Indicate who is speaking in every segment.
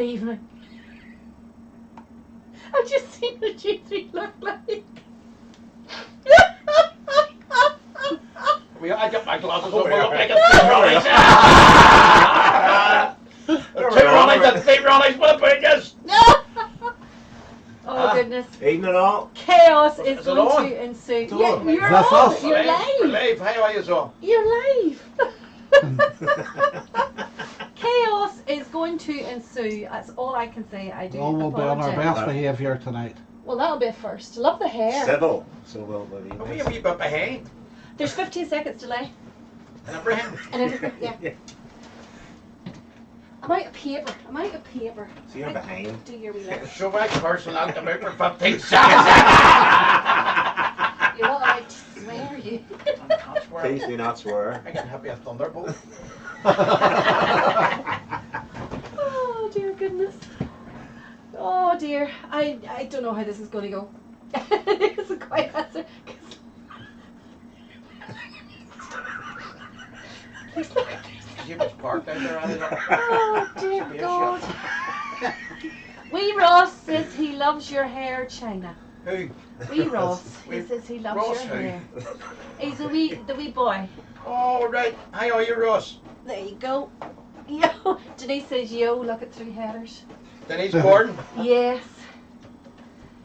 Speaker 1: evening. I've just seen what you three look like.
Speaker 2: I got my glasses over, look like a Two Ronnies and three Ronnies, what about this?
Speaker 1: Oh goodness.
Speaker 3: Eating it all?
Speaker 1: Chaos is
Speaker 2: it
Speaker 1: going
Speaker 2: on?
Speaker 1: to ensue.
Speaker 3: It's
Speaker 1: Yeah,
Speaker 3: on.
Speaker 1: you're
Speaker 4: That's
Speaker 1: on.
Speaker 4: us.
Speaker 1: You're
Speaker 2: We're
Speaker 1: live.
Speaker 2: live, how are you so?
Speaker 1: You're live. Chaos is going to ensue. That's all I can say. I do
Speaker 4: All will be on our
Speaker 1: apologise.
Speaker 4: best behaviour tonight.
Speaker 1: Well, that'll be a first. Love the hair.
Speaker 3: Civil. So well,
Speaker 2: Are we a wee bit behind?
Speaker 1: There's 15 seconds delay.
Speaker 2: And everything?
Speaker 1: And everything, yeah. I'm out of paper. I'm out of paper.
Speaker 3: So you're behind.
Speaker 1: Do your wee list.
Speaker 2: So my person out the for 15 seconds.
Speaker 1: You want I to swear you?
Speaker 3: Please do not swear.
Speaker 2: I can have a thunderbolt.
Speaker 1: Oh dear goodness. Oh dear. I don't know how this is going to go. It's a quiet answer.
Speaker 2: She was parked out there.
Speaker 1: Oh dear God. Wee Ross says he loves your hair, China.
Speaker 2: Who?
Speaker 1: Wee Ross. He says he loves
Speaker 2: Ross
Speaker 1: your
Speaker 2: who?
Speaker 1: hair. He's the wee boy.
Speaker 2: Oh, right. How are you, Ross?
Speaker 1: There you go. Yo. Denise says yo, look at 3 headers.
Speaker 2: Denise Gordon?
Speaker 1: Yes.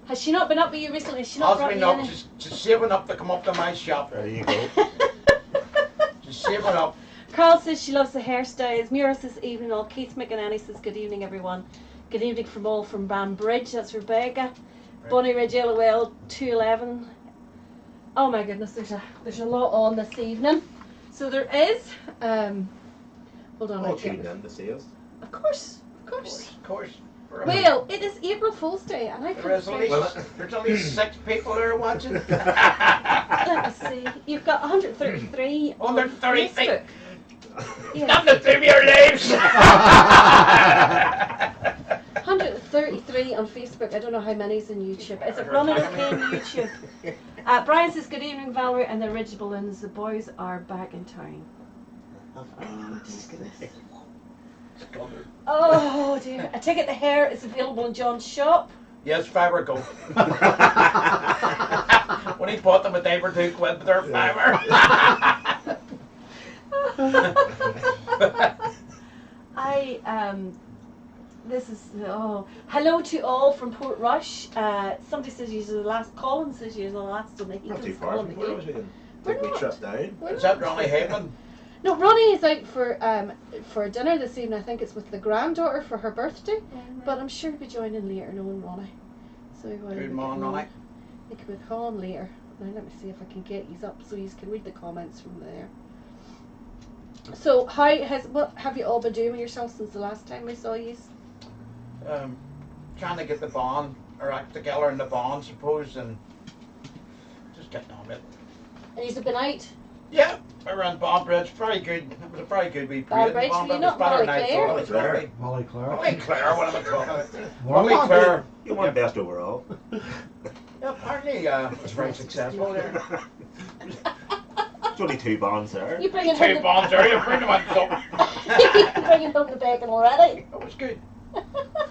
Speaker 1: Has she not been up with you recently? Has she not brought
Speaker 2: Husband
Speaker 1: you
Speaker 2: up,
Speaker 1: any?
Speaker 2: she's saving up to come up to my shop.
Speaker 3: There you go.
Speaker 2: She's saving up.
Speaker 1: Carl says she loves the hairstyles. Mira says evening all. Keith McInerney says good evening everyone. Good evening from all from Banbridge. That's Rebecca.
Speaker 2: Right.
Speaker 1: Bunny Ridge LOL 211. Oh my goodness, there's a lot on this evening. So there is hold on,
Speaker 3: All
Speaker 1: I
Speaker 3: tuned
Speaker 1: check.
Speaker 3: in to see us.
Speaker 1: Of course.
Speaker 2: Of course.
Speaker 1: Well, it is April Fool's Day and I
Speaker 2: There's only,
Speaker 1: can't
Speaker 2: there's only 6 people there watching.
Speaker 1: let me see. You've got 133 on
Speaker 2: 133.
Speaker 1: Facebook. Yeah.
Speaker 2: Nothing to your lives.
Speaker 1: 133 on Facebook. I don't know how many's in YouTube. Is it running okay on YouTube? Brian says, good evening, Valerie and the Ridge Balloons. The boys are back in town. Oh, goodness. Oh, dear. I take it the hair is available in John's shop.
Speaker 2: Yes, fibre go. When he bought them a day or 2 quid, they're fibre.
Speaker 1: This is, hello to all from Port Rush. Somebody says you're the last, Colin says you're the last on the
Speaker 3: Not too
Speaker 1: Heathens
Speaker 3: far
Speaker 1: calling
Speaker 3: from
Speaker 1: the
Speaker 3: where was
Speaker 1: gate.
Speaker 3: we? Take me trip down.
Speaker 2: Is that Ronnie Heyman?
Speaker 1: No, Ronnie is out for dinner this evening. I think it's with the granddaughter for her birthday. But I'm sure he'll be joining later, knowing Ronnie. So
Speaker 2: Good morning, Ronnie.
Speaker 1: He could be calling later. Now let me see if I can get these up so you can read the comments from there. So what have you all been doing with yourself since the last time we saw you?
Speaker 2: Trying to get the bond, or act together in the bond, suppose, and just getting on with it.
Speaker 1: And you've been out?
Speaker 2: Yeah, around Banbridge, very good. It was a very good wee parade.
Speaker 1: Banbridge,
Speaker 2: Bond,
Speaker 1: were you
Speaker 2: it was
Speaker 1: not
Speaker 2: better than I
Speaker 1: Ballyclare?
Speaker 2: thought it was gonna be.
Speaker 4: Molly Clare.
Speaker 2: Ballyclare, what am I talking about?
Speaker 4: Well,
Speaker 2: Ballyclare.
Speaker 3: You won best overall.
Speaker 2: Yeah, apparently it was very successful there.
Speaker 3: There's only 2 bonds there.
Speaker 1: You bringing
Speaker 2: 2
Speaker 1: home the
Speaker 2: bonds there, you bring them on top.
Speaker 1: you bringing home the bacon already?
Speaker 2: It was good.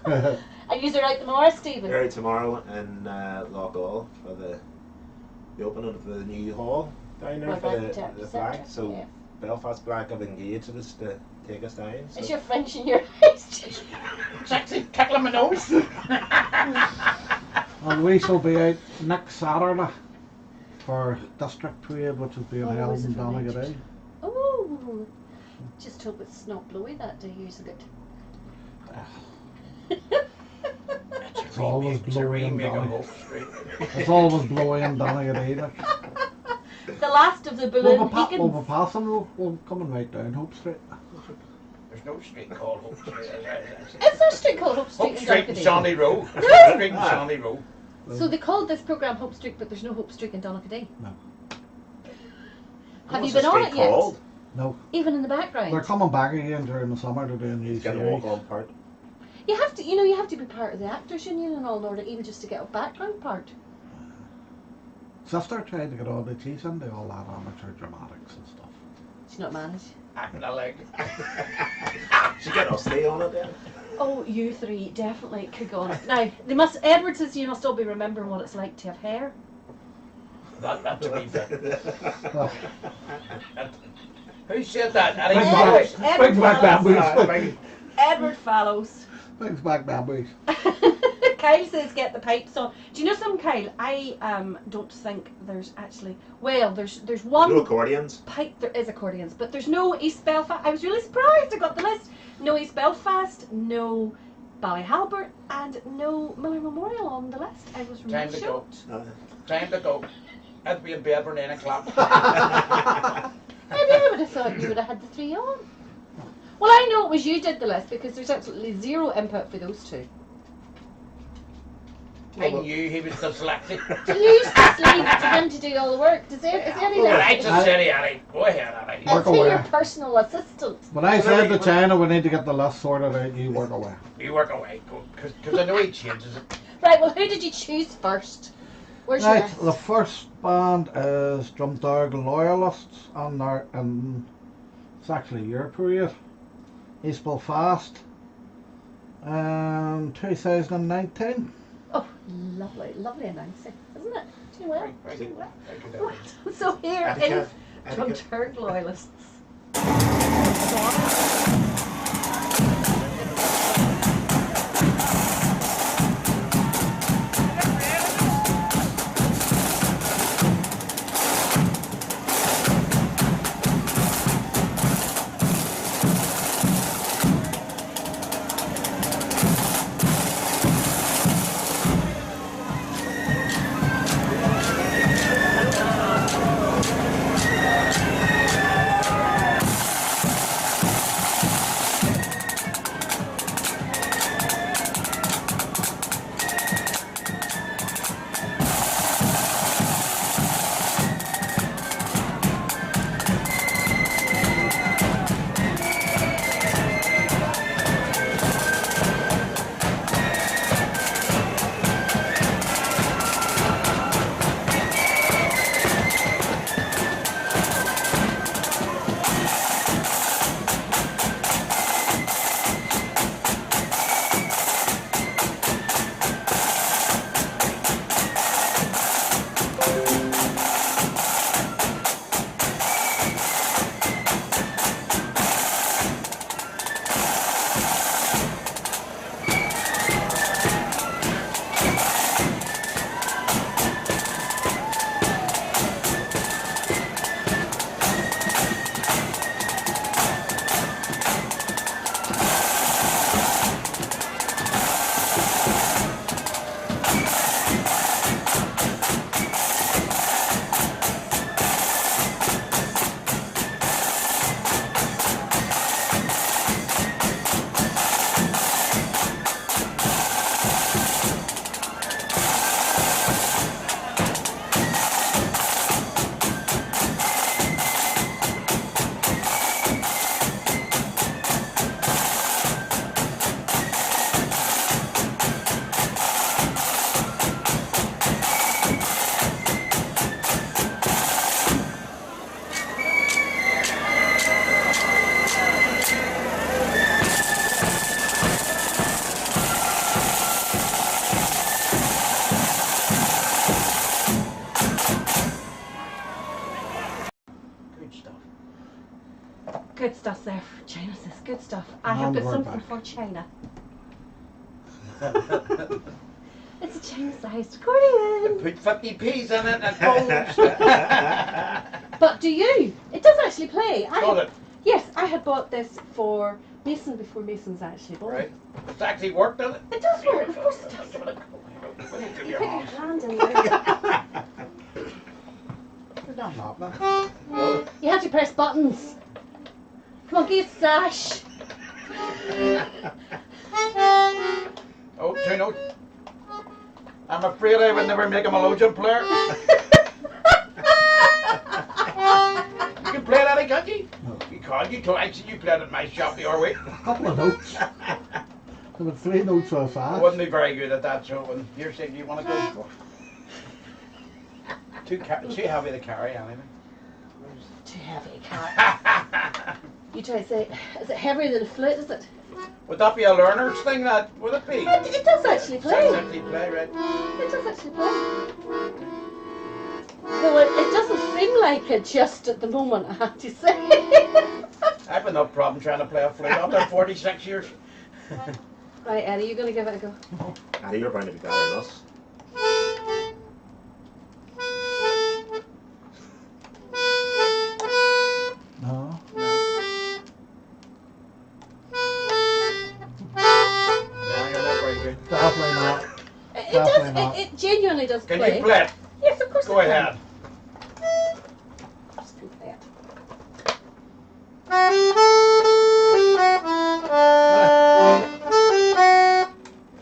Speaker 1: And you're out tomorrow, Stephen?
Speaker 3: We're out tomorrow in Lochall for the opening of the new hall down there
Speaker 1: Right,
Speaker 3: for
Speaker 1: right,
Speaker 3: the flag. So
Speaker 1: yeah.
Speaker 3: Belfast Black have engaged us to take us down. So.
Speaker 1: Is your French in your eyes?
Speaker 2: It's actually tickling my nose.
Speaker 4: And we shall be out next Saturday for District Parade, which is being
Speaker 1: Oh,
Speaker 4: held
Speaker 1: is
Speaker 4: in
Speaker 1: it for
Speaker 4: Donegal.
Speaker 1: Oh, just hope it's not blowy that day. Use it.
Speaker 4: It's always
Speaker 2: It's a
Speaker 4: blowy in
Speaker 2: remake of
Speaker 4: Donegal.
Speaker 2: Hope Street.
Speaker 4: It's always blowy in Donegal.
Speaker 1: The last of the balloon beacons.
Speaker 4: We'll be passing, we'll coming right down Hope Street.
Speaker 2: There's no street called Hope Street.
Speaker 1: Is there a street called Hope Street
Speaker 2: Hope
Speaker 1: in
Speaker 2: Street and
Speaker 1: Donegal?
Speaker 2: Shawnee Row. Hope Street and Shawnee Row.
Speaker 1: So they called this programme Hope Street, but there's no Hope Street in Donegal.
Speaker 4: No.
Speaker 1: Have you
Speaker 3: What's
Speaker 1: been
Speaker 3: the
Speaker 1: on
Speaker 3: street
Speaker 1: it yet?
Speaker 3: called?
Speaker 4: No.
Speaker 1: Even in the background?
Speaker 4: They're coming back again during the summer to do a new
Speaker 3: He's got a
Speaker 4: series.
Speaker 3: walk-on part.
Speaker 1: You have to, you have to be part of the Actors Union and all in order even just to get a background part.
Speaker 4: Sister tried to get on it, she's into all that amateur dramatics and stuff.
Speaker 1: She's not managed.
Speaker 2: Acting a leg.
Speaker 3: Should get us stay on it then.
Speaker 1: Oh, you three definitely could go on. Now, they must. Edward says you must all be remembering what it's like to have hair.
Speaker 2: That to be fair.
Speaker 4: Oh,
Speaker 2: Who said that? Eddie
Speaker 4: brings
Speaker 2: Fallows?
Speaker 4: back, brings back memories.
Speaker 1: Edward Fallows.
Speaker 4: Brings back memories.
Speaker 1: Kyle says get the pipes on. Do you know something, Kyle? I don't think there's actually. Well, there's one
Speaker 3: No accordions.
Speaker 1: pipe. There is accordions, but there's no East Belfast. I was really surprised. I got the list. No East Belfast. No Ballyhalbert, and no Miller Memorial on the list. I was
Speaker 2: Time
Speaker 1: really
Speaker 2: to go.
Speaker 1: shocked.
Speaker 2: Time to go. I'd be in bed for 9 o'clock.
Speaker 1: I never would have thought you would have had the three on. Well, I know it was you did the list because there's absolutely zero input for those two.
Speaker 2: I knew he was dyslexic.
Speaker 1: So you just leave it to him to do all the work. Is there any list?
Speaker 2: Right, just said Eddie. Go ahead, Eddie.
Speaker 4: Work
Speaker 1: Is he your
Speaker 4: away.
Speaker 1: personal assistant?
Speaker 4: When I said to China we need to get the list sorted out, you work away.
Speaker 2: You work away, because I know he changes it.
Speaker 1: Right, well, who did you choose first? Where's your
Speaker 4: Right,
Speaker 1: list?
Speaker 4: the first band is Drumdog Loyalists, and it's actually your period. East Belfast, 2019.
Speaker 1: Oh, lovely announcing, isn't it? Do you know what?
Speaker 2: Right,
Speaker 1: Do you know what?
Speaker 2: I could have it.
Speaker 1: So here
Speaker 3: Etiquette.
Speaker 1: is
Speaker 3: Etiquette.
Speaker 1: Drumturg Loyalists.
Speaker 2: Good stuff.
Speaker 1: Good stuff there. China says good stuff. I have
Speaker 4: I'm
Speaker 1: got
Speaker 4: going
Speaker 1: something
Speaker 4: back.
Speaker 1: for China. It's a China-sized accordion.
Speaker 2: Put 50p's in it and it goes.
Speaker 1: But do you? It does actually play.
Speaker 2: Got it.
Speaker 1: Yes, I had bought this for Mason before Mason's actually bought
Speaker 2: Right.
Speaker 1: it.
Speaker 2: It's actually worked, doesn't it?
Speaker 1: It does work, of course it does.
Speaker 2: Give it
Speaker 1: You
Speaker 2: a
Speaker 1: put
Speaker 2: your
Speaker 1: your
Speaker 2: hand.
Speaker 1: hand in there. You have to press buttons. Come on, get sash.
Speaker 2: Oh, 2 notes. I'm afraid I would never make a melodeon player. You can play that, can't you?
Speaker 4: No.
Speaker 2: You can't. You told actually you played at my shop the other week.
Speaker 4: A couple of notes. There were 3 notes so
Speaker 2: I
Speaker 4: fast.
Speaker 2: wasn't be very good at that, so when you're saying you want to go, too heavy to carry anyway.
Speaker 1: Too heavy, cat. You try to say, is it heavier than a flute, is it?
Speaker 2: Would that be a learner's thing? That would it be?
Speaker 1: It does actually
Speaker 2: Does
Speaker 1: play.
Speaker 2: actually play, right?
Speaker 1: It does actually play. Though it doesn't seem like it just at the moment, I have to say.
Speaker 2: I've had no problem trying to play a flute. I've done 46 years.
Speaker 1: Right, Eddie, you're going to give it a go.
Speaker 3: Eddie, you're going to be better than us.
Speaker 4: No.
Speaker 2: Yeah, you're not very good.
Speaker 4: Definitely not.
Speaker 1: It
Speaker 4: Definitely
Speaker 1: does.
Speaker 4: not.
Speaker 1: It genuinely does
Speaker 2: Can
Speaker 1: play.
Speaker 2: you play it?
Speaker 1: Yes, of course.
Speaker 2: Go
Speaker 1: I can.
Speaker 2: ahead.
Speaker 1: Just can play it.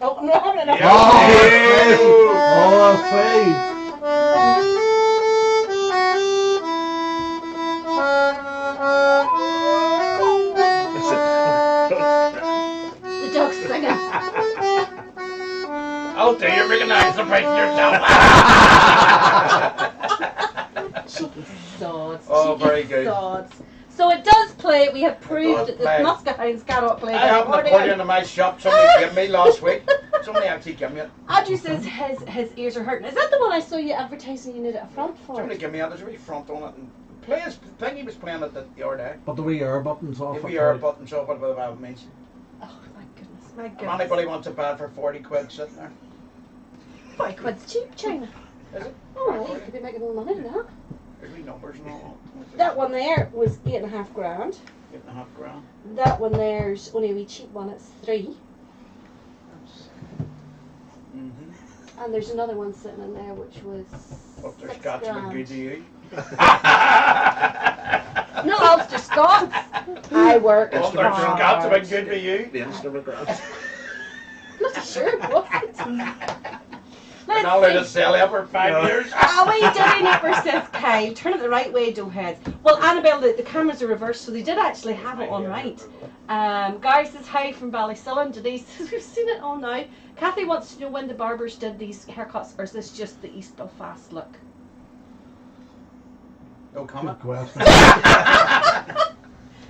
Speaker 1: Oh, I'm not having enough.
Speaker 2: Yeah.
Speaker 4: Oh, fade.
Speaker 1: The dog's singing.
Speaker 2: Oh, dear, you're making nice surprise yourself.
Speaker 1: Sods.
Speaker 2: Oh,
Speaker 1: cheeky
Speaker 2: very good.
Speaker 1: Sods. So it does play. We have proved
Speaker 2: does
Speaker 1: that the
Speaker 2: play.
Speaker 1: Muskahounds cannot play.
Speaker 2: I
Speaker 1: the
Speaker 2: have an accordion in my shop. Somebody gave me last week. Somebody actually gave me it.
Speaker 1: Andrew says his ears are hurting. Is that the one I saw you advertising you needed a front for?
Speaker 2: Somebody gave me it. There's a wee front on it. And plays, the thing he was playing it the other day.
Speaker 4: But the wee air buttons off.
Speaker 2: If
Speaker 4: it,
Speaker 2: we are
Speaker 4: right?
Speaker 2: buttons off it, whatever that means.
Speaker 1: Oh my goodness, my
Speaker 2: If
Speaker 1: goodness.
Speaker 2: anybody wants a bed for 40 quid sitting there.
Speaker 1: 40 quid's cheap, China.
Speaker 2: Is it?
Speaker 1: Oh, you could be making a little money with that.
Speaker 2: There's wee numbers and all.
Speaker 1: That one there was 8.5 grand.
Speaker 2: 8.5 grand.
Speaker 1: That one there's only a wee cheap one, it's 3.
Speaker 2: Mm-hmm.
Speaker 1: And there's another one sitting in there which was
Speaker 2: Up there's
Speaker 1: 6
Speaker 2: Scotsman
Speaker 1: grand.
Speaker 2: good to you.
Speaker 1: No, Ulster Scots. I work
Speaker 2: Up there's
Speaker 1: hard.
Speaker 2: Scotsman good to you.
Speaker 3: The instrument grabs.
Speaker 1: Not sure what.
Speaker 2: We're not allowed to
Speaker 1: Let's see.
Speaker 2: sell it for 5
Speaker 3: No.
Speaker 2: years.
Speaker 1: Oh, we did nipper says Kyle. Turn it the right way, doughheads. Well, Annabelle, the cameras are reversed, so they did actually have it on right. Gary says hi from Ballysullen. Denise says we've seen it all now. Kathy wants to know when the barbers did these haircuts, or is this just the East Belfast look?
Speaker 2: No
Speaker 4: Good
Speaker 2: comment.
Speaker 4: question.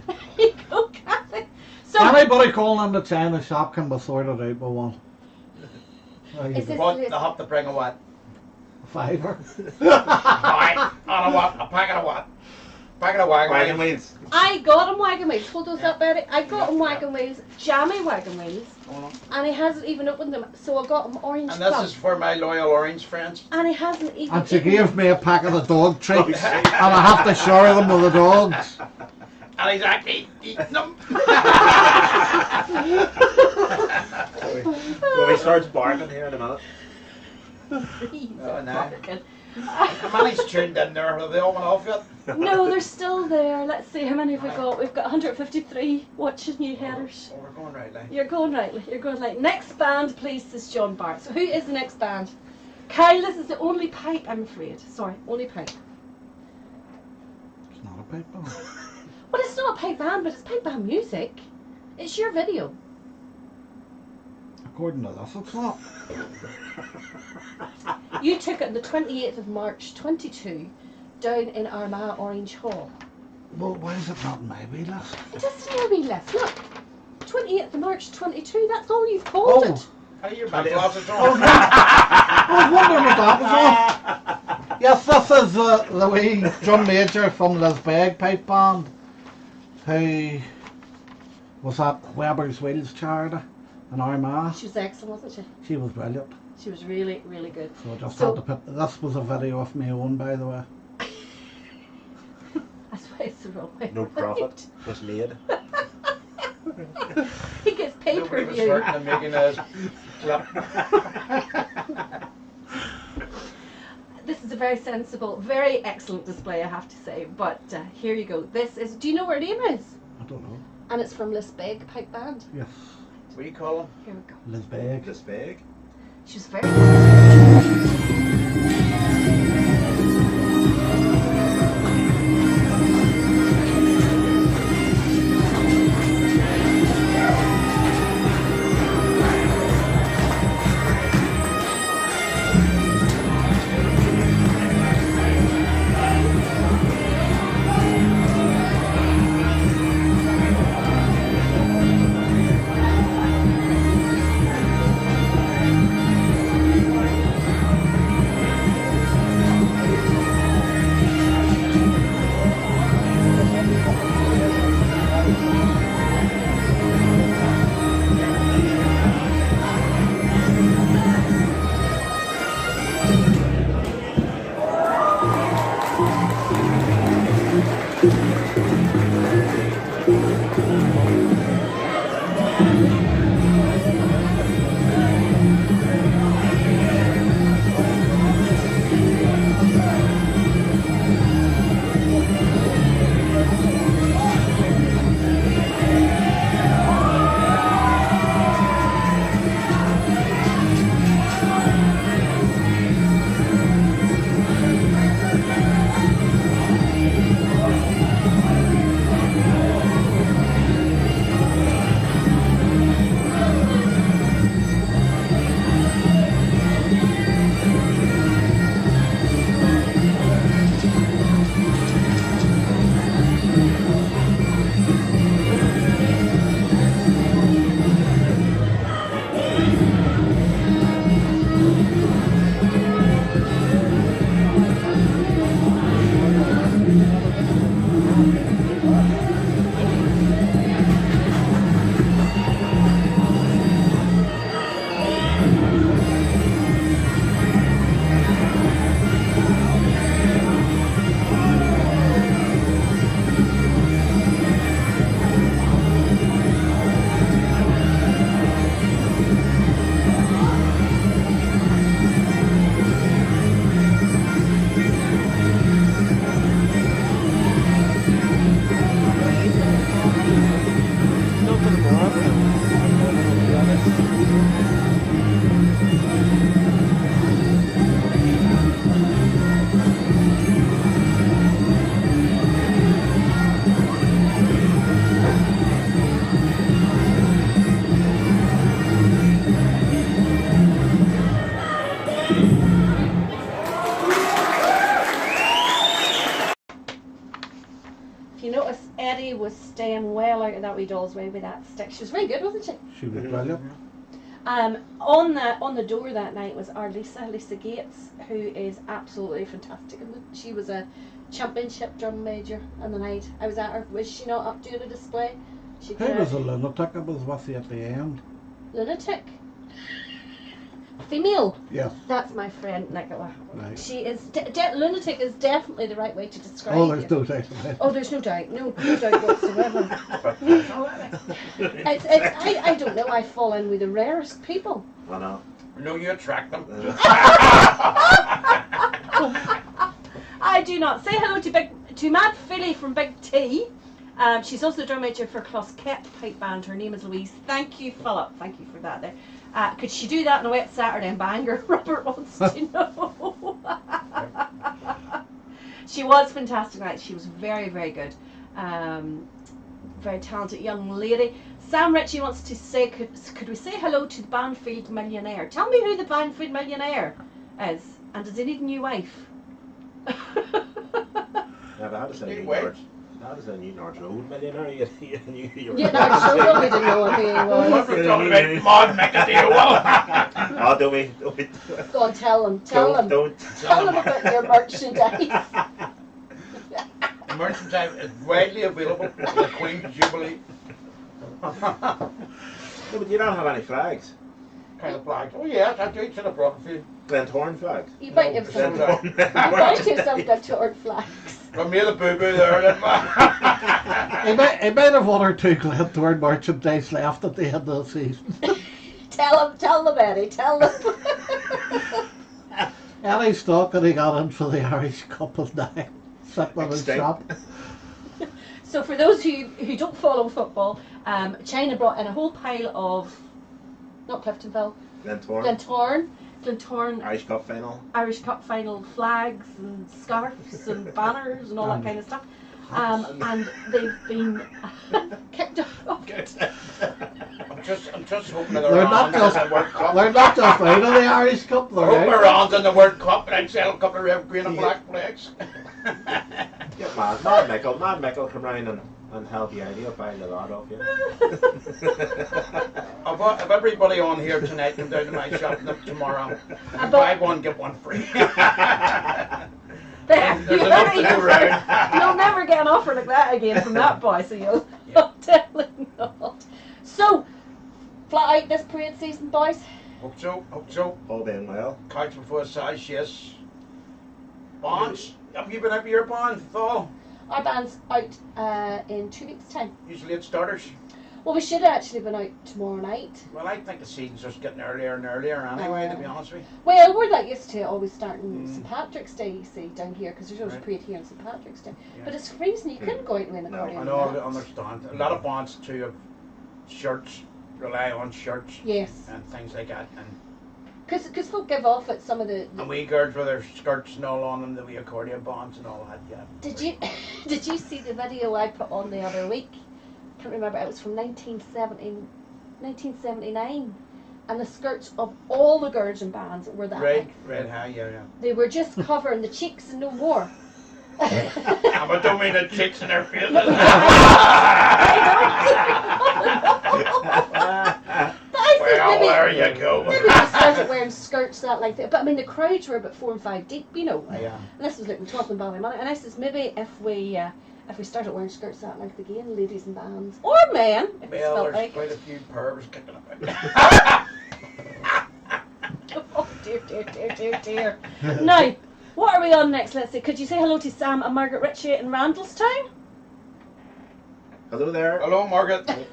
Speaker 1: There you go, Kathy. So,
Speaker 4: Anybody calling in the China shop can be sorted out with one. There you
Speaker 1: Is
Speaker 4: go.
Speaker 1: this-
Speaker 2: What? They have to bring a what?
Speaker 4: Fiver.
Speaker 2: Right. On a what? A packet of what? Packet of wagon
Speaker 3: Wagon
Speaker 2: wheels.
Speaker 3: wheels.
Speaker 1: I got him wagon wheels. Hold those up, Betty. I got him wagon wheels, jammy wagon wheels, and he hasn't even opened them. So I got him orange
Speaker 2: And this
Speaker 1: plum.
Speaker 2: is for my loyal orange friends.
Speaker 1: And he hasn't even.
Speaker 4: And she
Speaker 1: eaten
Speaker 4: gave me a packet of dog treats, and I have to share them with the dogs.
Speaker 2: And he's actually eating them.
Speaker 3: Well, he starts barking here in a minute.
Speaker 1: He's
Speaker 2: Oh,
Speaker 1: a
Speaker 2: no.
Speaker 1: bargain.
Speaker 2: How many's tuned in there? Have they all went off yet?
Speaker 1: No, they're still there. Let's see, how many have we got? We've got 153 watching you headers.
Speaker 2: Oh, we're going right now.
Speaker 1: You're going rightly. You're going right. Next band, please, says John Bart. So who is the next band? Kyle, this is the only pipe, I'm afraid. Sorry, only pipe.
Speaker 4: It's not a pipe band.
Speaker 1: Well, it's not a pipe band, but it's pipe band music. It's your video.
Speaker 4: According to this, it's not.
Speaker 1: You took it on the 28th of March 22 down in Armagh Orange Hall.
Speaker 4: Well, why is it not in my wee list?
Speaker 1: It doesn't know me less. Look, 28th of March 22, that's all you've called it.
Speaker 2: Hey, your back glasses
Speaker 4: Oh,
Speaker 2: on.
Speaker 4: I was wondering what that was on. Yes, this is the wee drum major from Lisbeg Pipe Band, who was at Weber's Wheels charity in Armagh.
Speaker 1: She was excellent, wasn't she?
Speaker 4: She was brilliant.
Speaker 1: She was really, really good.
Speaker 4: So I just
Speaker 1: So-
Speaker 4: had to put. This was a video of my own, by the way.
Speaker 1: That's why it's the wrong way.
Speaker 3: No profit was made.
Speaker 1: He gets pay per
Speaker 2: Nobody was
Speaker 1: view.
Speaker 2: hurting and making a clip.
Speaker 1: This is a very sensible, very excellent display, I have to say. But here you go. This is. Do you know where her name is?
Speaker 4: I don't know.
Speaker 1: And it's from Lisbeg Pipe Band.
Speaker 4: Yes,
Speaker 2: What do you call them?
Speaker 1: Here we go.
Speaker 4: Lisbeg.
Speaker 3: This big.
Speaker 1: She was very. You notice Eddie was staying well out of that wee doll's way with that stick. She was very good, wasn't she?
Speaker 4: She was brilliant.
Speaker 1: On the door that night was our Lisa Gates, who is absolutely fantastic. She was a championship drum major on the night I was at her. Was she not up doing a display? She
Speaker 4: Who was a lunatic I was with you at the end?
Speaker 1: lunatic? Female.
Speaker 4: Yes.
Speaker 1: That's my friend Nicola.
Speaker 4: Right.
Speaker 1: She is lunatic is definitely the right way to describe
Speaker 4: Oh, there's
Speaker 1: you.
Speaker 4: no doubt about it.
Speaker 1: Oh, there's no doubt, no doubt whatsoever. I don't know. I fall in with the rarest people.
Speaker 3: I know.
Speaker 2: No, you attract them.
Speaker 1: I do not. Say hello to Mad Philly from Big T. She's also the drum major for Closquet Pipe Band. Her name is Louise. Thank you, Philip. Thank you for that there. Could she do that on a wet Saturday in Bangor? Robert wants to know. She was fantastic night. She was very, very good. Very talented young lady. Sam Ritchie wants to say, could we say hello to the Banfield millionaire? Tell me who the Banfield millionaire is. And does he need a new wife?
Speaker 3: Yeah, but how does that
Speaker 2: Need
Speaker 3: New
Speaker 2: weight.
Speaker 3: North? How does that New North Road millionaire?
Speaker 1: Yeah, no, so we didn't know who he
Speaker 2: What
Speaker 1: was.
Speaker 2: we're talking about Maud McAdee.
Speaker 3: Oh, don't we?
Speaker 1: Go on, tell him. Tell him.
Speaker 3: Don't.
Speaker 1: Tell him about your merchandise.
Speaker 2: The merchandise is widely available for the Queen's Jubilee.
Speaker 3: No, but you don't have any flags.
Speaker 2: Kind of flags. Oh yes, I do. Should have brought a few.
Speaker 3: Glentoran flags.
Speaker 1: You might have some. You might have some good torn flags.
Speaker 2: From me the boo boo there, didn't I?
Speaker 4: He might have one or two Glentoran merchandise left at the end of the season.
Speaker 1: Tell them, Eddie, tell them.
Speaker 4: Any stock that he got in for the Irish Cup is now sitting in his
Speaker 3: Extinct.
Speaker 4: shop.
Speaker 1: So for those who don't follow football, China brought in a whole pile of, not Cliftonville, Glentoran
Speaker 3: Irish Cup final.
Speaker 1: Irish Cup final flags and scarves and banners and all that kind of stuff. And they've been kicked off.
Speaker 2: I'm just hoping that
Speaker 4: They're not just
Speaker 2: in the World Cup.
Speaker 4: they're not just out of the Irish Cup.
Speaker 2: I
Speaker 4: They're
Speaker 2: hope
Speaker 4: out.
Speaker 2: Iran's in the World Cup and I'd sell a couple of red, green and black flags.
Speaker 3: Get Mad Michael come round and help you out. He'll buy the lot off you.
Speaker 2: If everybody on here tonight come down to my shop tomorrow,
Speaker 1: But-
Speaker 2: buy one, get one free.
Speaker 1: There,
Speaker 2: There's enough to go round.
Speaker 1: You'll never get an offer like that again from that boy, so you'll definitely not. So, flat out this parade season, boys.
Speaker 2: Hope so.
Speaker 3: All being well.
Speaker 2: Couch before size, yes. Bonds. Have you been up your bonds, Thal?
Speaker 1: Our band's out in 2 weeks' time.
Speaker 2: Usually it starters.
Speaker 1: Well, we should have actually been out tomorrow night.
Speaker 2: Well, I think the season's just getting earlier and earlier anyway, to be honest with you.
Speaker 1: Well, we're not used to always starting St. Patrick's Day, you see, down here, because there's always a
Speaker 2: Right.
Speaker 1: parade here on St. Patrick's Day.
Speaker 2: Yeah.
Speaker 1: But it's freezing, you couldn't go out and win the
Speaker 3: No,
Speaker 1: accordion.
Speaker 2: I know, I understand. A lot of bands too have shirts, rely on shirts
Speaker 1: Yes.
Speaker 2: and things like that. And
Speaker 1: Because folk give off at some of the
Speaker 2: wee girls with their skirts and all on them, the wee accordion bands and all that, yeah.
Speaker 1: Did you see the video I put on the other week? Can't remember. It was from 1979, and the skirts of all the girls and bands were that
Speaker 2: Red,
Speaker 1: big.
Speaker 2: red high, yeah.
Speaker 1: They were just covering the cheeks and no more.
Speaker 2: Yeah, but don't mean the chicks in their faces. Well, there you go.
Speaker 1: Maybe they started wearing skirts that like that. But I mean, the crowds were about 4 and 5 deep, you know.
Speaker 2: Yeah.
Speaker 1: And this was like we're talking Ballymoney, and I says maybe if we started wearing skirts that length again, ladies and bands or men, if it's
Speaker 2: Well,
Speaker 1: felt
Speaker 2: there's
Speaker 1: like
Speaker 2: quite a few pervs kicking about.
Speaker 1: Oh dear, dear, dear, dear, dear. Now, what are we on next? Let's see. Could you say hello to Sam and Margaret Ritchie in Randallstown?
Speaker 3: Hello there.
Speaker 2: Hello, Margaret.
Speaker 1: And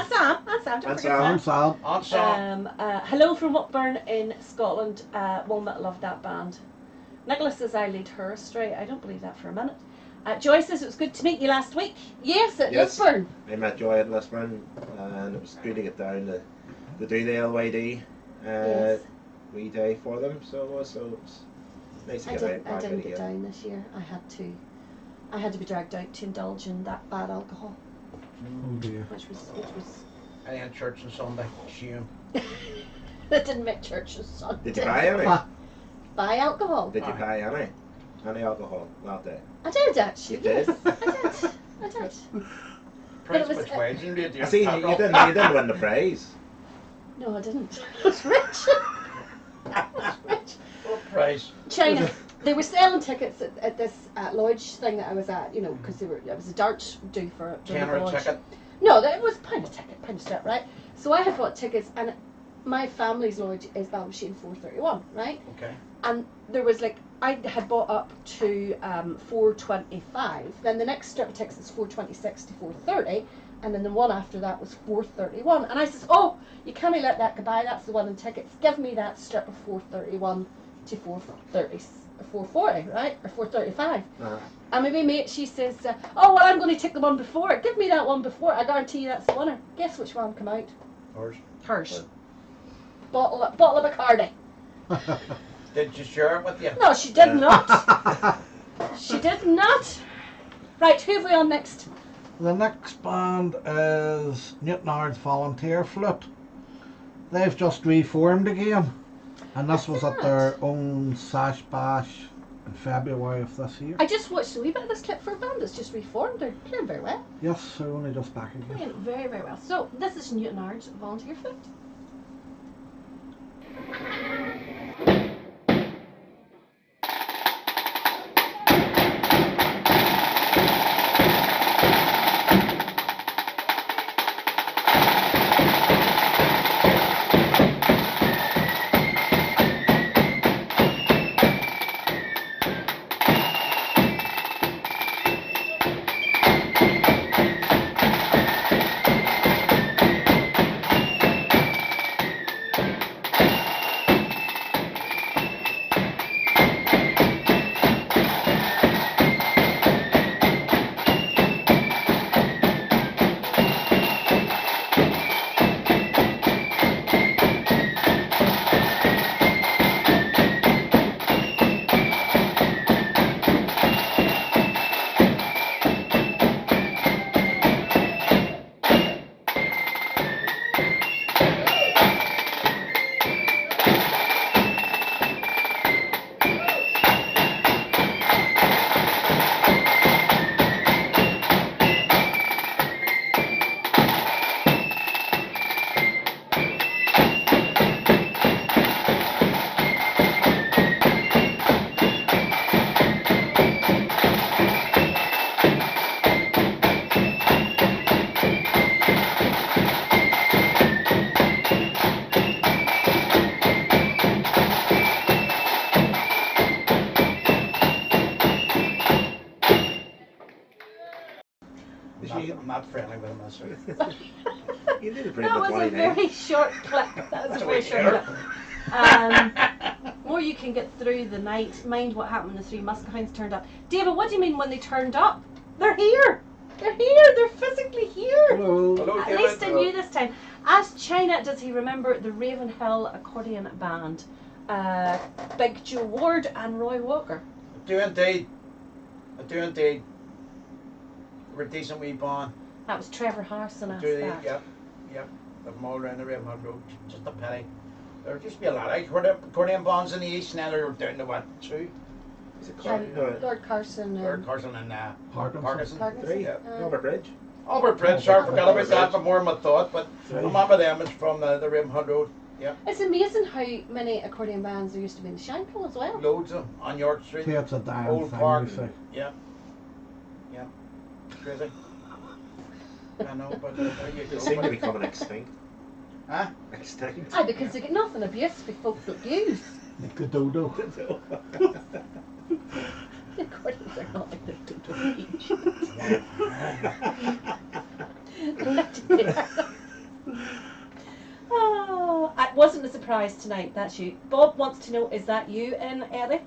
Speaker 1: Sam. Don't
Speaker 3: And
Speaker 1: forget
Speaker 3: Sam.
Speaker 4: I'm Sam.
Speaker 2: Aunt Sam.
Speaker 1: Hello from Whitburn in Scotland. Walnut loved that band. Nicholas says I lead her astray. I don't believe that for a minute. Joy says it was good to meet you last week. Yes, at
Speaker 3: Yes.
Speaker 1: Lisburn.
Speaker 3: I met Joy at Lisburn, and it was good to get down to do the LYD
Speaker 1: Yes.
Speaker 3: wee day for them. So it was nice to
Speaker 1: I
Speaker 3: get
Speaker 1: didn't
Speaker 3: back
Speaker 1: get
Speaker 3: again.
Speaker 1: down this year. I had to be dragged out to indulge in that bad alcohol,
Speaker 4: Oh dear.
Speaker 1: which was
Speaker 2: I had church on Sunday. Shame.
Speaker 1: that didn't make church a Sunday.
Speaker 3: Did you buy any?
Speaker 1: Buy alcohol?
Speaker 3: Did you buy any? Any alcohol that day?
Speaker 1: I did actually.
Speaker 3: You did?
Speaker 1: Yes, I did.
Speaker 2: Price
Speaker 1: was,
Speaker 2: which way? You did
Speaker 3: I see you didn't win the prize.
Speaker 1: No, I didn't. I was rich. I was rich.
Speaker 2: What price?
Speaker 1: China. They were selling tickets at this lodge thing that I was at, you know, because it was a darts do for the
Speaker 2: Tenner a
Speaker 1: lodge.
Speaker 2: ticket.
Speaker 1: No, it was pound a ticket, pound a step, right? So I had bought tickets, and my family's lodge is Balmasheen 431, right?
Speaker 2: Okay.
Speaker 1: And there was like, I had bought up to 425. Then the next strip of tickets is 426 to 430, and then the one after that was 431. And I says, oh, you can't let that go by. That's the one in tickets. Give me that strip of 431 to 440, right, or 435. And my wee mate, she says, oh well, I'm going to take the one before it. Give me that one before. I guarantee you that's the winner. Guess which one come out? Hers. Bottle of Bacardi.
Speaker 2: Did you share it with you?
Speaker 1: No, she did not. She did not. Right, who have we on next?
Speaker 4: The next band is Newtonard's Volunteer Flute. They've just reformed again, and this was at their own Sash Bash in February of this year.
Speaker 1: I just watched a wee bit of this clip for a band that's just reformed. They're playing very well.
Speaker 4: Yes, they're only just back again.
Speaker 1: Playing very, very well. So this is Newtonard's Volunteer Flute.
Speaker 2: I'm not friendly with him, that's right.
Speaker 3: You need to bring
Speaker 1: That
Speaker 3: the
Speaker 1: was a
Speaker 3: 29.
Speaker 1: very short clip. That was a very short
Speaker 2: Sure.
Speaker 1: clip. More you can get through the night. Mind what happened when the 3 Muskahounds turned up. David, what do you mean when they turned up? They're here. They're here. They're physically here.
Speaker 4: Hello.
Speaker 2: Hello,
Speaker 1: At
Speaker 2: David.
Speaker 1: least in you this time. Asked China, does he remember the Ravenhill accordion band? Big Joe Ward and Roy Walker.
Speaker 2: I do indeed. They were a decent wee band.
Speaker 1: That was Trevor Harrison asked
Speaker 2: Do they?
Speaker 1: that.
Speaker 2: Yep. They've them all around the Ravenhill Road. Just a pity. There used to be a lot of accordion bands in the east, now they're down to what, 2?
Speaker 3: Is it
Speaker 1: Lord Carson.
Speaker 2: Lord Carson and
Speaker 4: Parkinson.
Speaker 2: Parkinson.
Speaker 3: 3?
Speaker 2: Yeah.
Speaker 3: Albert Bridge?
Speaker 2: Albert Bridge, sorry, forgot about that, but more than I thought. But I
Speaker 3: 3.
Speaker 2: remember them, it's from the Ravenhill Road.
Speaker 1: It's amazing how many accordion bands there used to be in the Shankill as well.
Speaker 2: Loads of them on York Street.
Speaker 4: See, it's a damn
Speaker 2: Old
Speaker 4: thing,
Speaker 2: Park.
Speaker 4: you see.
Speaker 2: Yeah. Crazy. I know, but there you
Speaker 3: They
Speaker 2: go.
Speaker 3: seem to
Speaker 2: But-
Speaker 3: be becoming extinct.
Speaker 2: Huh?
Speaker 3: Extinct.
Speaker 1: Aye, because they get nothing abuse with folks that use.
Speaker 4: Like the dodo.
Speaker 1: The accordions are not like the dodo each. Oh, it wasn't a surprise tonight, that's you. Bob wants to know, is that you in Eddie?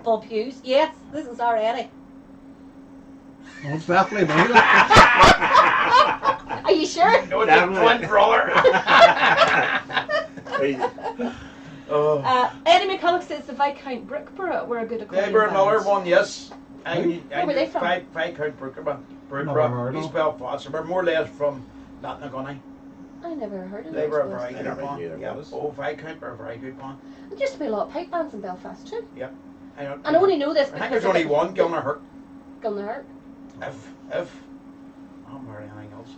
Speaker 1: Bob Hughes? Yes, this is our Eddie.
Speaker 4: Oh, it's definitely me.
Speaker 1: Are you sure?
Speaker 2: No, it's
Speaker 3: Damn
Speaker 2: a
Speaker 3: right.
Speaker 2: twin brother.
Speaker 1: Eddie McCulloch says the Viscount Brookborough were a good accordion
Speaker 2: They were another
Speaker 1: band.
Speaker 2: one, yes.
Speaker 1: Where were they from?
Speaker 2: Viscount Brookborough.
Speaker 4: Never heard of
Speaker 2: East
Speaker 4: them.
Speaker 2: Belfast. They were more or less from Latnagunny.
Speaker 1: I never heard of
Speaker 2: They
Speaker 1: those
Speaker 2: were a
Speaker 1: boys.
Speaker 2: very
Speaker 3: I
Speaker 2: good
Speaker 3: never
Speaker 2: band.
Speaker 3: knew there
Speaker 2: Yeah.
Speaker 3: was.
Speaker 2: Oh, Viscount were a very good band.
Speaker 1: There used to be a lot of pipe bands in Belfast too.
Speaker 2: I don't.
Speaker 1: And I only know this
Speaker 2: I
Speaker 1: because
Speaker 2: think there's only one, Gilner Hurt.
Speaker 1: Gilner Hurt.
Speaker 2: If. I don't remember anything else.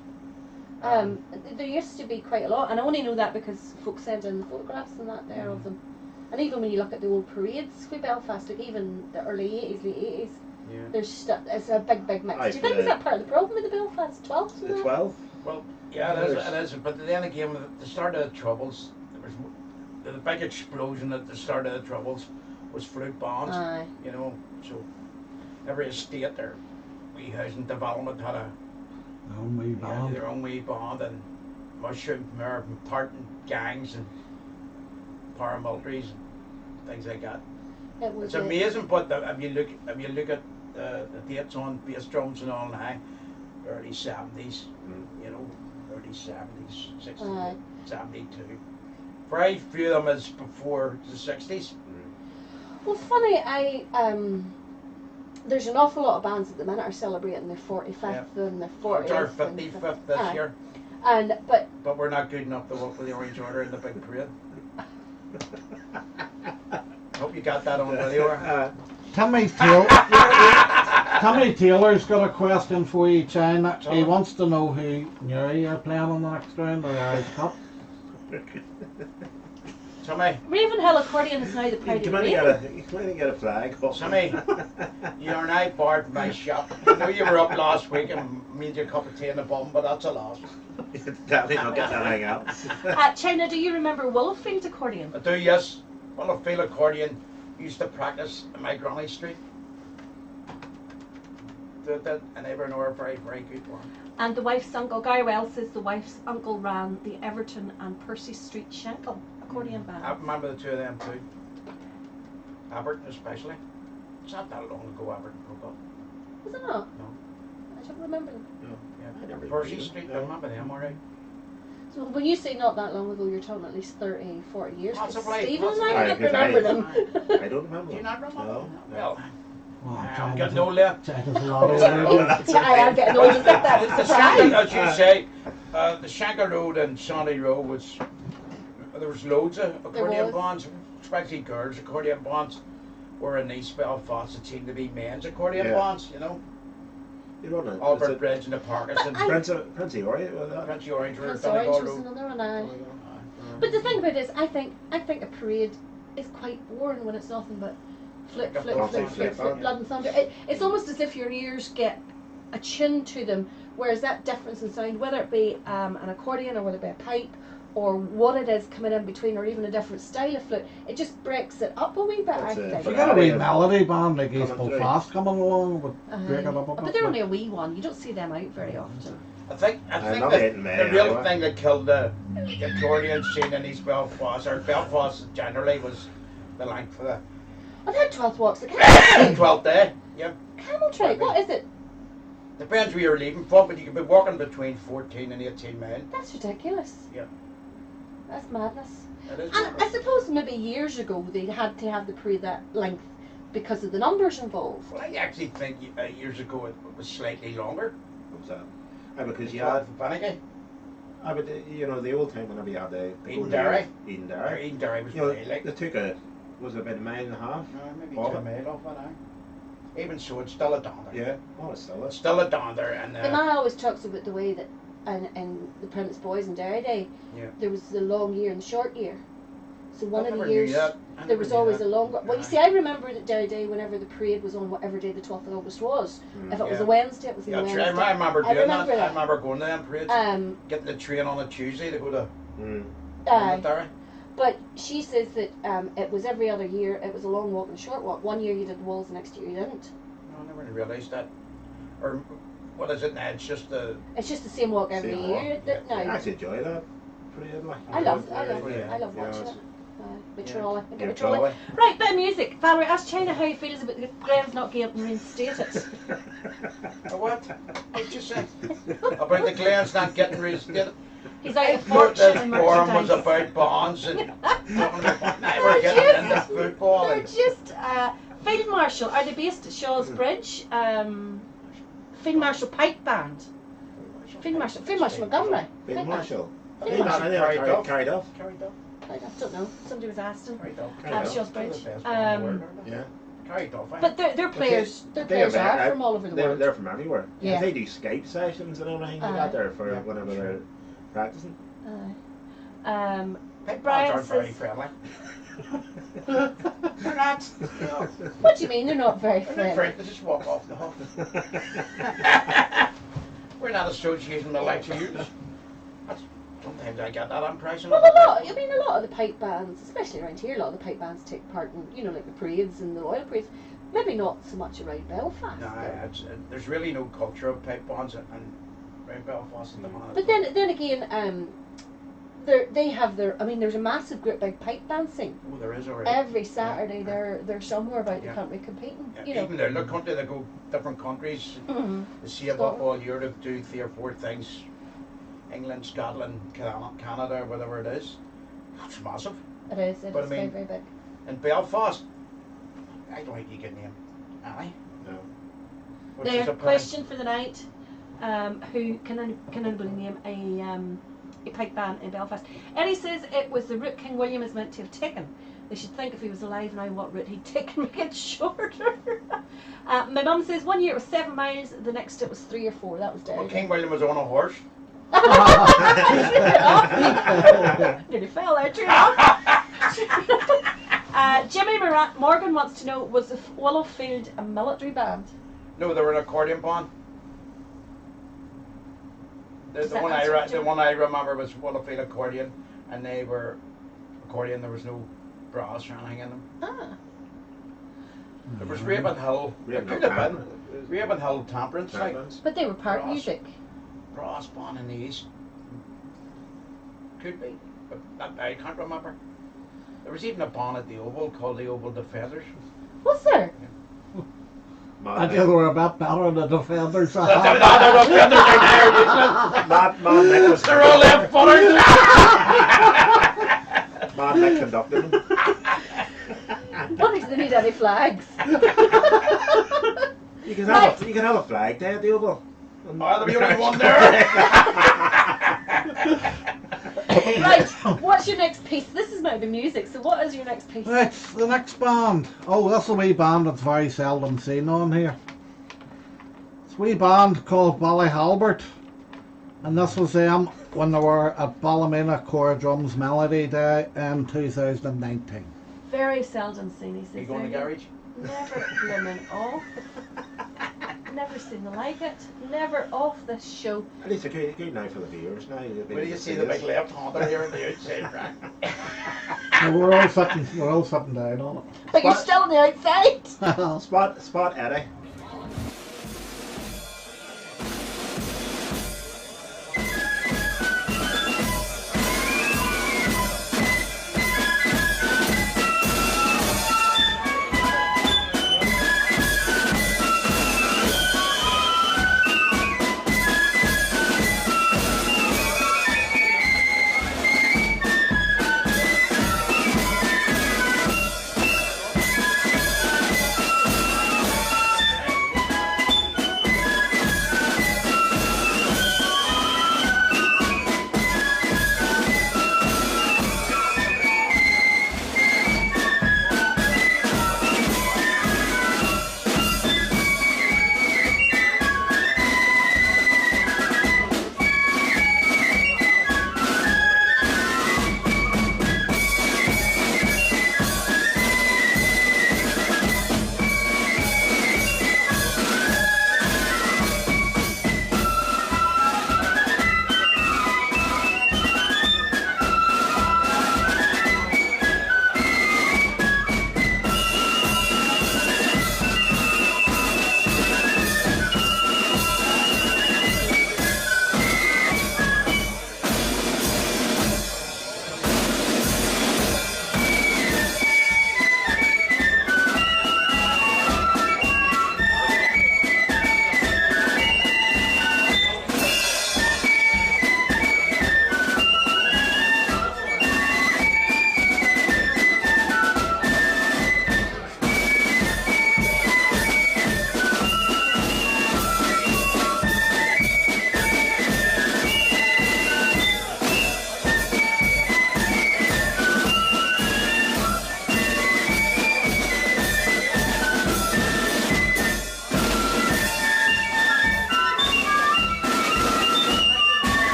Speaker 1: There used to be quite a lot, and I only know that because folks send in the photographs and that there of them. And even when you look at the old parades with Belfast, like even the early 80s, late 80s,
Speaker 2: Yeah.
Speaker 1: there's it's a big mix.
Speaker 3: Aye,
Speaker 1: Do you think
Speaker 3: for
Speaker 1: is that part of the problem with the Belfast 12s?
Speaker 3: The 12?
Speaker 2: Well, yeah, it is. But then again, at the start of the Troubles, there was the big explosion at the start of the Troubles was flute bands.
Speaker 1: Aye.
Speaker 2: You know, so every estate there, wee housing development had
Speaker 4: Oh, me band.
Speaker 2: their own wee band, and mushroom, parting gangs and paramilitaries and things like that.
Speaker 1: It was
Speaker 2: It's amazing, but if you look at the dates on bass drums and all now, early 70s, you know, early 70s, 60s,
Speaker 1: Aye.
Speaker 2: 72. Very few of them is before the 60s.
Speaker 1: Well, funny, there's an awful lot of bands at the minute are celebrating their 45th and their 40th.
Speaker 2: It's our
Speaker 1: and
Speaker 2: 55th this
Speaker 1: Aye.
Speaker 2: year,
Speaker 1: But
Speaker 2: but we're not good enough to work with the Orange Order in the big parade. Hope you got that on video.
Speaker 4: Tommy Taylor's got a question for you, China. He wants to know who Newry are playing on the next round of the Irish Cup.
Speaker 2: Sammy,
Speaker 1: Ravenhill Accordion is now the Pride
Speaker 3: Come
Speaker 1: of
Speaker 3: on,
Speaker 1: Raven.
Speaker 3: get a flag.
Speaker 2: Sammy, you are now barred from my shop. I know you were up last week and made you a cup of tea in the bum, but that's a loss.
Speaker 3: Definitely not getting anything else.
Speaker 1: China, do you remember Willowfield Accordion?
Speaker 2: I do, yes. Well, a field accordion used to practice in my granny street. Did that, and they were a very, very good one.
Speaker 1: And the wife's uncle, Gary Wells says the wife's uncle ran the Everton and Percy Street Shankill accordion band.
Speaker 2: I remember the two of them too. Everton especially. It's not that long ago Everton broke up.
Speaker 1: Was it not?
Speaker 2: No.
Speaker 1: I don't remember them.
Speaker 3: I never
Speaker 2: Percy
Speaker 3: knew.
Speaker 2: Street, I remember them alright.
Speaker 1: So when you say not that long ago, you're talking at least 30, 40 years. 'cause
Speaker 2: Possibly,
Speaker 1: Stephen and
Speaker 2: possibly.
Speaker 1: I
Speaker 3: Aye,
Speaker 1: don't
Speaker 3: 'cause
Speaker 1: remember
Speaker 3: I-
Speaker 1: them.
Speaker 3: I don't remember.
Speaker 2: Do you not remember?
Speaker 3: No.
Speaker 2: Well,
Speaker 4: Oh,
Speaker 2: I'm getting old left.
Speaker 4: China's a lot older.
Speaker 1: I am getting old. You think that was
Speaker 2: The
Speaker 1: surprise?
Speaker 2: Shankill, as you say, the Shankill Road and Sandy Road was, there was loads of accordion
Speaker 1: was.
Speaker 2: bands, especially girls' accordion bands, where in East Belfast it seemed to be men's accordion
Speaker 3: Yeah.
Speaker 2: bands, you know.
Speaker 3: You run it.
Speaker 2: Albert Bridge and the Parkinson.
Speaker 1: But
Speaker 3: Prince Ori, was that?
Speaker 2: Prince Orange Road,
Speaker 1: Prince
Speaker 2: Donegal
Speaker 1: Orange was
Speaker 2: Road.
Speaker 1: another one. Aye. But the thing about it is, I think a parade is quite boring when it's nothing but flip,
Speaker 2: Like a
Speaker 1: flip,
Speaker 2: blood
Speaker 1: flip,
Speaker 2: and
Speaker 1: flip,
Speaker 3: flip,
Speaker 1: flip, blood and thunder. It's almost as if your ears get attuned to them, whereas that difference in sound, whether it be an accordion or whether it be a pipe or what it is coming in between, or even a different style of flute, it just breaks it up a wee bit,
Speaker 3: That's
Speaker 1: I
Speaker 3: it.
Speaker 1: think.
Speaker 4: You got a wee melody band like East
Speaker 3: Coming through.
Speaker 4: Belfast coming along, would break it up a bit.
Speaker 1: But they're only a wee one. You don't see them out very often.
Speaker 2: I think
Speaker 3: not
Speaker 2: that
Speaker 3: hitting me,
Speaker 2: the real
Speaker 3: anyway.
Speaker 2: thing that killed the accordion scene in East Belfast, or Belfast generally, was the length of
Speaker 1: I've had 12th walks. The
Speaker 2: the
Speaker 1: camel,
Speaker 2: 12th day. Yeah.
Speaker 1: camel trade. What is it?
Speaker 2: Depends where you're leaving from, but you could be walking between 14 and 18 mile.
Speaker 1: That's ridiculous.
Speaker 2: Yeah.
Speaker 1: That's madness.
Speaker 2: It is.
Speaker 1: And I suppose maybe years ago they had to have the parade that length because of the numbers involved.
Speaker 2: Well, I actually think years ago it was slightly longer.
Speaker 3: What was that? Because you
Speaker 2: Twelve
Speaker 3: had,
Speaker 2: for Panicky.
Speaker 3: but you know, the old time whenever you had the
Speaker 2: Eden Derry.
Speaker 3: Eden
Speaker 2: Or
Speaker 3: Derry,
Speaker 2: Eden Derry was
Speaker 3: you know,
Speaker 2: really like.
Speaker 3: they took was it about a mile and a half?
Speaker 2: Maybe
Speaker 3: Off
Speaker 2: 2
Speaker 3: it.
Speaker 2: mile off it, aye. Even so, it's still a donder.
Speaker 3: Yeah, well, it's still
Speaker 2: It's
Speaker 3: is.
Speaker 2: still a donder, and
Speaker 1: The man always talks about the way that in the Prentice Boys and Derry Day,
Speaker 2: Yeah.
Speaker 1: there was the long year and the short year. So one
Speaker 2: I
Speaker 1: of the
Speaker 2: never knew
Speaker 1: years
Speaker 2: that. I
Speaker 1: there
Speaker 2: never
Speaker 1: was
Speaker 2: knew
Speaker 1: always
Speaker 2: that.
Speaker 1: a longer. Well, you
Speaker 2: Aye.
Speaker 1: see, I remember that Derry Day whenever the parade was on whatever day the 12th of August was. If it was
Speaker 2: Yeah.
Speaker 1: a Wednesday, it was on
Speaker 2: Yeah,
Speaker 1: a
Speaker 2: true.
Speaker 1: Wednesday.
Speaker 2: I remember
Speaker 1: I
Speaker 2: doing
Speaker 1: remember
Speaker 2: that.
Speaker 1: that.
Speaker 2: I remember going to them parades, getting the train on a Tuesday to go to
Speaker 1: Aye.
Speaker 2: Derry.
Speaker 1: But she says that it was every other year. It was a long walk and a short walk. One year you did the walls, the next year you didn't.
Speaker 2: No, I never really realised that. Or what is it now? It's just the.
Speaker 1: It's just the same walk every
Speaker 3: Same
Speaker 1: year.
Speaker 3: walk,
Speaker 1: That,
Speaker 3: I
Speaker 1: no,
Speaker 3: actually enjoy that parade. Like.
Speaker 1: I love
Speaker 2: Yeah.
Speaker 1: watching it. With
Speaker 2: Yeah.
Speaker 1: trolley.
Speaker 3: Yeah,
Speaker 1: With trolley.
Speaker 3: trolley.
Speaker 1: Right, bit of music. Valerie, ask China how he feels about the Graham's not getting reinstated.
Speaker 2: What? What'd you say? About the Glens not getting reinstated?
Speaker 1: He's out of
Speaker 2: This
Speaker 1: fortune and
Speaker 2: forum was
Speaker 1: merchandise.
Speaker 2: about bonds and now
Speaker 1: They're
Speaker 2: we're getting into
Speaker 1: just-
Speaker 2: football.
Speaker 1: They're
Speaker 2: And,
Speaker 1: just Field Marshal. Are they based at Shaw's Bridge? Field Marshal Pipe Band. Field Marshal Montgomery.
Speaker 3: Field
Speaker 1: Pipe
Speaker 3: Marshal.
Speaker 1: Field
Speaker 3: I
Speaker 1: Marshal.
Speaker 3: think
Speaker 2: Carried off.
Speaker 3: carried off.
Speaker 2: Carried off.
Speaker 1: I don't know. Somebody was asking.
Speaker 2: Carried off.
Speaker 3: Carried off.
Speaker 1: Shaw's Bridge.
Speaker 3: Yeah.
Speaker 2: Carried off.
Speaker 1: But their players, their players are from all over the world.
Speaker 3: They're from everywhere.
Speaker 1: Yeah.
Speaker 3: They do Skype sessions and everything like that there for
Speaker 2: Yeah,
Speaker 3: whenever
Speaker 2: sure.
Speaker 3: they're practicing.
Speaker 1: Brian
Speaker 2: aren't very
Speaker 1: says,
Speaker 2: friendly. They're not. No.
Speaker 1: what do you mean they're not very
Speaker 2: They're not
Speaker 1: friendly?
Speaker 2: friendly. They just walk off the hook. We're not associating the likes of you. Sometimes I get that impression.
Speaker 1: Well, a lot of the pipe bands, especially around here, a lot of the pipe bands take part in, like the parades and the royal parades. Maybe not so much around Belfast.
Speaker 2: No,
Speaker 1: though.
Speaker 2: there's really no culture of pipe bands and around Belfast at the moment.
Speaker 1: But then again, they have their. I mean, there's a massive group big pipe band scene.
Speaker 2: Oh, there is already.
Speaker 1: Every Saturday, they're somewhere about
Speaker 2: Yeah.
Speaker 1: the country competing.
Speaker 2: Yeah,
Speaker 1: You know.
Speaker 2: even the other country, they go different countries.
Speaker 1: Mhm.
Speaker 2: They save up all year to do 3 or 4 things. England, Scotland, Canada, whatever it is. It's massive.
Speaker 1: It is. It
Speaker 2: But
Speaker 1: is
Speaker 2: I mean-
Speaker 1: very, very big.
Speaker 2: In Belfast, I don't think you can name any.
Speaker 3: No.
Speaker 2: Which is
Speaker 1: Their
Speaker 2: a
Speaker 1: question for the night: who can anybody name a pipe band in Belfast? Eddie says it was the route King William is meant to have taken. They should think if he was alive now what route he'd taken, make it shorter. My mum says 1 year it was 7 miles, the next it was 3 or 4. That was
Speaker 2: Well,
Speaker 1: Derry.
Speaker 2: King William was on a horse.
Speaker 1: Nearly fell there, true. Jimmy Morgan wants to know, was the Willowfield a military band?
Speaker 2: No, they were an accordion band.
Speaker 1: Does
Speaker 2: The
Speaker 1: that
Speaker 2: one
Speaker 1: answer it,
Speaker 2: the
Speaker 1: Jim?
Speaker 2: one I remember was Willowfield accordion, and they were accordion. There was no brass or anything in them.
Speaker 1: Ah.
Speaker 2: There was Ravenhill. It could have been Ravenhill Temperance, like
Speaker 1: But they were part
Speaker 2: Brass.
Speaker 1: music.
Speaker 2: brass band in the east. Could be, but I can't remember. There was even a band at the Oval called the Oval Defenders.
Speaker 1: Was there?
Speaker 4: I think they were a bit better than the Defenders.
Speaker 2: They're all left footers.
Speaker 3: Man Nick conducted them.
Speaker 1: What if they need any flags?
Speaker 3: You can have a flag day at the Oval.
Speaker 2: Oh, there'll be only one there.
Speaker 1: Right, what's your next piece? This is meant to be music, so what is your next piece?
Speaker 4: Right, the next band. Oh, that's a wee band that's very seldom seen on here. It's a wee band called Ballyhalbert. And this was them when they were at Ballymena Core Drums Melody Day in 2019.
Speaker 1: Very seldom seen, he says.
Speaker 2: You go in the garage?
Speaker 1: Never blooming off. never seen the like it. Never off this show.
Speaker 3: At least they're good now for the viewers now.
Speaker 2: Where do you see the big left-hander here on the outside, right?
Speaker 4: No, we're all sitting down on it.
Speaker 1: But you're still on the outside.
Speaker 3: Spot Eddie.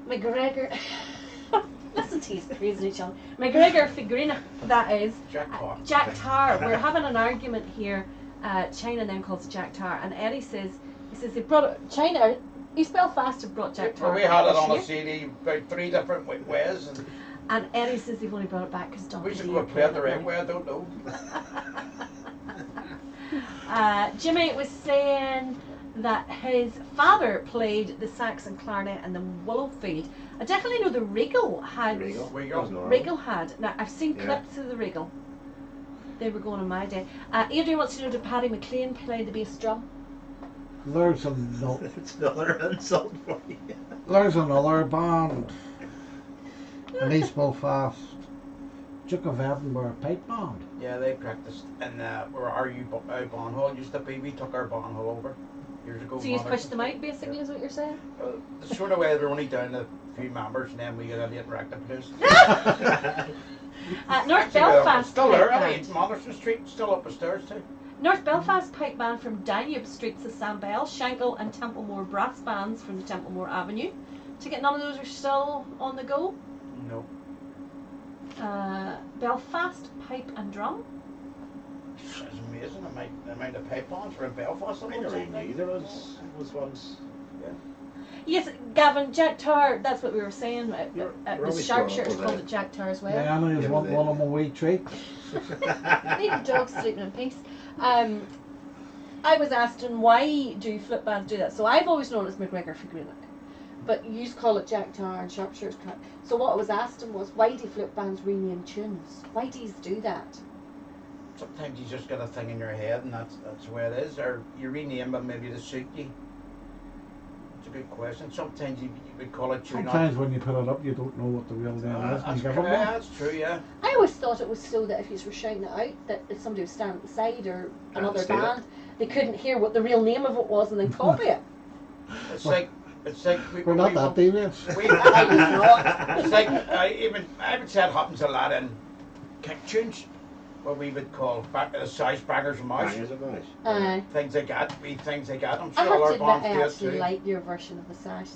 Speaker 1: McGregor. Listen to you praising each other. McGregor figurina, that is. Jack Tar. We're having an argument here. China then calls it Jack Tar, and Eddie says they brought it, China. East Belfast have brought Jack Tar.
Speaker 2: Well, we had it on a CD about 3 different ways.
Speaker 1: And Eddie says they've only brought it back because Dr.
Speaker 2: We should go play it the right way, I don't know.
Speaker 1: Jimmy was saying that his father played the sax and clarinet in the Willowfield. I definitely know the Regal had. Regal had. Now, I've seen clips of the Regal. They were going on my day. Adrian wants to know, did Paddy McLean play the bass drum?
Speaker 4: There's another
Speaker 3: insult for you.
Speaker 4: There's another band in East Belfast, Duke of Edinburgh pipe band.
Speaker 2: Yeah, they practiced in where our Bon Hall used to be. We took our Bon Hall over years ago.
Speaker 1: So you pushed them out, basically, is what you're saying?
Speaker 2: The sort of way they're only down a few members, and then we get a late record place.
Speaker 1: North Belfast.
Speaker 2: Still there. I mean, Manderson Street, still up the stairs too.
Speaker 1: North Belfast pipe band from Danube Streets of Sam Bell, Shankill and Templemore brass bands from the Templemore Avenue. Ticket, none of those are still on the go?
Speaker 2: No.
Speaker 1: Belfast pipe and drum.
Speaker 2: It's amazing the amount of pipe bands for in Belfast.
Speaker 3: I never knew there was ones. Yeah.
Speaker 1: Yes, Gavin, Jack Tar, that's what we were saying. The Sharpshitters called it Jack Tar as well.
Speaker 4: Yeah, I know you want one of my wee treats.
Speaker 1: Leave the dogs sleeping in peace. I was asking, why do flip bands do that? So I've always known it as McGregor figurinic, but you used to call it Jack Tar and Sharpshitters. So what I was asking was, why do flip bands rename tunes? Why do you do that?
Speaker 2: Sometimes you just got a thing in your head, and that's the way it is. Or you rename them maybe to suit you. It's a good question. Sometimes you we call it tune
Speaker 4: Sometimes
Speaker 2: up.
Speaker 4: when you put it up, you don't know what the real name is.
Speaker 2: That's
Speaker 4: And you
Speaker 2: true,
Speaker 4: give it
Speaker 2: yeah,
Speaker 4: one.
Speaker 2: that's true, yeah.
Speaker 1: I always thought it was so that if you were shouting it out, that if somebody was standing beside or another
Speaker 3: steal it.
Speaker 1: band, they couldn't hear what the real name of it was and then copy it.
Speaker 2: It's like
Speaker 4: We're not that devious.
Speaker 2: we
Speaker 1: I was not.
Speaker 2: It's like I would say it happens a lot in kick tunes, what we would call size bangers and mash.
Speaker 3: Bangers and mash.
Speaker 2: Things like that, things like that. I'm
Speaker 1: I
Speaker 2: sure all
Speaker 1: have to
Speaker 2: our
Speaker 1: admit,
Speaker 2: bands
Speaker 1: I
Speaker 2: do it
Speaker 1: actually
Speaker 2: too.
Speaker 1: like your version of the sash.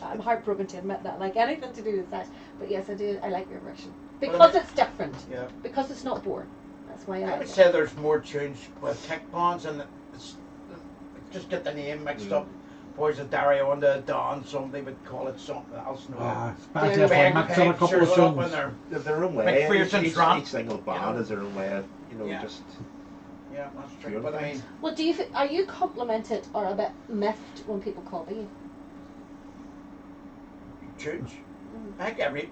Speaker 1: I'm heartbroken to admit that. I like anything to do with sash, but yes, I do. I like your version because it's different.
Speaker 2: Yeah.
Speaker 1: Because it's not boring. That's why I
Speaker 2: I
Speaker 1: like
Speaker 2: would
Speaker 1: it.
Speaker 2: say there's more tunes with kick bands and it's just get the name mixed up. Boys of Dario and the Dawn, somebody would call it something else. No.
Speaker 4: Especially if we're mixing a couple of tunes.
Speaker 3: They're their own way.
Speaker 2: McPherson's
Speaker 3: Each single band is their own way of,
Speaker 2: Yeah.
Speaker 3: just...
Speaker 2: Yeah, that's true.
Speaker 3: Pure
Speaker 2: But I
Speaker 3: things.
Speaker 2: mean,
Speaker 1: Well, are you complimented or a bit miffed when people copy you?
Speaker 2: tunes. I think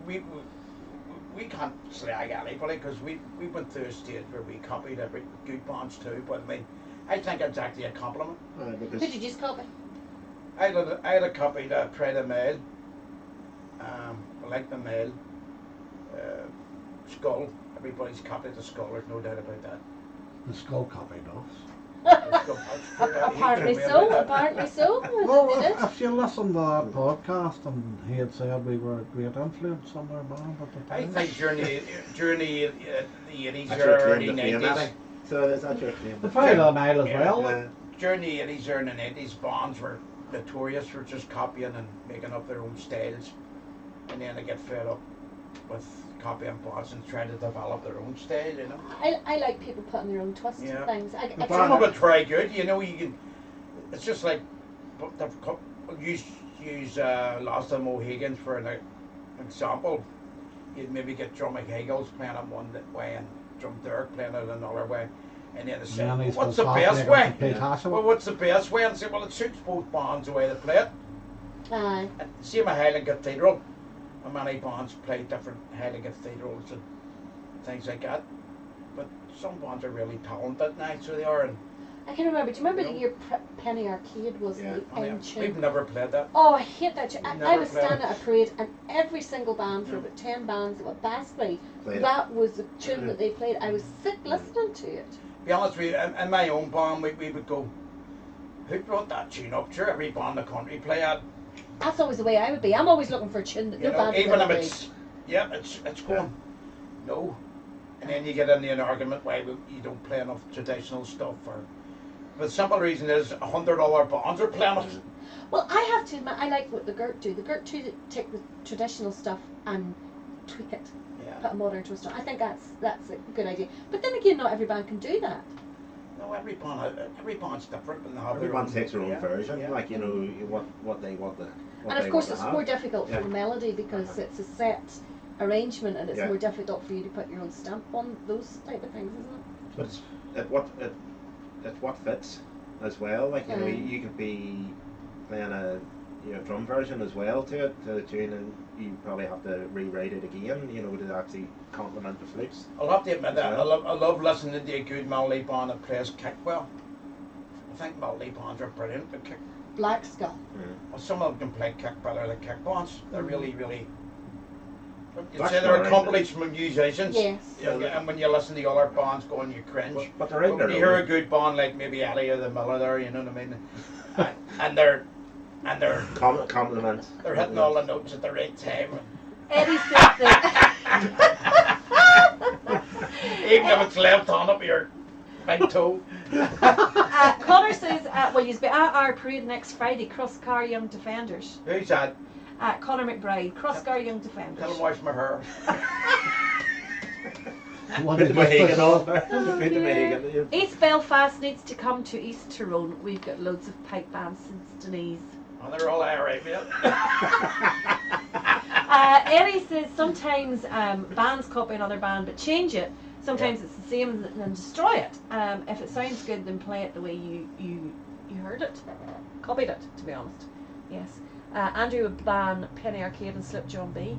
Speaker 2: we can't slag anybody because we went through a stage where we copied every good bands too. But I mean, I think it's actually a compliment.
Speaker 3: because
Speaker 1: Who did you just copy?
Speaker 2: I had a copy of Pray the Mail. I like the Mail. Skull. Everybody's copied the Skull. There's no doubt about that.
Speaker 4: The Skull copied us.
Speaker 1: Apparently so. Apparently so.
Speaker 4: Well,
Speaker 1: They did.
Speaker 4: if you listen to that podcast and he had said we were a great influence on their band at the
Speaker 2: I
Speaker 4: time.
Speaker 2: think during the 80s
Speaker 3: that's
Speaker 2: or
Speaker 3: your
Speaker 2: early
Speaker 3: claim to fame,
Speaker 2: 90s.
Speaker 3: isn't it? So is that your claim
Speaker 4: The
Speaker 3: to
Speaker 4: Pride
Speaker 3: fame?
Speaker 4: of the Nile as
Speaker 2: Yeah.
Speaker 4: well.
Speaker 3: Yeah.
Speaker 2: During the 80s or in the 90s, bands were notorious for just copying and making up their own styles. And then they get fed up with copying bands and trying to develop their own style, you know.
Speaker 1: I like people putting their own twist
Speaker 2: Yeah.
Speaker 1: on things. I
Speaker 2: Some of it's very good, you know. You can. It's just like use Lost of Mohegans for an example. You'd maybe get Drum McHagels playing it one way and Drum Dirk playing it another way, and then they say,
Speaker 4: And then he's
Speaker 2: "What's the
Speaker 4: got
Speaker 2: best
Speaker 4: Cockney
Speaker 2: way?"
Speaker 4: and Pete Hasselhoff.
Speaker 2: Well, what's the best way? And say, "Well, it suits both bands the way they play it."
Speaker 1: Aye.
Speaker 2: And same at Highland Cathedral. And many bands play different Highland Cathedrals and things like that. But some bands are really talented now, so they are. And
Speaker 1: I can remember. Do you remember
Speaker 2: No.
Speaker 1: the year Penny Arcade was
Speaker 3: Yeah.
Speaker 1: the end tune?
Speaker 2: we've never played that.
Speaker 1: Oh, I hate that tune. I
Speaker 2: Never
Speaker 1: was
Speaker 2: played
Speaker 1: standing
Speaker 2: it.
Speaker 1: at a parade and every single band for
Speaker 2: Yeah.
Speaker 1: about 10 bands that were Bastley,
Speaker 3: Played it.
Speaker 1: that was the tune that they played. I was sick listening to it.
Speaker 2: To be honest with you, in my own band, we would go, who brought that tune up? Sure, every band in the country play it.
Speaker 1: That's always the way I would be. I'm always looking for a tune that
Speaker 2: You
Speaker 1: no
Speaker 2: know,
Speaker 1: band has
Speaker 2: even
Speaker 1: ever
Speaker 2: if
Speaker 1: played.
Speaker 2: it's, yeah, it's going, no. And then you get into an argument why you don't play enough traditional stuff. But the simple reason is $100 bands are playing it.
Speaker 1: Well, I have to admit, I like what the Gert do. The Gert do take the traditional stuff and tweak it, put
Speaker 2: Yeah.
Speaker 1: a modern twist on it. I think that's a good idea. But then again, not every band can do that.
Speaker 2: No, every band's different and they have
Speaker 3: Every
Speaker 2: their
Speaker 3: band
Speaker 2: own,
Speaker 3: takes their own
Speaker 2: yeah,
Speaker 3: version,
Speaker 2: yeah.
Speaker 3: like, what they want to.
Speaker 1: And of course, it's
Speaker 3: have.
Speaker 1: more difficult for
Speaker 3: Yeah.
Speaker 1: the melody because it's a set arrangement, and it's
Speaker 3: Yeah.
Speaker 1: more difficult for you to put your own stamp on those type of things, isn't it?
Speaker 3: But it's what fits as well. Like, you know, you could be playing a drum version as well to the tune, and you probably have to rewrite it again, to actually complement the flutes.
Speaker 2: I'll have to admit that.
Speaker 3: Yeah.
Speaker 2: I love listening to a good melody band that plays kick well. I think melody bands are brilliant at kick.
Speaker 1: Black Skull.
Speaker 2: Well, some of them can play kick better than kick bands. They're really, really. You'd
Speaker 3: That's
Speaker 2: say they're
Speaker 3: right.
Speaker 2: accomplished musicians.
Speaker 1: Yes.
Speaker 2: Yeah, and when you listen to other bands going, you cringe.
Speaker 3: But they're in
Speaker 2: But
Speaker 3: their
Speaker 2: when you hear a
Speaker 3: own.
Speaker 2: good band like maybe Eddie or the Miller there, you know what I mean? and they're
Speaker 3: Compliment.
Speaker 2: they're hitting all the notes at the right time.
Speaker 1: Eddie said that.
Speaker 2: Even if it's left on up your big toe.
Speaker 1: Connor says, well, you'll be at our parade next Friday, Crosscar Young Defenders.
Speaker 2: Who's that?
Speaker 1: Connor McBride, Crosscar Young
Speaker 2: Tell him
Speaker 1: Defenders.
Speaker 2: wash my hair.
Speaker 4: One
Speaker 3: Put the Mohegan on.
Speaker 1: Oh,
Speaker 3: Put the Mohegan.
Speaker 1: East Belfast needs to come to East Tyrone. We've got loads of pipe bands since Denise.
Speaker 2: And they're all IRA, mate.
Speaker 1: Eddie says sometimes bands copy another band but change it. Sometimes it's the same and destroy it. If it sounds good, then play it the way you heard it. Copied it, to be honest. Yes. Andrew would ban Penny Arcade and Slip John B.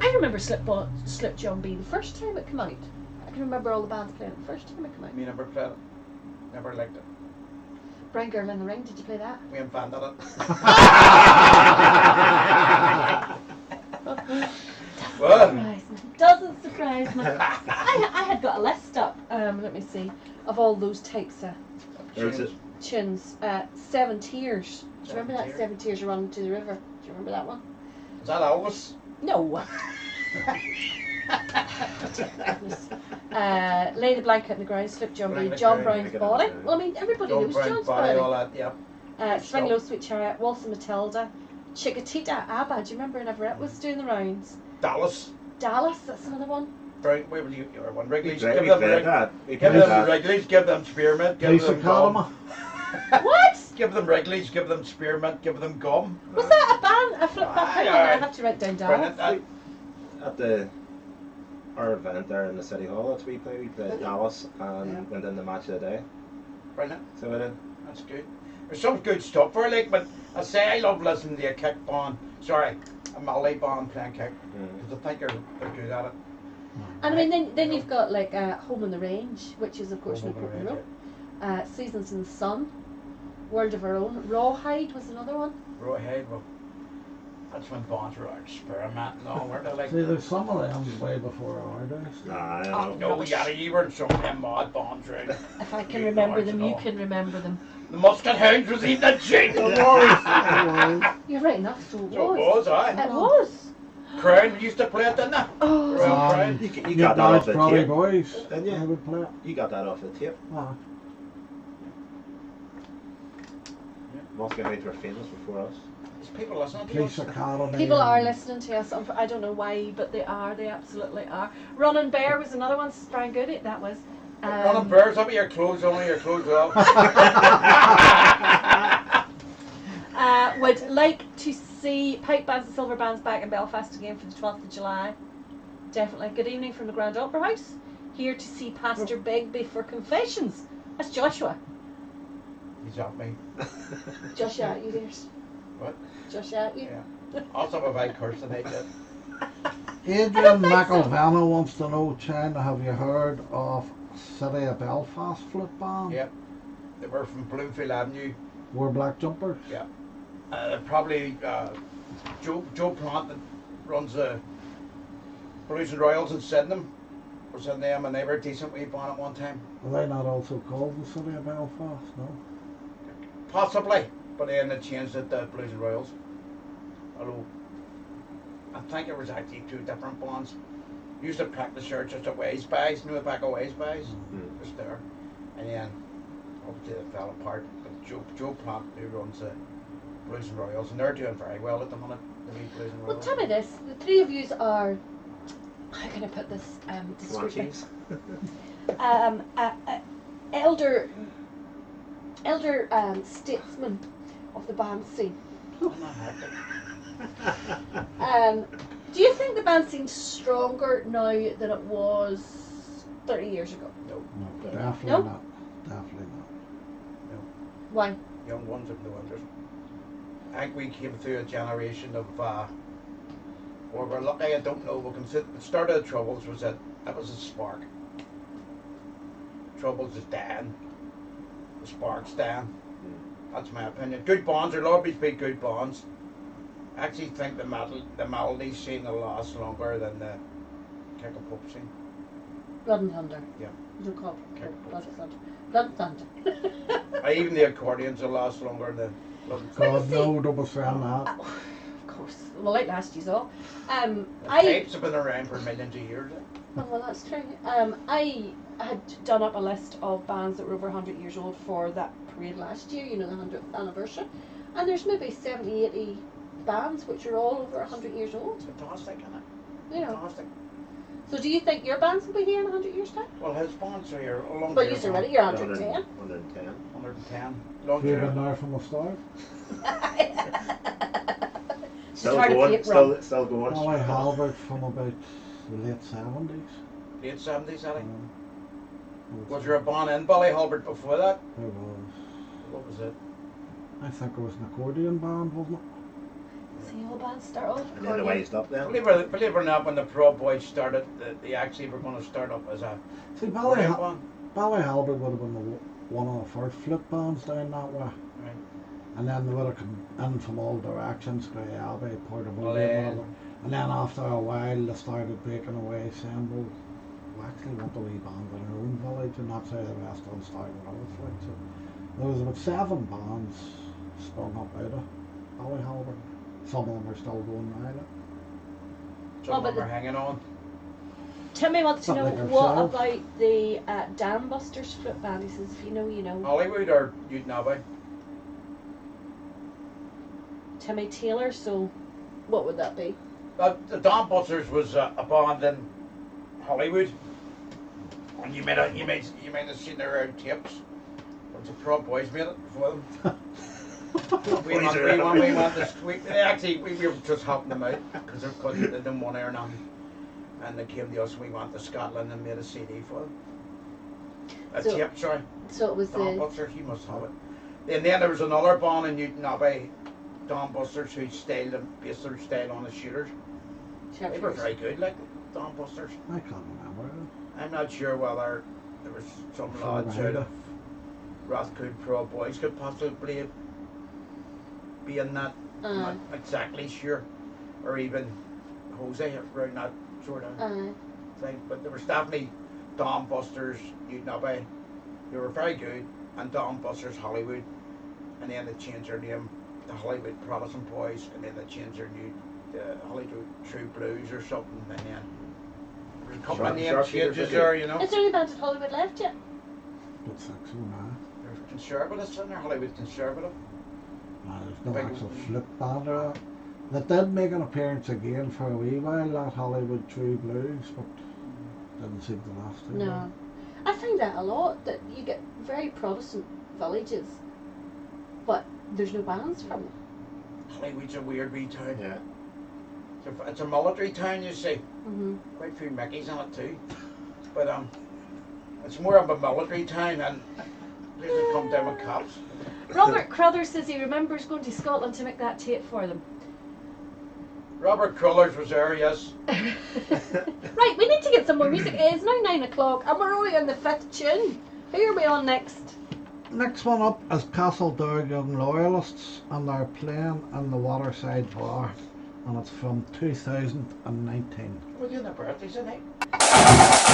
Speaker 1: I remember Slip John B the first time it came out. I can remember all the bands playing it the first time it came out.
Speaker 2: Me never played it. Never liked it.
Speaker 1: Brown Girl in the Ring, did you play that?
Speaker 2: We invented it. Well,
Speaker 1: Doesn't surprise me. I had got a list up, let me see, of all those types of
Speaker 3: There's it.
Speaker 1: tunes. 7 Tears. Do you remember that?
Speaker 2: Tears.
Speaker 1: 7 Tears running to the river. Do you remember that one?
Speaker 2: is that Elvis?
Speaker 1: No. Lay the Blanket on the Ground, Slip John B,
Speaker 2: Blanket
Speaker 1: John
Speaker 2: on the
Speaker 1: Brown's
Speaker 3: Ground.
Speaker 1: Body. Well, I mean, everybody
Speaker 2: John
Speaker 1: knows
Speaker 2: Brown's
Speaker 1: John's
Speaker 2: Body, all
Speaker 1: Body.
Speaker 2: that, yeah.
Speaker 1: Swing Low, Sweet Chariot, Waltz and Matilda, Chiquitita, ABBA. Do you remember whenever it was doing the rounds?
Speaker 2: Dallas.
Speaker 1: Dallas, that's another one.
Speaker 2: Right, where will you are one?
Speaker 3: We
Speaker 2: Wrigley's,
Speaker 3: played
Speaker 2: give them
Speaker 3: that. We
Speaker 2: give
Speaker 3: played
Speaker 2: them
Speaker 3: that.
Speaker 2: Wrigley's, give them spearmint, give
Speaker 4: Police
Speaker 2: them
Speaker 4: Academy.
Speaker 2: gum.
Speaker 1: What?
Speaker 2: Give them Wrigley's, give them spearmint, give them gum.
Speaker 1: Was that a band? A flip back? Hang on, I have to write down Dallas.
Speaker 2: Brilliant.
Speaker 3: At our event there in the City Hall that we played Dallas and went in the match of the day.
Speaker 2: Brilliant.
Speaker 3: So we did.
Speaker 2: That's good. There's some good stuff for like, but I say I love listening to a kick band. Sorry, a Malay band playing kick because I think they're good at it.
Speaker 1: And I mean, then you've got like Home on the Range, which is of course
Speaker 2: Home
Speaker 1: no
Speaker 2: on the
Speaker 1: Courtney
Speaker 2: Range,
Speaker 1: Road. Seasons in the Sun, World of Our Own, Rawhide was another one.
Speaker 2: Rawhide, well, that's when bands were experimenting on, weren't they? Like,
Speaker 4: See, there's some of them way before our days.
Speaker 3: Nah, I
Speaker 1: Oh,
Speaker 3: don't know.
Speaker 2: no, yeah, you weren't some of them mad bands, right?
Speaker 1: If I can
Speaker 2: You
Speaker 1: remember
Speaker 2: know,
Speaker 1: them,
Speaker 2: you
Speaker 1: you
Speaker 2: know.
Speaker 1: can remember them.
Speaker 2: The Muskahound was even a jingle.
Speaker 1: You're right enough, so it
Speaker 2: So it
Speaker 1: was.
Speaker 2: was, aye.
Speaker 1: It was.
Speaker 2: Crown used to play it, didn't they?
Speaker 1: Oh.
Speaker 2: Royal Crown.
Speaker 3: You got that off the
Speaker 4: Probably
Speaker 3: tape.
Speaker 4: boys.
Speaker 3: Didn't you?
Speaker 4: I would play it.
Speaker 3: You got that off the tape.
Speaker 4: Ah.
Speaker 3: Muskahounds were famous before us.
Speaker 2: There's people listening to
Speaker 4: Police
Speaker 2: us.
Speaker 4: Academy.
Speaker 1: People are listening to us. I don't know why, but they are. They absolutely are. Running Bear was another one. Brian Goody, that was.
Speaker 2: Running Bears, up with your clothes on, your clothes off.
Speaker 1: Would like to see pipe bands and silver bands back in Belfast again for the 12th of July. Definitely. Good evening from the Grand Opera House. Here to see Pastor Begbie for confessions. That's Joshua.
Speaker 2: He's at me.
Speaker 1: Joshua at you, dears.
Speaker 2: What?
Speaker 1: Joshua at you.
Speaker 2: Yeah. Also, if I curse tonight,
Speaker 4: Adrian
Speaker 1: think so.
Speaker 4: McElvanna wants to know, China, have you heard of City of Belfast flip band?
Speaker 2: Yep. They were from Bloomfield Avenue.
Speaker 4: Wore black jumpers?
Speaker 2: Yeah. Probably Joe Plant that runs the Blues and Royals in Sydenham was in them, and they were a decent wee band at one time.
Speaker 4: Are they not also called the City of Belfast? No.
Speaker 2: Possibly, but then they changed it to Blues and Royals. Although I think it was actually 2 different bands. Used to practice there just at Ways Bays, you know, back at Ways Bays, just there, and then obviously they fell apart. But Joe Plant who runs the Blues and Royals, and they're doing very well at the minute. The wee Blues and
Speaker 1: Well,
Speaker 2: Royals.
Speaker 1: tell me this. The three of you are, how can I put this discreetly? Elder statesman of the band scene. Do you think the band scene's stronger now than it was 30 years ago?
Speaker 2: No,
Speaker 4: No, definitely
Speaker 1: No?
Speaker 4: not. Definitely not.
Speaker 1: Why?
Speaker 2: young ones of the wonders. I think we came through a generation of, well, we're lucky, I don't know, we consider, the start of the Troubles was that was a spark. Troubles is dying, the spark's dying. That's my opinion. Good bonds, there'll always be good bonds. I actually think the melody scene will last longer than the kick and pop scene.
Speaker 1: Blood and Thunder.
Speaker 2: Yeah.
Speaker 1: You don't call
Speaker 2: Okay.
Speaker 1: it Blood and Thunder. Blood and Thunder.
Speaker 2: Even the accordions will last longer than
Speaker 4: God, no, don't be saying that.
Speaker 1: Of course. Well, like last year's all.
Speaker 2: the tapes have been around for millions of years.
Speaker 1: Oh, well, that's true. I had done up a list of bands that were over 100 years old for that parade last year, you know, the 100th anniversary. And there's maybe 70, 80 bands which are all over 100 years old.
Speaker 2: It's fantastic, isn't it?
Speaker 1: You know.
Speaker 2: Fantastic.
Speaker 1: So do you think your bands will be here in 100 years' time?
Speaker 2: Well, his bonds are here a long
Speaker 1: But you're already, you're 110.
Speaker 3: 110.
Speaker 2: 110. Long
Speaker 4: You've been
Speaker 2: term.
Speaker 4: there from the start.
Speaker 3: Still
Speaker 1: Trying to
Speaker 3: going,
Speaker 1: keep run.
Speaker 3: still going.
Speaker 4: Molly Halbert from about the late 70s.
Speaker 2: Late 70s, I think.
Speaker 4: Um,
Speaker 2: Was there a band in Ballyhalbert before that?
Speaker 4: There was.
Speaker 2: What was it?
Speaker 4: I think it was an accordion band, wasn't it?
Speaker 1: See, all bands start off.
Speaker 3: And then the waist up then.
Speaker 2: Believe it or not, when the Pro Boys started, they actually were going to start up as a
Speaker 4: See,
Speaker 2: accordion
Speaker 4: Ballyhalbert,
Speaker 2: band.
Speaker 4: Ballyhalbert would have been one of the first flip bands down that way.
Speaker 2: Right.
Speaker 4: And then they would have come in from all directions, Grey Abbey, Portobello,
Speaker 2: Glen.
Speaker 4: whatever. And then after a while they started breaking away, saying, well, we actually want a wee band in our own village, and that's how the rest of them started out. Like, so there was about 7 bands sprung up out of Ballyhalbert. Some of them are still going now. Like.
Speaker 2: Some of
Speaker 1: but
Speaker 2: them are hanging on.
Speaker 1: Timmy wants to
Speaker 4: Not
Speaker 1: know
Speaker 4: like
Speaker 1: what
Speaker 4: ourselves.
Speaker 1: about the Dam Busters flip band. He says, if you know, you know.
Speaker 2: Hollywood or Newton Abbey?
Speaker 1: Timmy Taylor, so what would that be?
Speaker 2: The Dam Busters was a band in Hollywood, and you might have seen their tapes. Bunch of pro boys made it for them. we went we were just helping them out because they didn't want to earn nothing, and they came to us. We went to Scotland and made a CD for them. A
Speaker 1: So-
Speaker 2: tape, sorry.
Speaker 1: So it was
Speaker 2: Dam
Speaker 1: the
Speaker 2: Busters, you must have it. And then there was another band in Newton Abbey, Dam Busters, who based their style on the shooters. They were very good, like Dam Busters.
Speaker 4: I can't remember it.
Speaker 2: I'm not sure whether there was some lads out of Rathcoon Pro Boys could possibly be in that. I'm not exactly sure, or even Jose around that sort of thing. But there was definitely Dam Busters, Newton Abbey. They were very good, and Dam Busters Hollywood, and then they changed their name to Hollywood Protestant Boys, and then they changed their new Hollywood True Blues or something, and then there's a couple of name changes there, you know.
Speaker 1: Is there any band in Hollywood left yet?
Speaker 4: Don't think so now.
Speaker 2: There's conservatives in there, Hollywood Conservative.
Speaker 4: There's no
Speaker 2: Big-
Speaker 4: actual flip band or that. They did make an appearance again for a wee while, that Hollywood True Blues, but didn't seem to last too
Speaker 1: No.
Speaker 4: long.
Speaker 1: I find that a lot, that you get very Protestant villages, but there's no bands from them.
Speaker 2: Hollywood's a weird wee town.
Speaker 3: Yeah.
Speaker 2: It's a military town, you see.
Speaker 1: Mm-hmm.
Speaker 2: Quite a few Mickeys in it too. But it's more of a military town and places come down with cops.
Speaker 1: Robert Crothers says he remembers going to Scotland to make that tape for them.
Speaker 2: Robert Crullers was there, yes.
Speaker 1: Right, we need to get some more music. It is now 9 o'clock and we're only on the 5th tune. Who are we on next?
Speaker 4: Next one up is Castledore Young Loyalists, and they're playing in the Waterside Bar, and it's from 2019.
Speaker 2: We're doing their birthdays, isn't it?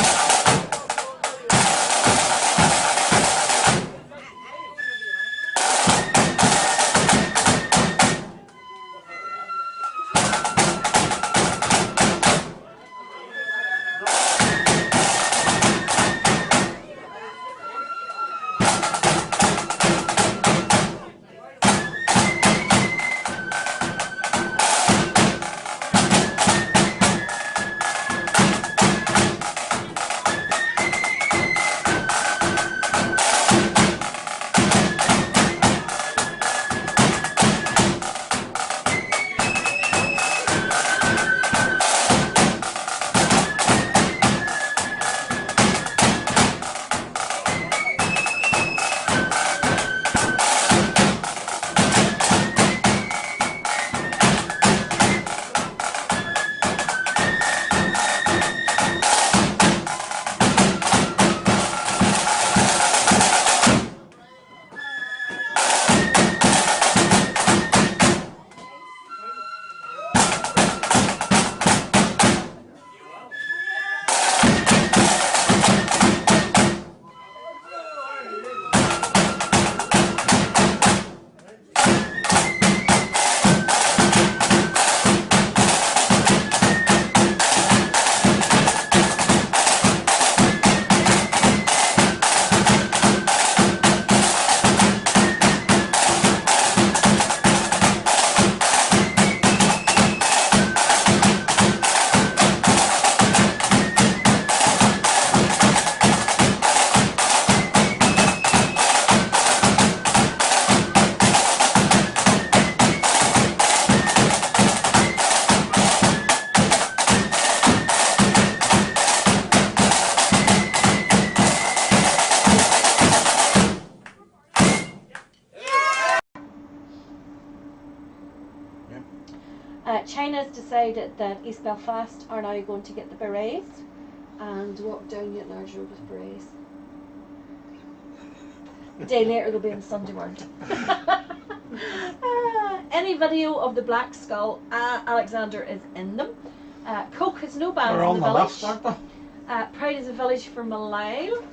Speaker 1: China's decided that East Belfast are now going to get the berets and walk down Newton Ards Road with berets. A day later they'll be in Sunday World. Any video of the Black Skull, Alexander is in them. Coke has no bands
Speaker 4: They're
Speaker 1: in
Speaker 4: on
Speaker 1: the
Speaker 4: the
Speaker 1: village.
Speaker 4: list, aren't they?
Speaker 1: Pride is a village for Malyle.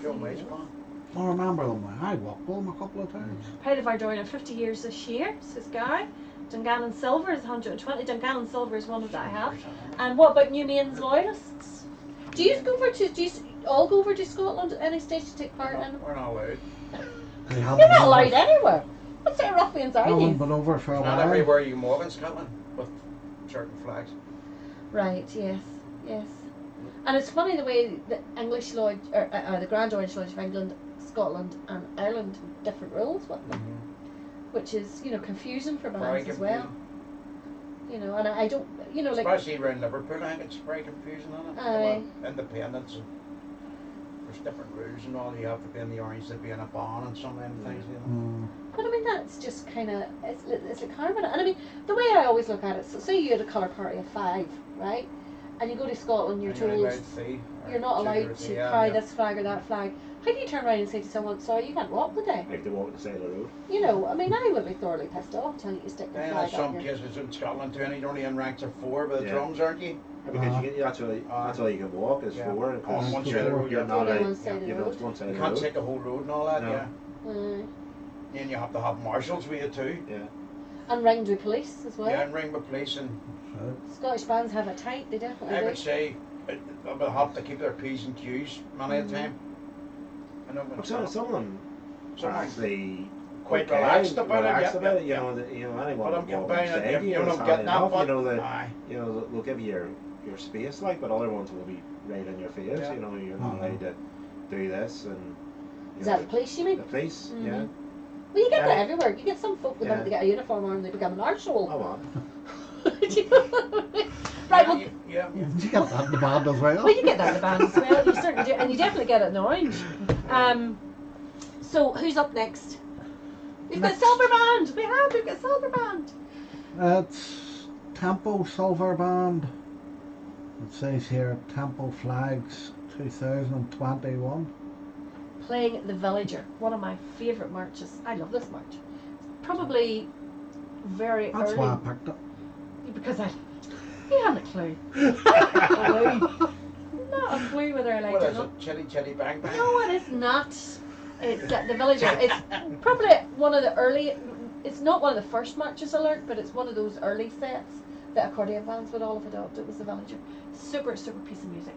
Speaker 2: Joe Mace band.
Speaker 4: I remember them. I walked with them a couple of times.
Speaker 1: Pride of Ardorna 50 years this year, says Guy. Dungannon Silver is 120. Dungannon Silver is one that I have. And what about New Main's loyalists? Do you all go over to Scotland at any stage to take part in?
Speaker 2: We're not allowed.
Speaker 4: They
Speaker 1: You're not allowed anywhere. What sort of ruffians are
Speaker 4: haven't
Speaker 1: you?
Speaker 4: been over for a
Speaker 2: It's not
Speaker 4: while.
Speaker 2: everywhere you can walk in Scotland with certain flags.
Speaker 1: Right, yes, yes. And it's funny the way the English Lodge, or the Grand Orange Lodge of England, Scotland and Ireland have different rules with them, which is, confusing for
Speaker 2: Very
Speaker 1: bands as well.
Speaker 2: confusing.
Speaker 1: And I don't, like,
Speaker 2: Especially around Liverpool, I think it's very confusing on it.
Speaker 1: Aye.
Speaker 2: Independence and there's different rules and all. You have to be in the orange to be in a band and some of them things,
Speaker 1: but I mean, that's just kind of, it's like harming it. And I mean, the way I always look at it, so say you had a colour party of 5, right? And you go to Scotland, you're
Speaker 2: And
Speaker 1: told
Speaker 2: allowed three or
Speaker 1: you're not
Speaker 2: two
Speaker 1: allowed
Speaker 2: or
Speaker 1: to
Speaker 2: three,
Speaker 1: carry this flag or that flag. How do you turn around and say to someone, sorry, you can't walk today?
Speaker 3: Like they walk the side of the road.
Speaker 1: I mean, I would be thoroughly pissed off telling you to stick the
Speaker 2: Then
Speaker 1: flag
Speaker 2: there's
Speaker 1: up
Speaker 2: some
Speaker 1: here.
Speaker 2: cases in Scotland too, and you're only in ranks of 4 with the
Speaker 3: Yeah.
Speaker 2: drums, aren't you?
Speaker 3: Because you get, that's all you can walk is
Speaker 2: Yeah.
Speaker 3: 4. And
Speaker 2: On one
Speaker 3: you're-
Speaker 2: side of the road,
Speaker 3: you're
Speaker 2: yeah.
Speaker 3: not
Speaker 1: Only
Speaker 3: out.
Speaker 1: one side of the
Speaker 3: You're
Speaker 1: road.
Speaker 3: one side
Speaker 2: You
Speaker 3: of the
Speaker 2: can't
Speaker 3: road.
Speaker 2: take the whole road and all that,
Speaker 3: No.
Speaker 2: yeah. Then you have to have marshals with you too.
Speaker 3: Yeah.
Speaker 1: And ringed with police as well.
Speaker 2: Yeah, and ring the police, and
Speaker 1: Scottish bands have it tight, they definitely
Speaker 2: I
Speaker 1: do.
Speaker 2: would say they'll have to keep their P's and Q's many a time. I know when
Speaker 3: Some of them
Speaker 2: some
Speaker 3: are actually
Speaker 2: quite
Speaker 3: okay,
Speaker 2: relaxed about
Speaker 3: relaxed
Speaker 2: it,
Speaker 3: about
Speaker 2: yeah,
Speaker 3: it.
Speaker 2: yeah.
Speaker 3: Anyone
Speaker 2: But I'm
Speaker 3: will walk
Speaker 2: getting
Speaker 3: beside you,
Speaker 2: I'm
Speaker 3: it's
Speaker 2: getting
Speaker 3: handy
Speaker 2: that
Speaker 3: enough,
Speaker 2: one. Aye.
Speaker 3: they'll give you your space, like, but other ones will be right in your face.
Speaker 2: Yeah.
Speaker 3: You're not allowed to do this, and
Speaker 1: Is that the police, you mean?
Speaker 3: the police,
Speaker 1: Mhm.
Speaker 3: yeah.
Speaker 1: Well, you get that
Speaker 3: Yeah.
Speaker 1: everywhere. You get some folk, the minute they get a uniform on, they become an arsehole.
Speaker 3: Oh, well.
Speaker 1: Do you know what I mean? Right, well,
Speaker 2: Yeah.
Speaker 4: Did you get that in the band as well?
Speaker 1: well, you get that in the band as well. You certainly do, and you definitely get it in orange. So who's up next? We've got
Speaker 4: Next.
Speaker 1: Silver Band. We've got Silver Band.
Speaker 4: It's Tempo Silver Band. It says here Tempo Flags 2021.
Speaker 1: Playing The Villager, one of my favourite marches. I love this march. It's probably very
Speaker 4: That's
Speaker 1: early.
Speaker 4: why I picked it.
Speaker 1: Because you haven't a clue. Not a clue whether I like
Speaker 2: What
Speaker 1: it or
Speaker 2: is
Speaker 1: not.
Speaker 2: it? Chitty Chitty Bang Bang?
Speaker 1: No, it is not. It's The Villager. It's probably one of the early. It's not one of the first marches I learnt, but it's one of those early sets that accordion bands would all have adopted. It was The Villager. Super, super piece of music.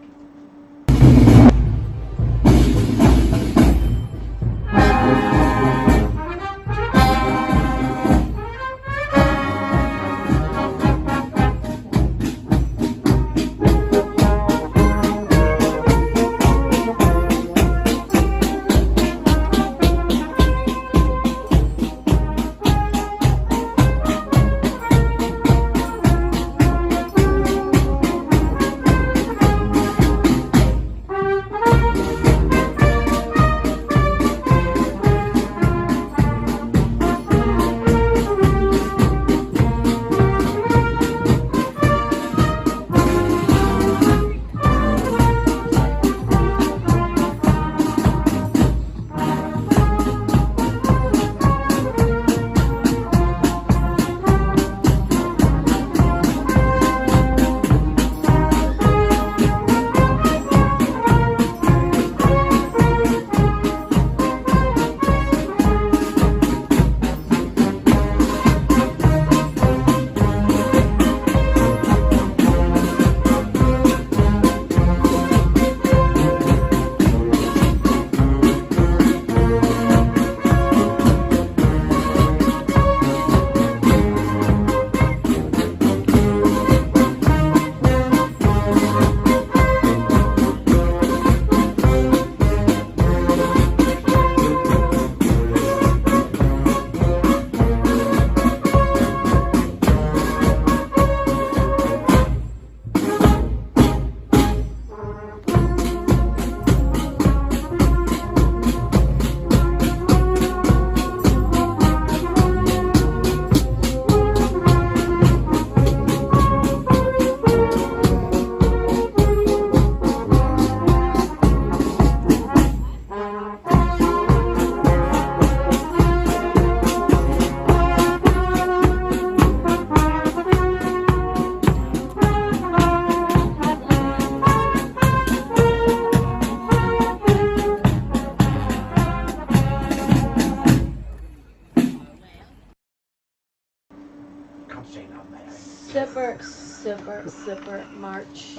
Speaker 1: super march.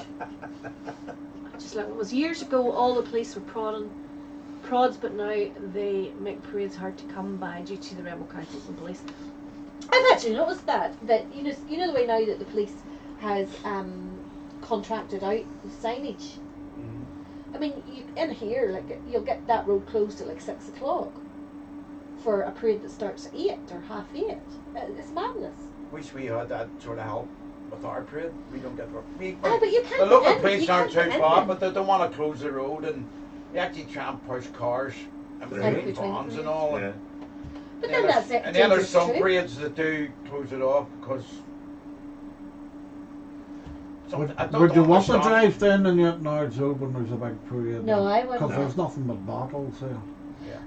Speaker 1: Just like it was years ago, all the police were prods, but now they make parades hard to come by due to the rebel councils and police. I've actually noticed that you know the way now that the police has contracted out the signage. I mean, in here, like you'll get that road closed at like 6 o'clock for a parade that starts at 8 or half 8. It's madness.
Speaker 2: Wish we had that sort of help with our parade. We don't get
Speaker 1: But you can't.
Speaker 2: the local
Speaker 1: get in,
Speaker 2: police
Speaker 1: you
Speaker 2: aren't
Speaker 1: can't
Speaker 2: too
Speaker 1: get
Speaker 2: bad,
Speaker 1: in.
Speaker 2: but they don't want to close the road, and they actually try and push cars and
Speaker 3: Right.
Speaker 2: between bonds and all.
Speaker 3: Yeah.
Speaker 1: But then that's it.
Speaker 2: And then there's
Speaker 1: dangerous
Speaker 2: some
Speaker 1: too.
Speaker 2: parades that do close it off because.
Speaker 4: Would you want to drive down the Newton Road when there's a big parade?
Speaker 1: No, I wouldn't.
Speaker 4: Because there's nothing but battles there.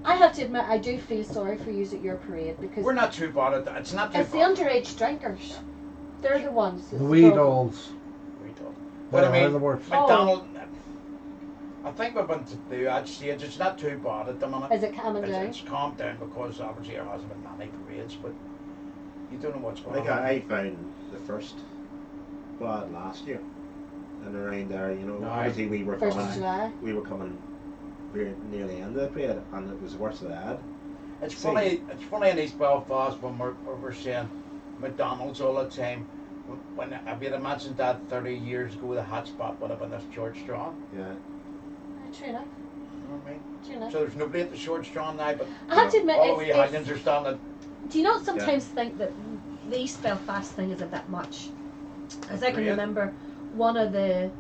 Speaker 1: I have to admit, I do feel sorry for you at your parade because
Speaker 2: We're not too bad at that. It's not too
Speaker 1: it's the
Speaker 2: bad.
Speaker 1: underage drinkers. They're the ones. that's
Speaker 4: The
Speaker 1: the
Speaker 4: wee
Speaker 1: problem.
Speaker 4: dolls.
Speaker 2: But I
Speaker 4: They're
Speaker 2: mean,
Speaker 4: the worst.
Speaker 2: McDonald, I think we've been to the ad stage. It's not too bad at the minute.
Speaker 1: Is it calming down?
Speaker 2: It's calmed down because obviously there hasn't been many parades, but you don't know what's
Speaker 3: I
Speaker 2: going
Speaker 3: think
Speaker 2: on.
Speaker 3: I found the first bad last year, and around there, you know,
Speaker 2: No,
Speaker 3: obviously we were
Speaker 1: 1st of
Speaker 3: coming,
Speaker 1: July.
Speaker 3: we were coming very near the end of the parade, and it was the worst of the ad.
Speaker 2: It's funny in East Belfast when we're saying McDonald's all the time. When I mean, imagine that 30 years ago, the hot spot would have been this George Strong.
Speaker 3: Yeah.
Speaker 1: True enough.
Speaker 2: You know what I mean?
Speaker 1: True enough.
Speaker 2: So there's nobody at the George Strong now, but
Speaker 1: I have to admit,
Speaker 2: all the wee
Speaker 1: it's,
Speaker 2: Highlands are standing.
Speaker 1: do you not sometimes think that the East Belfast thing is a bit much? As I can
Speaker 2: Parade?
Speaker 1: remember, one of the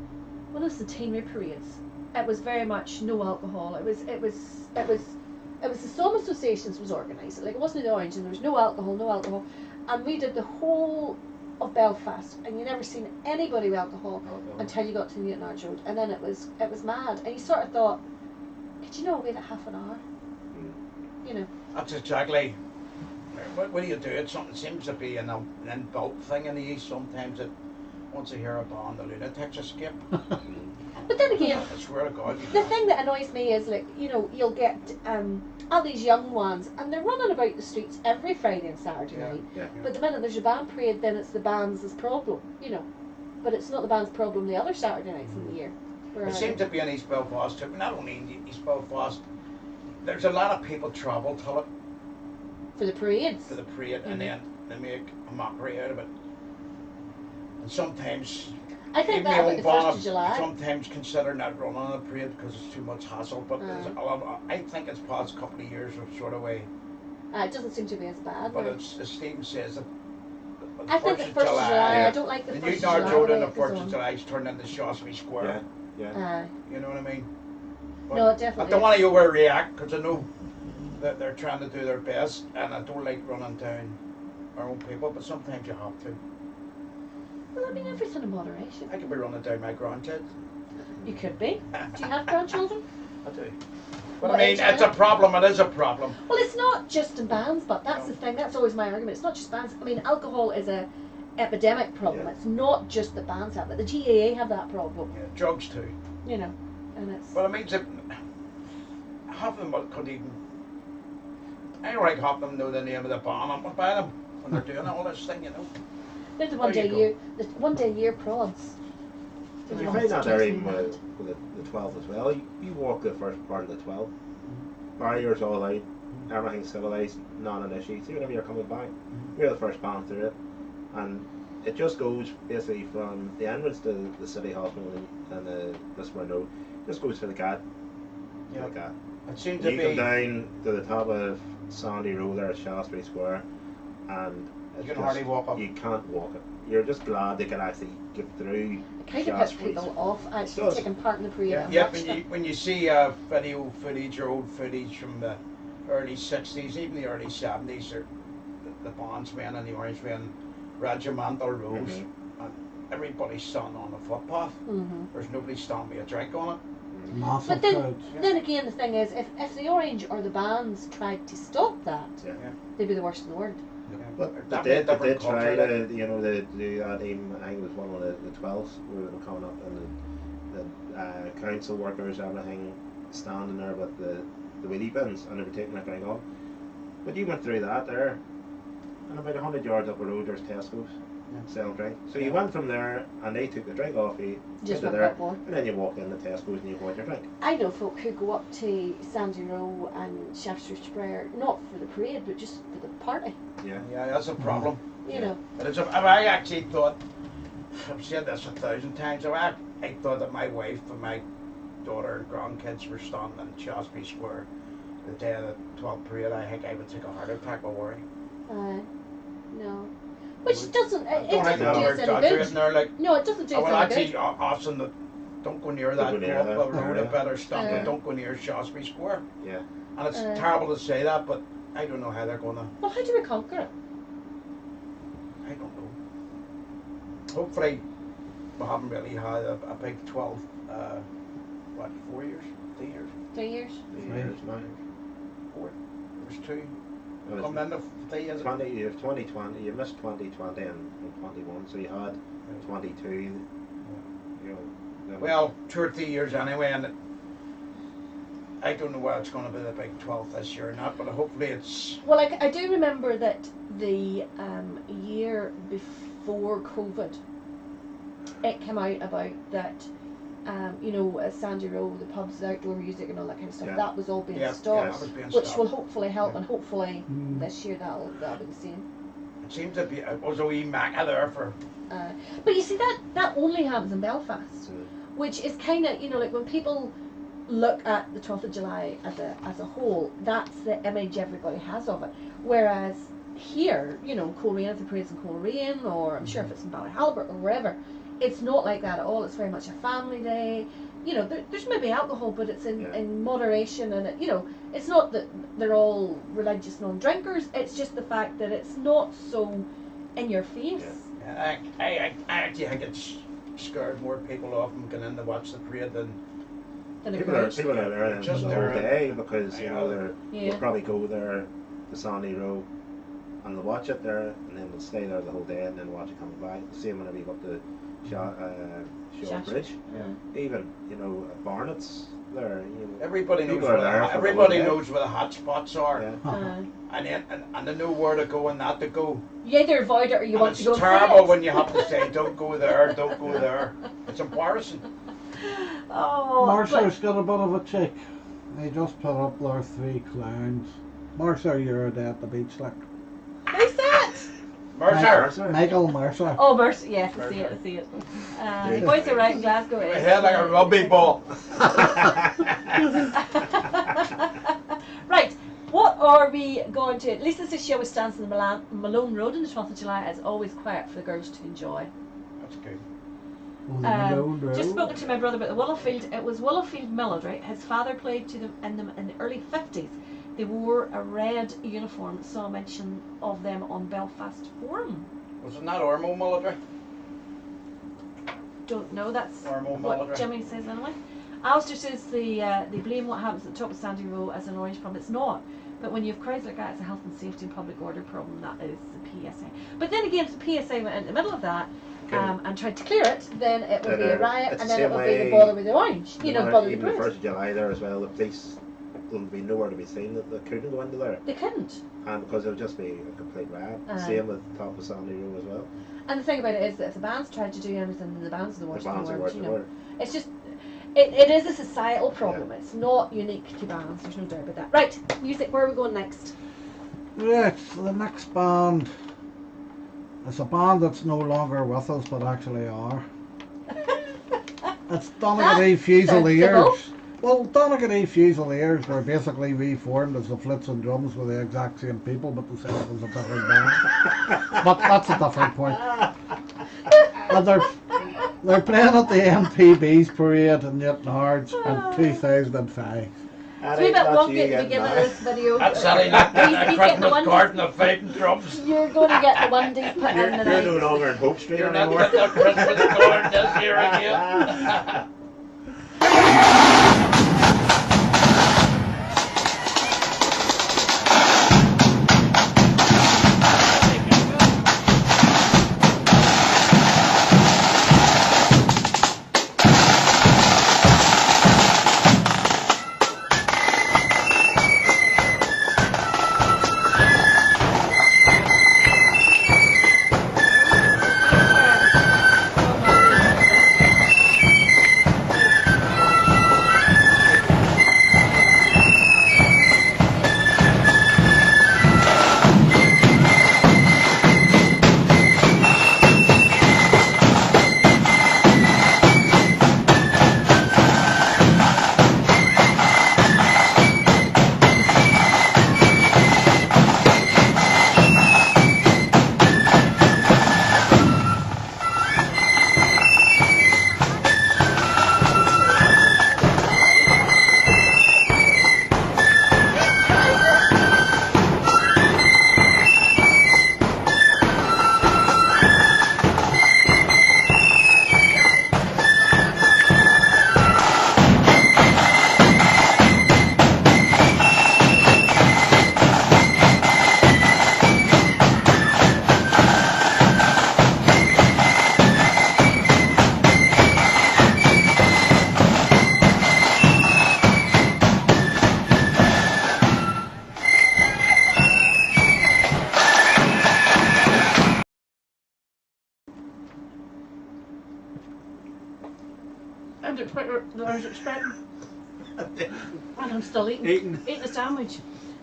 Speaker 1: Teen parades. It was very much no alcohol. It was the Storm Associations was organised. Like it wasn't the Orange, and there was no alcohol, and we did the whole of Belfast, and you never seen anybody with alcohol until you got to Newton Arch Road, and then it was mad, and you sort of thought, could you not wait a half an hour? You know.
Speaker 2: That's exactly. What do you do? It something seems to be an inbuilt thing in the East. Sometimes it. Once you hear a band, the lunatics escape.
Speaker 1: But then again,
Speaker 2: I swear to God.
Speaker 1: the thing that annoys me is like, you know, you'll get all these young ones, and they're running about the streets every Friday and Saturday night.
Speaker 3: Yeah.
Speaker 1: But the minute there's a band parade, then it's the band's problem, you know. But it's not the band's problem the other Saturday nights in the year.
Speaker 2: It seems to be in East Belfast too, but not only in East Belfast. There's a lot of people travel to it
Speaker 1: for the parades.
Speaker 2: for the parade, and then they make a mockery out of it. And sometimes,
Speaker 1: I think
Speaker 2: even
Speaker 1: that
Speaker 2: my
Speaker 1: about
Speaker 2: own
Speaker 1: the
Speaker 2: band
Speaker 1: 1st of July.
Speaker 2: sometimes consider not running a parade because it's too much hassle. But there's a lot, I think it's past a couple of years of sort of way.
Speaker 1: It doesn't seem to be as bad.
Speaker 2: But
Speaker 1: now.
Speaker 2: it's, as Stephen says, the
Speaker 1: I think the 1st of July, I don't like the
Speaker 2: The
Speaker 1: 1st
Speaker 2: New
Speaker 1: of
Speaker 2: North
Speaker 1: July.
Speaker 2: Road
Speaker 1: the
Speaker 2: and the
Speaker 1: way it
Speaker 2: 1st
Speaker 1: goes
Speaker 2: of July is turned into Shaftesbury Square.
Speaker 3: Yeah.
Speaker 2: You know what I mean?
Speaker 1: No,
Speaker 2: I
Speaker 1: definitely.
Speaker 2: don't want to overreact because I know that they're trying to do their best, and I don't like running down our own people, but sometimes you have to.
Speaker 1: Well, I mean, everything in moderation.
Speaker 2: I could be running down my grandkids.
Speaker 1: You could be. Do you have grandchildren?
Speaker 2: I do. But
Speaker 1: What
Speaker 2: I mean,
Speaker 1: age are
Speaker 2: it's
Speaker 1: they?
Speaker 2: a problem. It is a problem.
Speaker 1: Well, it's not just in bands, but that's
Speaker 2: No.
Speaker 1: the thing. That's always my argument. It's not just bands. I mean, alcohol is a epidemic problem.
Speaker 3: Yeah.
Speaker 1: It's not just the bands have it. The GAA have that problem.
Speaker 2: Yeah, drugs too.
Speaker 1: You know, and it's.
Speaker 2: But it means that half of them could even. I don't like half of them know the name of the band I'm by them when they're doing all this thing, you know.
Speaker 1: They're the
Speaker 2: There you go.
Speaker 1: the 1 day a year prods.
Speaker 3: But you find that there even with the 12 as well. You walk the first part of the 12. Barriers all out, everything's civilised, not an issue. See, whenever you're coming back, you're the first band through it. And it just goes basically from the entrance to the City Hospital and the Lisburn Road. It just goes to the gate.
Speaker 2: Yeah.
Speaker 3: Like that.
Speaker 2: It seems to
Speaker 3: You
Speaker 2: be.
Speaker 3: come down to the top of Sandy Road there at Shaftesbury Square, and
Speaker 2: You can hardly walk up.
Speaker 3: You can't walk it. You're just glad they can actually get through.
Speaker 1: It kind of puts
Speaker 3: Shaftesbury.
Speaker 1: people off actually
Speaker 3: does.
Speaker 1: taking part in the parade.
Speaker 2: Yeah,
Speaker 1: and
Speaker 2: yeah.
Speaker 1: watching
Speaker 2: When you see video footage or old footage from the early '60s, even the early '70s, or the bondsmen and the Orangemen, regimental rows,
Speaker 3: Mhm.
Speaker 2: and everybody's standing on the footpath.
Speaker 1: Mhm.
Speaker 2: There's nobody standing with a drink on it.
Speaker 4: Massive
Speaker 1: But then,
Speaker 4: crowds.
Speaker 1: then again, the thing is, if the Orange or the bands tried to stop that,
Speaker 3: Yeah.
Speaker 1: they'd be the worst in the world.
Speaker 3: But
Speaker 2: That
Speaker 3: they
Speaker 2: different
Speaker 3: did try
Speaker 2: culture,
Speaker 3: to, you know, they do that even, I think it was one of the 12s where they were coming up, and the council workers, everything, standing there with the wheelie bins, and they were taking everything off. But you went through that there, and about 100 yards up the road there's Tesco's. selling drink. So you went from there and they took the drink off you,
Speaker 1: Just
Speaker 3: into
Speaker 1: went
Speaker 3: there,
Speaker 1: back more.
Speaker 3: and then you walked into Tesco's and you bought your drink.
Speaker 1: I know folk who go up to Sandy Row and Shaftesbury Square, not for the parade, but just for the party.
Speaker 3: Yeah.
Speaker 2: Yeah, that's a problem.
Speaker 1: You know.
Speaker 2: But I actually thought, I've said this 1,000 times, I thought that my wife and my daughter and grandkids were standing in Shaftesbury Square the day of the 12th parade. I think I would take a heart attack with worry.
Speaker 1: No. Which doesn't, it
Speaker 2: Don't
Speaker 1: doesn't
Speaker 2: think
Speaker 1: do
Speaker 2: we're
Speaker 1: us any
Speaker 2: exaggerating
Speaker 1: good.
Speaker 2: there, like,
Speaker 1: No, it doesn't do
Speaker 2: I
Speaker 1: us
Speaker 2: will
Speaker 1: any
Speaker 2: actually
Speaker 1: good.
Speaker 2: ask them that don't go near that,
Speaker 3: Don't go near
Speaker 2: go up
Speaker 3: that.
Speaker 2: the road a better stop,
Speaker 1: Yeah.
Speaker 2: but don't go near Shaftesbury Square.
Speaker 3: Yeah.
Speaker 2: And it's terrible to say that, but I don't know how they're going to,
Speaker 1: Well, how do we conquer it?
Speaker 2: I don't know. Hopefully, we haven't really had a big 12, 4 years? 3 years?
Speaker 1: 3 years?
Speaker 3: 3 years now.
Speaker 2: 4? There's 2.
Speaker 3: Well,
Speaker 2: Coming into 3 years.
Speaker 3: 2020, you missed 2020 and 21, so you had 22. You know, then
Speaker 2: Well, 2 or 3 years anyway, and I don't know whether it's going to be the big 12th this year or not, but hopefully it's.
Speaker 1: Well, I do remember that the year before COVID, it came out about that, you know, at Sandy Row, the pubs, the outdoor music and all that kind of stuff,
Speaker 3: Yeah.
Speaker 1: that was all being
Speaker 2: Yeah,
Speaker 1: stopped,
Speaker 2: that was being
Speaker 1: which
Speaker 2: stopped.
Speaker 1: will hopefully help, and hopefully this year that'll be the same.
Speaker 2: It seems to be. It was a wee macca there for.
Speaker 1: But you see, that only happens in Belfast,
Speaker 3: Mm.
Speaker 1: which is kind of, you know, like when people look at the 12th of July as a whole, that's the image everybody has of it. Whereas here, you know, Coleraine, if the parade's in Coleraine, or I'm sure if it's in Ballyhalbert or wherever, it's not like that at all. It's very much a family day. You know, there's maybe alcohol, but it's in moderation, and it, you know, it's not that they're all religious non-drinkers. It's just the fact that it's not so in your face.
Speaker 2: Yeah. I actually think it's scared more people off from going in to watch the parade than.
Speaker 3: People are there
Speaker 2: Just
Speaker 3: the
Speaker 2: there.
Speaker 3: whole day because you
Speaker 2: I
Speaker 3: know
Speaker 2: know.
Speaker 3: they'll probably go there to Sandy Row and they'll watch it there and then they'll stay there the whole day and then watch it coming back. Same whenever you go up to Shaw Bridge.
Speaker 1: Yeah.
Speaker 3: Even you know at Barnett's there. You know,
Speaker 2: Everybody knows
Speaker 3: people
Speaker 2: where
Speaker 3: are there for the
Speaker 2: everybody
Speaker 3: whole day.
Speaker 2: knows where the hot spots are,
Speaker 3: Yeah.
Speaker 2: and they know where to go and not to go.
Speaker 1: You either avoid it or you
Speaker 2: And
Speaker 1: want
Speaker 2: it's
Speaker 1: to go and see
Speaker 2: terrible
Speaker 1: it.
Speaker 2: when you have to say, "Don't go there, don't go there." It's embarrassing.
Speaker 1: Oh,
Speaker 4: Mercer's got a bit of a chick. They just put up their 3 clowns. Mercer, you're a day at the beach, like.
Speaker 1: who's that?
Speaker 2: Mercer.
Speaker 4: Michael Mercer.
Speaker 1: Oh, Mercy, yes, I see it, I see it. The boys are right in Glasgow.
Speaker 2: My head like a rugby ball.
Speaker 1: Right, what are we going to... Lisa says she always stands on the Malone Road on the 12th of July. It's always quiet for the girls to enjoy.
Speaker 2: That's good.
Speaker 1: Just spoken to my brother about the Willowfield. It was Willowfield Millard, right? His father played to them in the early 50s. They wore a red uniform. Saw a mention of them on Belfast Forum.
Speaker 2: Was it not Ormo military?
Speaker 1: Don't know. That's
Speaker 2: Ormo
Speaker 1: what
Speaker 2: military.
Speaker 1: Jimmy says anyway. Alistair says they blame what happens at the top of Sandy Row as an orange problem. It's not. But when you have crowds like that, it's a health and safety and public order problem. That is the PSA. But then again, if the PSA went in the middle of that and tried to clear it, then it would be a riot,
Speaker 3: it's
Speaker 1: and
Speaker 3: the
Speaker 1: then it
Speaker 3: same
Speaker 1: would be the
Speaker 3: way-
Speaker 1: bother with the orange. You know, the bother with
Speaker 3: even
Speaker 1: the
Speaker 3: the
Speaker 1: parade.
Speaker 3: 1st of July there as well. The police will be nowhere to be seen. That they couldn't go into there,
Speaker 1: They couldn't.
Speaker 3: and because it'll just be a complete riot.
Speaker 1: Aye.
Speaker 3: Same with the top of Sandy Row as well.
Speaker 1: And the thing about it is that if the bands tried to do anything, then the bands are the
Speaker 3: The
Speaker 1: worst
Speaker 3: bands
Speaker 1: in
Speaker 3: are
Speaker 1: the
Speaker 3: worse
Speaker 1: world.
Speaker 3: than
Speaker 1: You know,
Speaker 3: were.
Speaker 1: it's just it is a societal problem. It's not unique to bands. There's no doubt about that. Right, music. Where are we going next?
Speaker 4: Right, so the next band is a band that's no longer with us, but actually are. It's Donegal Fusiliers. Well, Donegal Fusiliers were basically reformed as the Flits and Drums with the exact same people, but the same as a different band. But that's a different point. And they're playing at the MPB's parade in Newton Hards in 2005.
Speaker 1: It's a wee bit wonky at the beginning of this video.
Speaker 2: That's Saturday night,
Speaker 1: He's
Speaker 2: a
Speaker 1: getting the
Speaker 2: Christmas
Speaker 1: one-
Speaker 2: garden of fighting drums.
Speaker 1: You're going to get the onesies put in the
Speaker 3: You're no
Speaker 1: night.
Speaker 3: longer in Hope Street
Speaker 2: You're not
Speaker 3: anymore.
Speaker 2: getting the Christmas garden this year again. I was expecting.
Speaker 1: And I'm still
Speaker 3: Eating.
Speaker 1: eating a sandwich.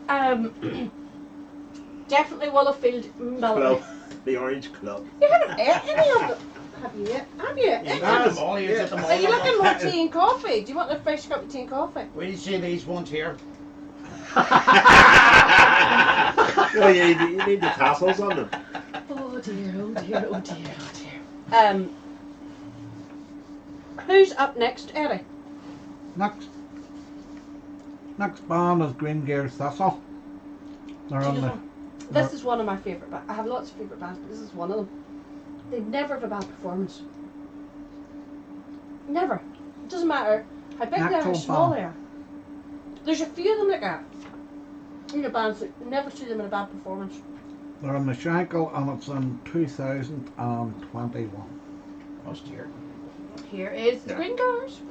Speaker 1: Definitely Willowfield Melody.
Speaker 3: Club. The Orange Club.
Speaker 1: You haven't ate any of them. Have you? Have you?
Speaker 2: You got them all, you get them all.
Speaker 1: Are you looking more tea and coffee? Do you want a fresh cup of tea and coffee?
Speaker 2: Will you see these ones here?
Speaker 3: Well, you need the tassels on them.
Speaker 1: Oh dear, oh dear, oh dear, oh dear. Who's up next, Eddie?
Speaker 4: Next band is Green Gear Thistle. They're
Speaker 1: Do you
Speaker 4: on
Speaker 1: know,
Speaker 4: the.
Speaker 1: this is one of my favourite bands. I have lots of favourite bands, but this is one of them. They never have a bad performance. Never. It doesn't matter how big they are, how
Speaker 4: Actual
Speaker 1: small
Speaker 4: band.
Speaker 1: they are. There's a few of them like that. You know, bands that never see them in a bad performance.
Speaker 4: They're on the Shankle and it's in 2021.
Speaker 2: Most here.
Speaker 1: Here is the
Speaker 3: Yeah.
Speaker 1: Green Girls.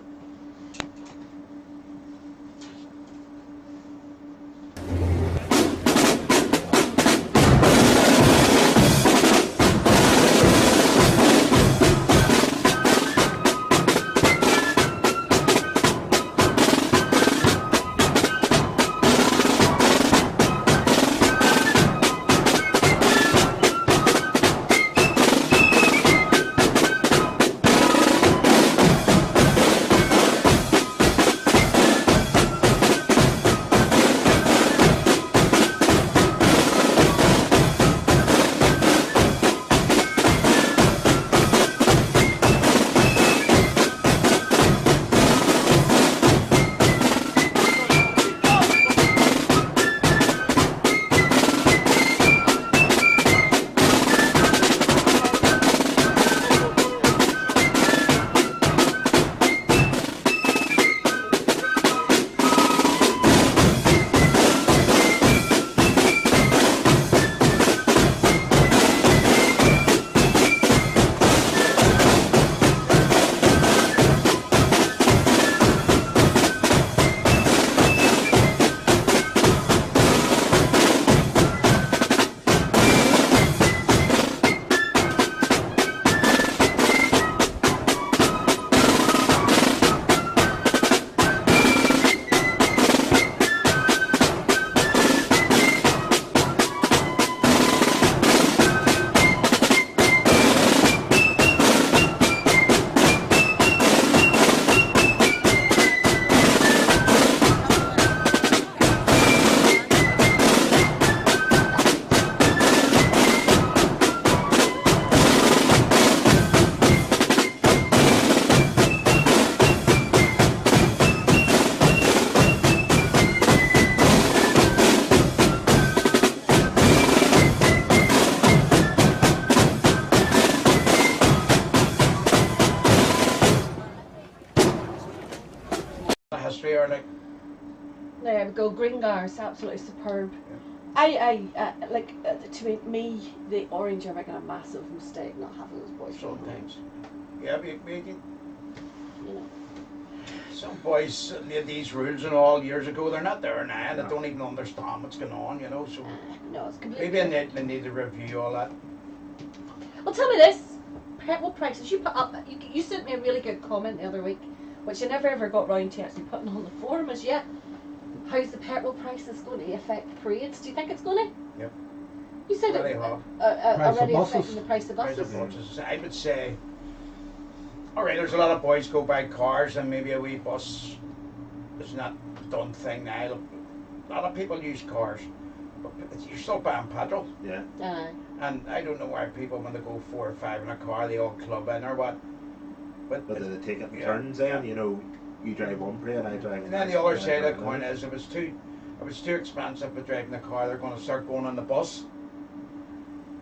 Speaker 2: History or like.
Speaker 1: There we go, Gringars, absolutely superb. To me, the Orange are making a massive mistake not having those boys.
Speaker 2: Sometimes. Yeah, we
Speaker 1: You know.
Speaker 2: some boys made these rules and all years ago. They're not there now. They don't even understand what's going on, you know. So
Speaker 1: No, it's completely.
Speaker 2: maybe they need to review all that.
Speaker 1: Well, tell me this: what prices you put up? You sent me a really good comment the other week, which I never ever got round to actually putting on the forum as yet. How's the petrol prices going to affect parades? Do you think it's going to?
Speaker 2: Yep.
Speaker 1: You said
Speaker 2: Really
Speaker 1: it
Speaker 2: hard.
Speaker 4: Price of
Speaker 1: already
Speaker 4: buses.
Speaker 1: affecting the price of
Speaker 2: Price
Speaker 1: buses.
Speaker 2: of buses. I would say, all right, there's a lot of boys go buy cars and maybe a wee bus is not a done thing now. A lot of people use cars, but you're still buying petrol.
Speaker 3: Yeah.
Speaker 2: And I don't know why people, when they go 4 or 5 in a car, they all club in or what. But
Speaker 3: But they take it in
Speaker 2: yeah.
Speaker 3: turns then, you know, you drive one parade, I drive
Speaker 2: and then the other
Speaker 3: next,
Speaker 2: side
Speaker 3: I
Speaker 2: of the
Speaker 3: drive
Speaker 2: coin
Speaker 3: another.
Speaker 2: is if it's too expensive for driving the car, they're going to start going on the bus.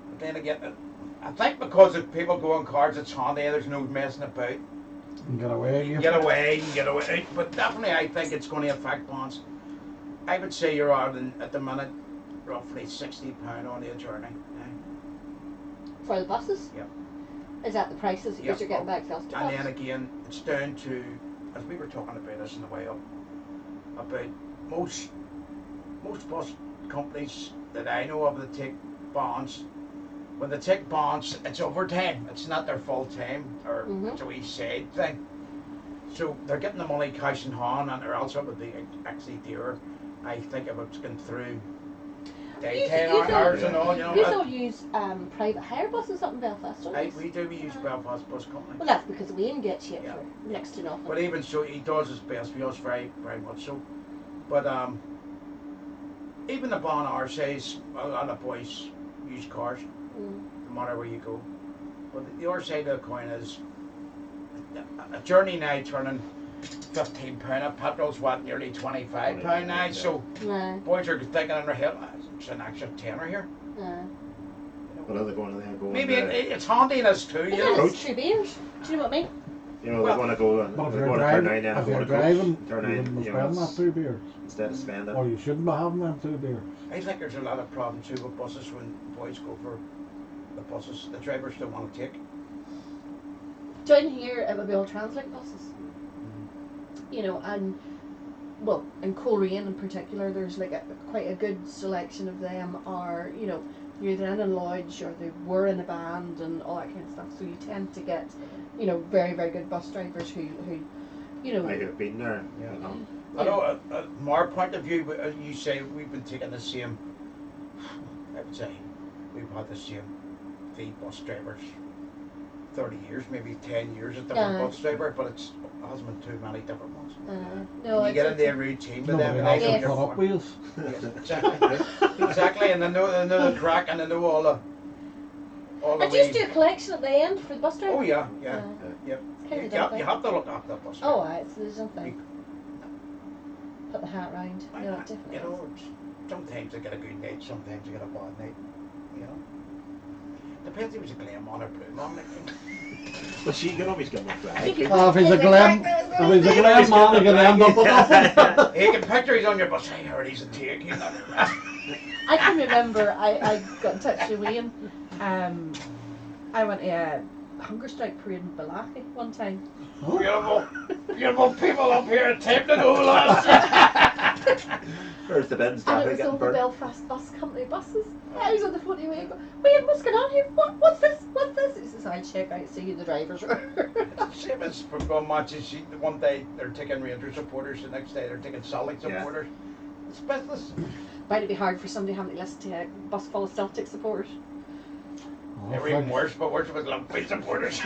Speaker 2: But then again, I think because if people go on cars, it's handy. There's no messing about.
Speaker 4: You can get away.
Speaker 2: You can get away, you can get away. But definitely, I think it's going to affect bonds. I would say you're out at the minute roughly £60 on the journey.
Speaker 1: For the buses?
Speaker 2: Yep.
Speaker 1: Is that the prices that
Speaker 2: Yep.
Speaker 1: you're getting back to us?
Speaker 2: And then again, it's down to, as we were talking about this on the way up, about most bus companies that I know of that take bonds. When they take bonds, it's overtime. It's not their full time, or
Speaker 1: Mhm.
Speaker 2: it's a wee side thing. So they're getting the money cash in hand, and or else it would be actually dearer. I think if it's going through daytime hours and all, you know.
Speaker 1: You don't use private hire buses up in Belfast, don't you?
Speaker 2: We use Belfast Bus Company.
Speaker 1: Well, that's because Wayne gets you
Speaker 2: Yeah.
Speaker 1: for next to nothing.
Speaker 2: But even so, he does his best for us, very, very much so. But even the Bon R says a lot of boys use cars, no matter where you go. But the other side of the coin is a journey now turning £15 a petrol's what, nearly £25 now.
Speaker 3: Yeah.
Speaker 2: So boys are thinking in their head, it's an extra tenner here.
Speaker 3: What are they going to then go?
Speaker 2: Maybe it's handiness too, you know.
Speaker 1: It's 2 beers. Do you know what I mean?
Speaker 3: You know, they want to go and
Speaker 4: But if
Speaker 3: they
Speaker 4: you're
Speaker 3: want to
Speaker 4: driving,
Speaker 3: turn 9 and
Speaker 4: if
Speaker 3: go
Speaker 4: you're
Speaker 3: to
Speaker 4: driving,
Speaker 3: turn
Speaker 4: you
Speaker 3: 9,
Speaker 4: wouldn't be
Speaker 3: you
Speaker 4: spending
Speaker 3: know,
Speaker 4: that 2 beers.
Speaker 3: instead of spending.
Speaker 4: Or you shouldn't be having them 2 beers.
Speaker 2: I think there's a lot of problems too with buses when boys go for the buses. The drivers don't want to take.
Speaker 1: Down here, it would be all Translink buses. You know, and well, in Coleraine in particular, there's like quite a good selection of them. Are, you know, you're either in a lodge or they were in a band and all that kind of stuff. So you tend to get, you know, very, very good bus drivers who you know.
Speaker 3: Might have been there.
Speaker 2: Yeah.
Speaker 3: You know.
Speaker 2: I know, from our point of view, as you say, we've been taking the same, I would say, we've had the same three bus drivers 30 years, maybe 10 years as different bus driver, but it hasn't been too many different ones.
Speaker 1: No,
Speaker 2: You get into a routine with them, and
Speaker 4: Nobody
Speaker 2: they
Speaker 4: has
Speaker 2: know
Speaker 4: to put up
Speaker 2: your
Speaker 4: wheels.
Speaker 2: Yes, exactly. Exactly, and they know the crack, and they know all the
Speaker 1: And you just do a collection at the end for the bus driver?
Speaker 2: Oh yeah, yeah, yeah.
Speaker 1: It's kind of a
Speaker 2: You
Speaker 1: dumb thing.
Speaker 2: have to look after the bus
Speaker 1: Oh,
Speaker 2: driver.
Speaker 1: it's there's nothing. Put the hat round. No, it definitely
Speaker 2: You
Speaker 1: is.
Speaker 2: know, sometimes they get a good night, sometimes they get a bad night. You know, depends if it was a glam on or blue on.
Speaker 3: But she can always get my flag.
Speaker 4: If he's a glam man, he can end up with nothing.
Speaker 2: He can picture he's on your bus. I heard he's a take. He's not.
Speaker 1: I can remember I got in touch with Wayne. I went to a hunger strike parade in Balachi one time.
Speaker 2: Beautiful people up here. Time to go, lads.
Speaker 3: Where's the bins?
Speaker 1: And it was all the Belfast Bus Company buses. I was on the phone to Wayne going, Wayne, what's going on here? What's this? What's this? He says, I'll check out, see who the drivers are.
Speaker 2: Same as for going matches. One day they're taking Rangers supporters, the next day they're taking Celtic supporters. It's business.
Speaker 1: Might it be hard for somebody having to listen to a bus full of Celtic supporters?
Speaker 2: They're even worse, but worse with Liverpool supporters.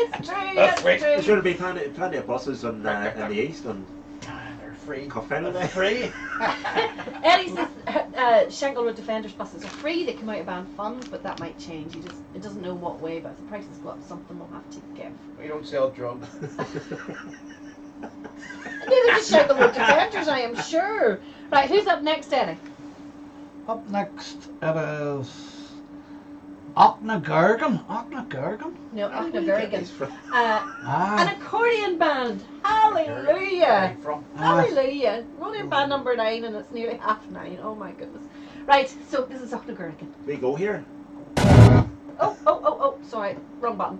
Speaker 1: It's true.
Speaker 2: That's
Speaker 1: That's
Speaker 3: There
Speaker 1: true.
Speaker 3: should be plenty of buses in the east and
Speaker 2: They're free.
Speaker 3: Coffin.
Speaker 2: They're free.
Speaker 1: Eddie says Shankill Road Defenders buses are free. They come out of band funds, but that might change. It doesn't know what way, but if the prices go up, something will have to give.
Speaker 2: We don't sell drugs.
Speaker 1: Neither does Shankill Road Defenders, I am sure. Right, who's up next, Eddie?
Speaker 4: Up next it is Ochnagergan.
Speaker 1: No,
Speaker 3: Where do you
Speaker 1: very
Speaker 3: get
Speaker 1: good.
Speaker 3: these from?
Speaker 1: An accordion band. Hallelujah. Hallelujah. We're only in band number 9 and it's nearly 9:30. Oh my goodness. Right, so this is Ochnagergan.
Speaker 3: We go here.
Speaker 1: Oh, sorry, wrong button.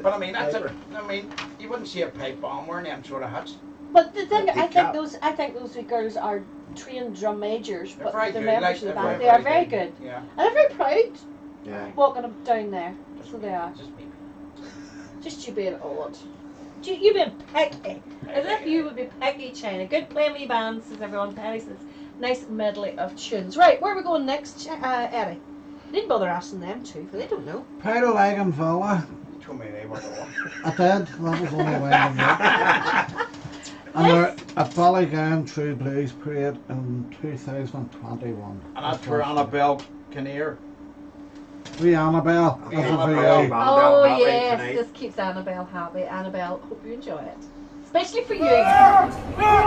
Speaker 2: But I mean, you wouldn't see a pipe bomb wearing them sort of hats.
Speaker 1: But the thing,
Speaker 3: Deep
Speaker 1: I
Speaker 3: cap.
Speaker 1: think those wee girls are trained drum majors,
Speaker 2: They're
Speaker 1: but
Speaker 2: very
Speaker 1: they're
Speaker 2: good,
Speaker 1: members
Speaker 2: like,
Speaker 1: of the
Speaker 2: they're
Speaker 1: band.
Speaker 2: very,
Speaker 1: They are
Speaker 2: very
Speaker 1: very
Speaker 2: good.
Speaker 1: good,
Speaker 2: Yeah.
Speaker 1: and they're very proud
Speaker 3: Yeah.
Speaker 1: walking up down there. So they are.
Speaker 2: Just me.
Speaker 1: Just you being odd. You being picky. As if you would be picky, China. Good playing wee band, says everyone. Penny says, nice medley of tunes. Right, where are we going next, Eddie? Didn't bother asking them too, for they don't know.
Speaker 4: Pride of Lagan Villa.
Speaker 2: You told me they were going.
Speaker 4: I did. That was only when I knew. And they're at Ballygown True Blues Parade in 2021.
Speaker 2: And that's for Annabelle Kinnear.
Speaker 4: We Annabelle. That's a
Speaker 2: Annabelle.
Speaker 4: very-
Speaker 1: Oh
Speaker 3: happy
Speaker 1: yes,
Speaker 3: tonight.
Speaker 1: this keeps Annabelle happy. Annabelle, hope you enjoy it. Especially for you.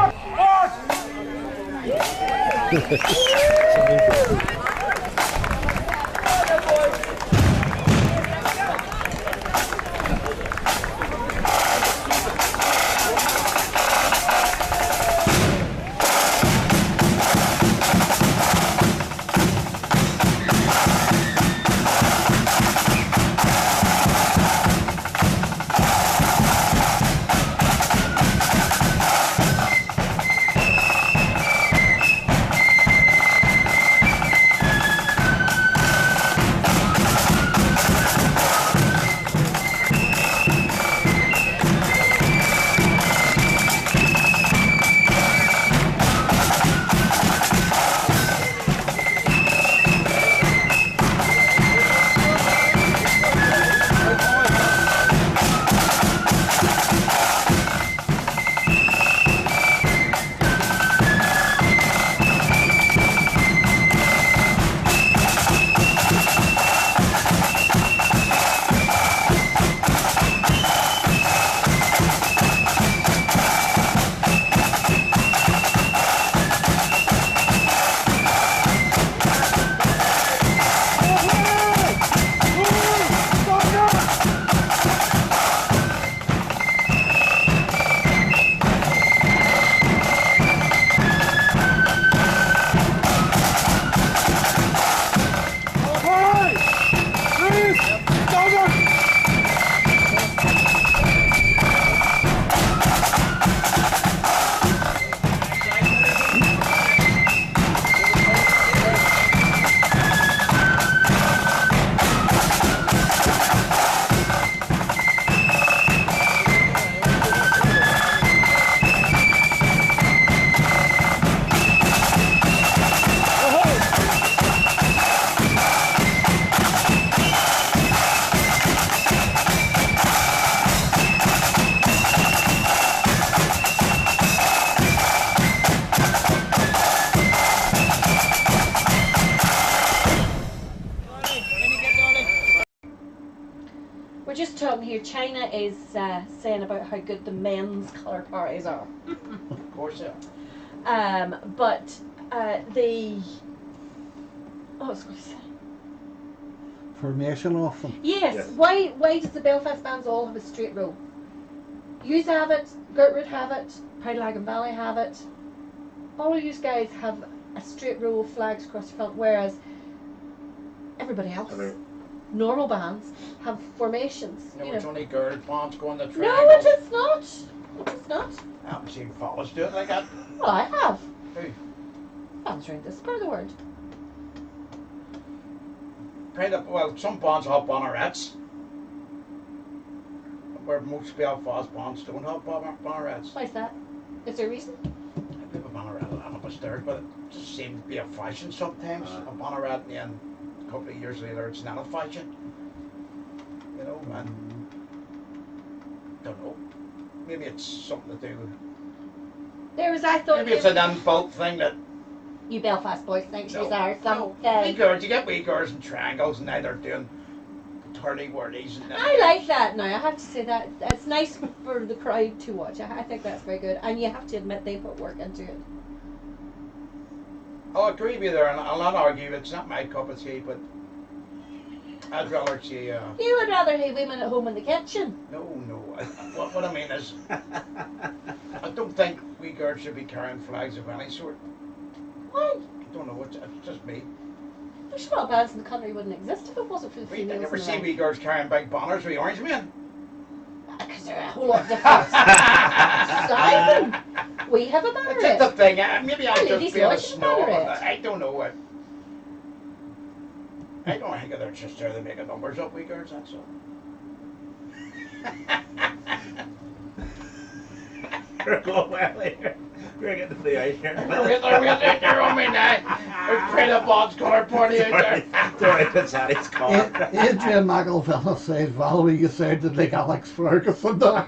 Speaker 1: We're just talking here. China is saying about how good the men's colour parties are.
Speaker 2: Of course, yeah.
Speaker 1: But the oh, I was going to say.
Speaker 4: Formation of them.
Speaker 1: Yes.
Speaker 3: Yes.
Speaker 1: Why does the Belfast bands all have a straight row? Yous have it. Gertrude have it. Pride of Lagan Valley have it. All of you guys have a straight row of flags across the front, whereas everybody else, normal bands, have formations.
Speaker 2: You know,
Speaker 1: You
Speaker 2: it's
Speaker 1: know.
Speaker 2: only girl bands going the
Speaker 1: No,
Speaker 2: triangles.
Speaker 1: it is not. It is not.
Speaker 2: I haven't seen fellas do it like that.
Speaker 1: Well, I have.
Speaker 2: Who?
Speaker 1: Bands around this part of the world.
Speaker 2: Well, some bands have bannerets. Where most Belfast bands don't have bannerets.
Speaker 1: Why is that? Is there a reason?
Speaker 2: I have a banneret on upstairs, but it just seems to be a fashion sometimes. A banneret, and then a couple of years later, it's not a fashion. You know, and don't know. Maybe it's something to do with.
Speaker 1: There was, I thought.
Speaker 2: Maybe it's an inbuilt thing that.
Speaker 1: You Belfast boys think
Speaker 2: No,
Speaker 1: you are some.
Speaker 2: wee girls, you get wee girls in triangles, and now they're doing turdy-wordies. And
Speaker 1: I like that now. I have to say that it's nice for the crowd to watch. I think that's very good, and you have to admit they put work into it.
Speaker 2: I'll agree with you there, and I'll not argue. It's not my cup of tea, but I'd rather see.
Speaker 1: You would rather have women at home in the kitchen.
Speaker 2: No. What I mean is, I don't think we girls should be carrying flags of any sort.
Speaker 1: Why?
Speaker 2: I don't know. It's just me.
Speaker 1: There's a lot of bands in the country wouldn't exist if it wasn't for the
Speaker 2: We
Speaker 1: females.
Speaker 2: never
Speaker 1: in
Speaker 2: see
Speaker 1: the
Speaker 2: wee girls carrying big banners with orange men.
Speaker 1: There's a whole lot of difference. Simon, we have a
Speaker 2: It's just the
Speaker 1: Barrett.
Speaker 2: thing. Maybe I
Speaker 1: Ladies
Speaker 2: just feel a
Speaker 1: Lodge
Speaker 2: snob.
Speaker 1: Barrett.
Speaker 2: I don't know what. I don't think they're just there to make numbers up, we girls. That's all.
Speaker 3: We're going well here. We're getting to play out here.
Speaker 2: Wait there on me now. There's quite a Bob's colour party out there.
Speaker 3: Sorry, it's Annie's car.
Speaker 4: Adrian McElvilla says, Valerie, you sounded like Alex Ferguson there.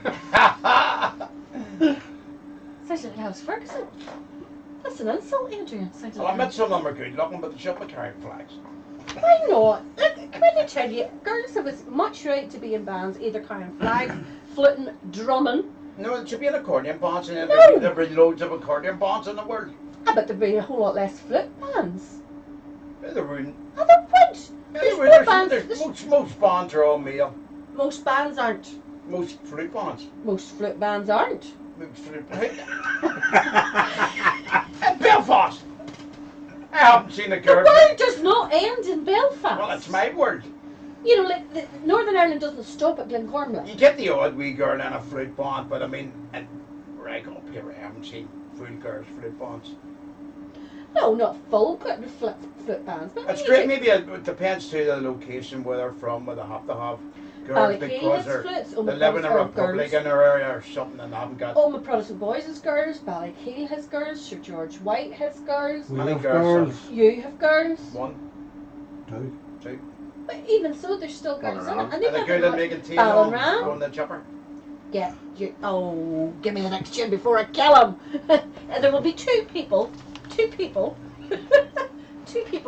Speaker 1: Sounds like Alex Ferguson. That's an insult, Adrian. Sounds
Speaker 2: Well, I
Speaker 1: like
Speaker 2: met some of them are good looking, but they shouldn't be carrying flags.
Speaker 1: Why not? Look, come in and tell you, girls have as much right to be in bands, either carrying flags, fluting, drumming.
Speaker 2: No, it should be an accordion bands, and then
Speaker 1: No.
Speaker 2: there'd be loads of accordion bands in the world.
Speaker 1: I bet there'd be a whole lot less flute bands.
Speaker 2: There wouldn't.
Speaker 1: Oh, there would. There's more bands.
Speaker 2: Most bands are all male.
Speaker 1: Most bands aren't.
Speaker 2: Most flute bands.
Speaker 1: Most flute bands aren't.
Speaker 2: Most flute bands. In Belfast! I haven't seen a
Speaker 1: The
Speaker 2: girl.
Speaker 1: world does not end in Belfast.
Speaker 2: Well, it's my word.
Speaker 1: You know, like Northern Ireland doesn't stop at Glencormley.
Speaker 2: You get the odd wee girl in a flute band, but I mean, where I go up here, I haven't seen full girls flute bands.
Speaker 1: No, not full flute bands. But
Speaker 2: It's
Speaker 1: you
Speaker 2: great.
Speaker 1: do-
Speaker 2: Maybe it depends to the location where they're from, where they have to have girls
Speaker 1: Ballycale
Speaker 2: because
Speaker 1: has flutes.
Speaker 2: they live in a republic in their area or something and they haven't got.
Speaker 1: Oh, my Protestant Boys has girls. Ballycale has girls. Sir George White has girls.
Speaker 4: We
Speaker 2: Many
Speaker 4: have
Speaker 2: girls
Speaker 4: girls.
Speaker 1: You have girls.
Speaker 2: One,
Speaker 4: Two.
Speaker 2: two.
Speaker 1: But even so, there's still girls in it. And
Speaker 2: Are they good at making tea
Speaker 1: Ballon
Speaker 2: on
Speaker 1: Ram.
Speaker 2: the chopper?
Speaker 1: Yeah, you. Oh, give me the next tune before I kill him. And there will be two people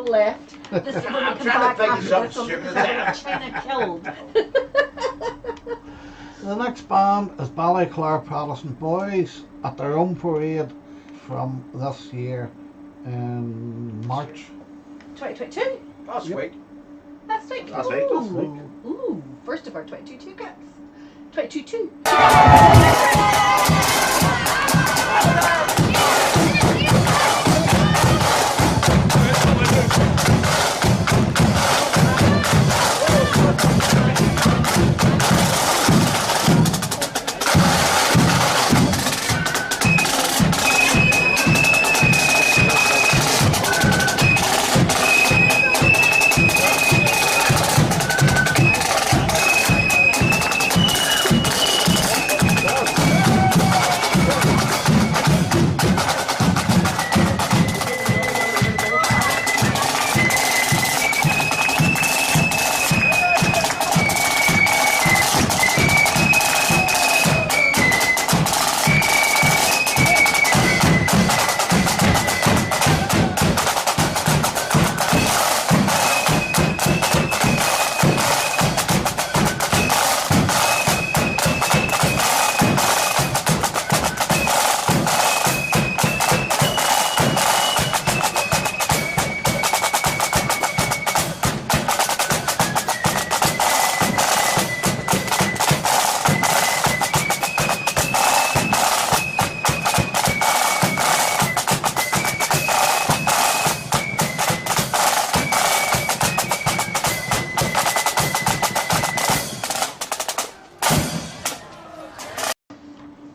Speaker 1: left. This is when we
Speaker 2: I'm
Speaker 1: come
Speaker 2: trying
Speaker 1: back
Speaker 2: to think of
Speaker 1: after
Speaker 2: something
Speaker 1: this on
Speaker 2: stupid.
Speaker 1: China killed.
Speaker 4: The next band is Ballyclare Protestant Boys at their own parade from this year in March.
Speaker 1: 2022.
Speaker 2: Last
Speaker 4: Yep.
Speaker 2: week.
Speaker 1: Last week.
Speaker 3: Last week.
Speaker 1: Ooh, first of our 22 cuts. 22.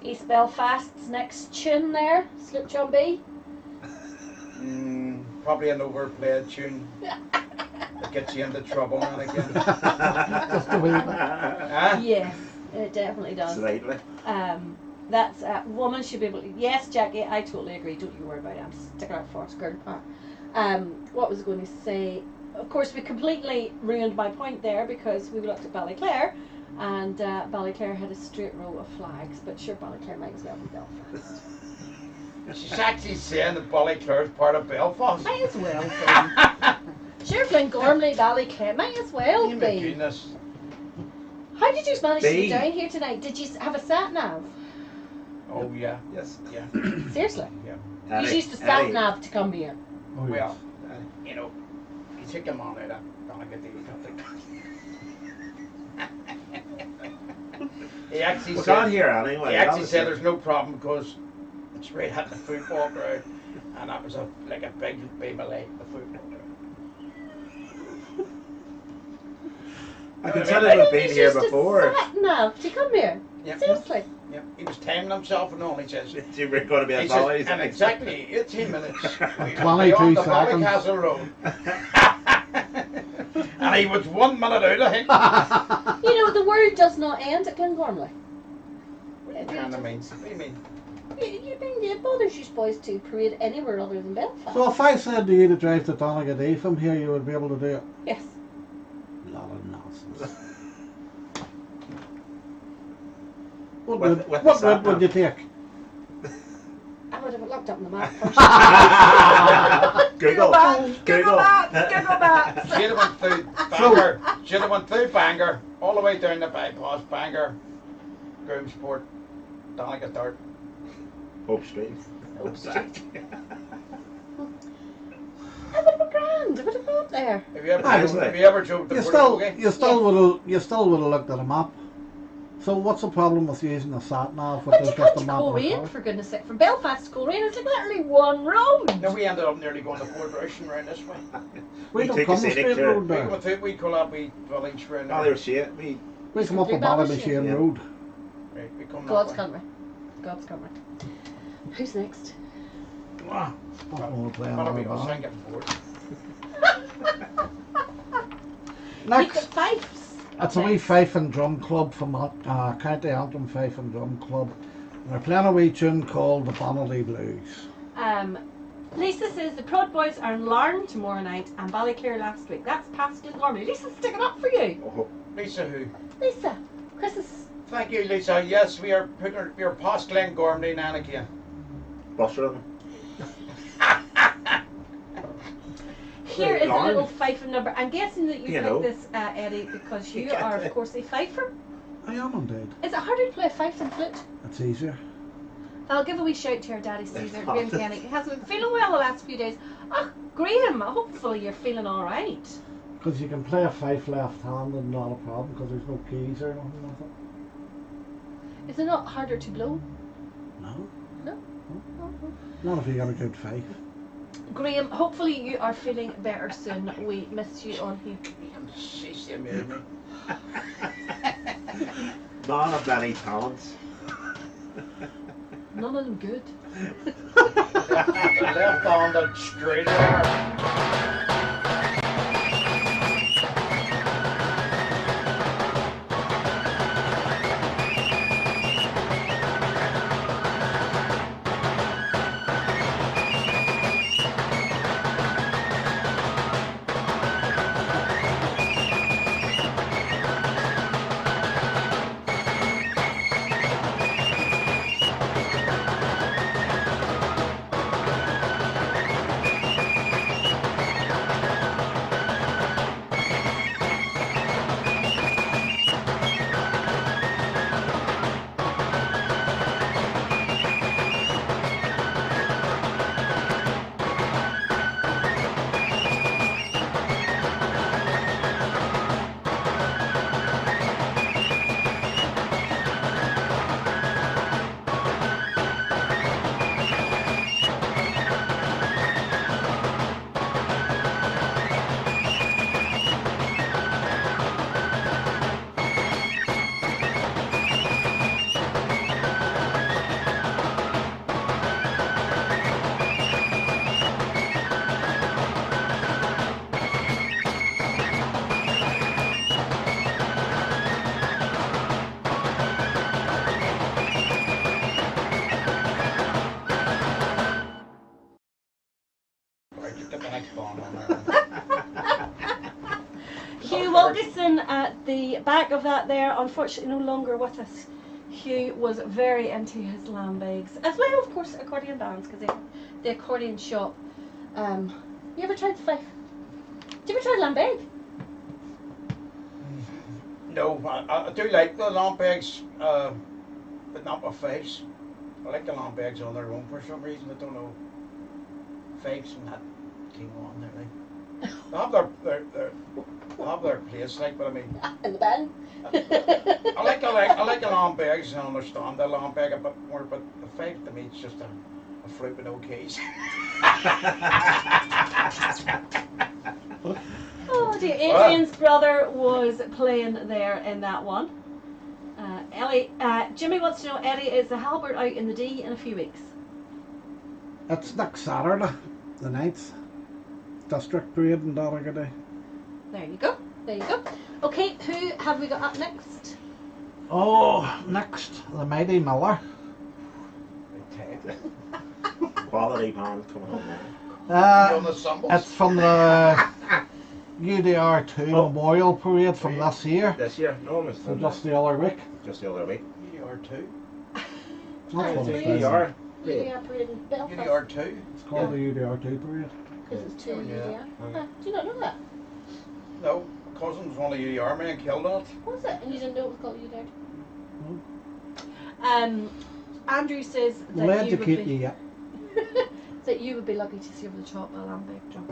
Speaker 1: East Belfast's next tune there, Slip John B.
Speaker 2: Probably an overplayed tune that gets you into trouble now and again.
Speaker 4: Just a wee bit.
Speaker 2: Huh?
Speaker 1: Yes, it definitely does.
Speaker 3: Slightly.
Speaker 1: That's woman should be able to. Yes, Jackie, I totally agree. Don't you worry about it. I'm sticking out for Skirt Park. What was I going to say? Of course, we completely ruined my point there because we looked at Ballyclare, and Ballyclare had a straight row of flags. But sure, Ballyclare might as well be Belfast.
Speaker 2: She's actually saying that Ballyclare's part of Belfast.
Speaker 1: Might as well be. Sure, Glengormley, Ballyclare, might as well
Speaker 2: Oh my
Speaker 1: be.
Speaker 2: goodness.
Speaker 1: How did you manage to
Speaker 3: Be.
Speaker 1: get down here tonight? Did you have a sat nav?
Speaker 2: Oh yeah,
Speaker 3: Yes.
Speaker 2: yeah.
Speaker 1: Seriously?
Speaker 2: Yeah.
Speaker 1: You used to sat nav to come here.
Speaker 4: Oh, yes.
Speaker 2: Well, you know, you take him on out of Donegal, He actually
Speaker 3: We
Speaker 2: said,
Speaker 3: can't hear anyway.
Speaker 2: he actually
Speaker 3: That was
Speaker 2: said
Speaker 3: it.
Speaker 2: there's no problem because it's right at the football ground, and that was like a big beam of light, the football ground.
Speaker 3: I consider we've been here before.
Speaker 1: Sat nav to come here.
Speaker 2: Yep.
Speaker 1: Seriously.
Speaker 2: Yep. He was timing himself and all. He says,
Speaker 3: You were going to be
Speaker 2: he
Speaker 3: at
Speaker 2: says,
Speaker 3: Bally's.
Speaker 2: and exactly 18 minutes. We were
Speaker 4: 22
Speaker 2: beyond the
Speaker 4: seconds.
Speaker 2: Ballycastle Road. And he was 1 minute out, I think.
Speaker 1: You know, the world does not end at Glengormley.
Speaker 2: What are you trying to mean? What do you mean?
Speaker 1: It bothers you boys to parade anywhere other than Belfast.
Speaker 4: So if I said to you to drive to Donegal from here, you would be able to do it?
Speaker 1: Yes.
Speaker 4: A lot of nonsense. What
Speaker 3: With-
Speaker 4: route
Speaker 3: with
Speaker 4: what
Speaker 3: the
Speaker 4: route
Speaker 3: sat
Speaker 4: would you take?
Speaker 1: I would have looked up on the map first.
Speaker 3: Google.
Speaker 1: Google Maps.
Speaker 2: She'd have went through Bangor. She'd have went through Bangor, all the way down the bypass, Bangor, Groomsport, Donegal Dart.
Speaker 3: Hope Street.
Speaker 1: Hope Street. That would have been grand. It would have gone there.
Speaker 2: Have you ever,
Speaker 4: Aye,
Speaker 3: isn't it?
Speaker 2: have you ever drove the
Speaker 4: You
Speaker 2: Portuguese?
Speaker 4: still would have looked at a map. So what's the problem with using a sat nav, which
Speaker 1: But
Speaker 4: is
Speaker 1: you
Speaker 4: just
Speaker 1: come
Speaker 4: a
Speaker 1: to
Speaker 4: map of the
Speaker 1: Coleraine,
Speaker 4: car?
Speaker 1: for goodness sake. From Belfast to Coleraine, it's like literally one road.
Speaker 2: No, we ended up nearly going to Port Russian round this way.
Speaker 4: We
Speaker 3: You
Speaker 4: don't
Speaker 3: take
Speaker 4: come
Speaker 3: a
Speaker 4: a
Speaker 3: scenic
Speaker 4: straight
Speaker 3: tour.
Speaker 4: road
Speaker 2: We
Speaker 4: there.
Speaker 2: went through, we call that we village round
Speaker 3: Oh,
Speaker 2: there.
Speaker 3: there's shit.
Speaker 4: We come up a
Speaker 1: Through
Speaker 4: Ballybashane
Speaker 3: Yeah.
Speaker 4: road.
Speaker 2: Right, we come
Speaker 1: God's
Speaker 2: that way.
Speaker 1: country. God's country. Who's next?
Speaker 4: Ah, not gonna play
Speaker 2: That'll be
Speaker 4: another
Speaker 2: us, I'm
Speaker 4: band.
Speaker 2: getting bored.
Speaker 1: You've got
Speaker 4: Next,
Speaker 1: fifes.
Speaker 4: it's a wee fife and drum club from County Antrim Fife and Drum Club. And they're playing a wee tune called the Bonnelly Blues.
Speaker 1: Lisa says the Prod Boys are in Larne tomorrow night and Ballyclare last week. That's past Glengormley. Lisa's sticking up for you.
Speaker 3: Oh,
Speaker 2: Lisa who?
Speaker 1: Lisa, Chris's.
Speaker 2: Thank you, Lisa. Yes, we are past Glengormley now and again.
Speaker 3: bus run.
Speaker 1: Here is a
Speaker 3: Larne.
Speaker 1: little fife number. I'm guessing that you
Speaker 3: You
Speaker 1: like
Speaker 3: know.
Speaker 1: this, Eddie, because you
Speaker 3: You get
Speaker 1: are,
Speaker 3: it.
Speaker 1: of course, a fifer.
Speaker 4: I am indeed.
Speaker 1: Is it harder to play a fife than flute?
Speaker 4: It's easier.
Speaker 1: I'll give a wee shout to our daddy Caesar, Graham Kenny. He hasn't been feeling well the last few days. Oh, Graham, hopefully you're feeling alright.
Speaker 4: Because you can play a fife left-handed, not a problem, because there's no keys or nothing with it.
Speaker 1: Is it not harder to blow?
Speaker 4: No.
Speaker 1: No?
Speaker 4: Not if you got a good fife.
Speaker 1: Graham, hopefully you are feeling better soon. We missed you on here.
Speaker 2: She's amazing me.
Speaker 3: None of many talents.
Speaker 1: None of them good.
Speaker 2: Left-handed straight arm. Right, you get the next bond on there.
Speaker 1: Hugh Wilkinson at the back of that there, unfortunately no longer with us. Hugh was very into his lambigs, as well of course accordion bands, because the accordion shop. You ever tried the fife? Did you ever try lambig?
Speaker 2: No, I do like the long bags, but not with fifes. I like the long bags on their own for some reason. I don't know. Fifes and that came on there. Like. They have their place, like, but I mean,
Speaker 1: In the band?
Speaker 2: I like the long bags. I understand the long bag a bit more, but the fife to me it's just a flute with no keys.
Speaker 1: Oh dear, Adrian's brother was playing there in that one. Ellie, Jimmy wants to know, Eddie, is the halberd out in the D in a few weeks?
Speaker 4: It's next Saturday, the 9th. District parade in Donegal.
Speaker 1: There you go. There you go. Okay, who have we got up next?
Speaker 4: Oh, next, the Mighty Miller.
Speaker 3: Quality band coming on now.
Speaker 2: On the symbols.
Speaker 4: It's from the UDR2 Memorial Parade from this year.
Speaker 3: This year? No, it was
Speaker 4: So just the other week.
Speaker 3: just the other week.
Speaker 2: UDR2.
Speaker 4: That's what it is.
Speaker 3: UDR.
Speaker 1: UDR parade in Belfast.
Speaker 2: UDR2.
Speaker 4: It's called the UDR2 Parade.
Speaker 1: Because it's 2
Speaker 2: Yeah.
Speaker 1: UDR.
Speaker 3: Okay.
Speaker 1: Do you not know that?
Speaker 2: No, cousin was one of the UDR men killed it.
Speaker 1: Was it? And you didn't know it was called UDR?
Speaker 4: No.
Speaker 1: Andrew says
Speaker 4: We'll
Speaker 1: that you would
Speaker 4: educate
Speaker 1: be
Speaker 4: you, yeah.
Speaker 1: that you would be lucky to see over the top while I'm big drunk.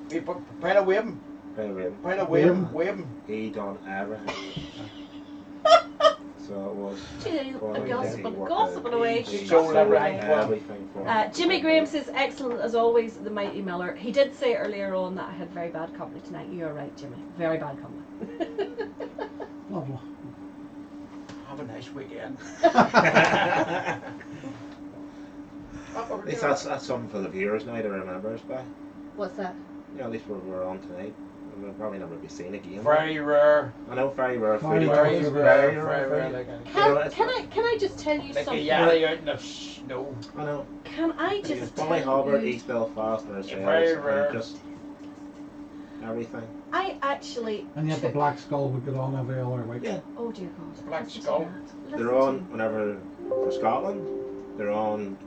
Speaker 2: Pint of Wim. Pint of Wim.
Speaker 3: He done everything. So it was.
Speaker 1: Gossiping away.
Speaker 2: Sold everything.
Speaker 3: Everything for
Speaker 1: Jimmy Graham says, excellent as always, the Mighty Miller. He did say earlier on that I had very bad company tonight. You are right, Jimmy. Very bad company.
Speaker 4: Lovely.
Speaker 2: Have a nice weekend.
Speaker 3: At least that's something for the viewers now to remember us by.
Speaker 1: What's that?
Speaker 3: Yeah, at least we're on tonight. We'll probably never be seen again.
Speaker 2: Very rare.
Speaker 3: I know, very rare.
Speaker 4: Very
Speaker 2: Very
Speaker 3: Very
Speaker 2: rare.
Speaker 3: rare.
Speaker 2: Very rare.
Speaker 1: Can I just tell you
Speaker 2: Like a
Speaker 1: something?
Speaker 2: yachty out in the snow.
Speaker 3: I know.
Speaker 1: Can I
Speaker 3: It's
Speaker 1: just
Speaker 3: Bunny
Speaker 1: tell
Speaker 3: Harbour,
Speaker 1: you?
Speaker 3: East Belfast, and
Speaker 2: Very
Speaker 3: ourselves,
Speaker 2: rare.
Speaker 3: and just everything.
Speaker 1: I actually.
Speaker 4: And yet the
Speaker 1: took-
Speaker 4: Black Skull would get on every other week.
Speaker 3: Yeah.
Speaker 1: Oh dear God.
Speaker 2: Black
Speaker 1: Listen to
Speaker 2: Skull.
Speaker 1: that. Listen
Speaker 3: They're
Speaker 1: to
Speaker 3: on
Speaker 1: that.
Speaker 3: whenever for Scotland. They're on.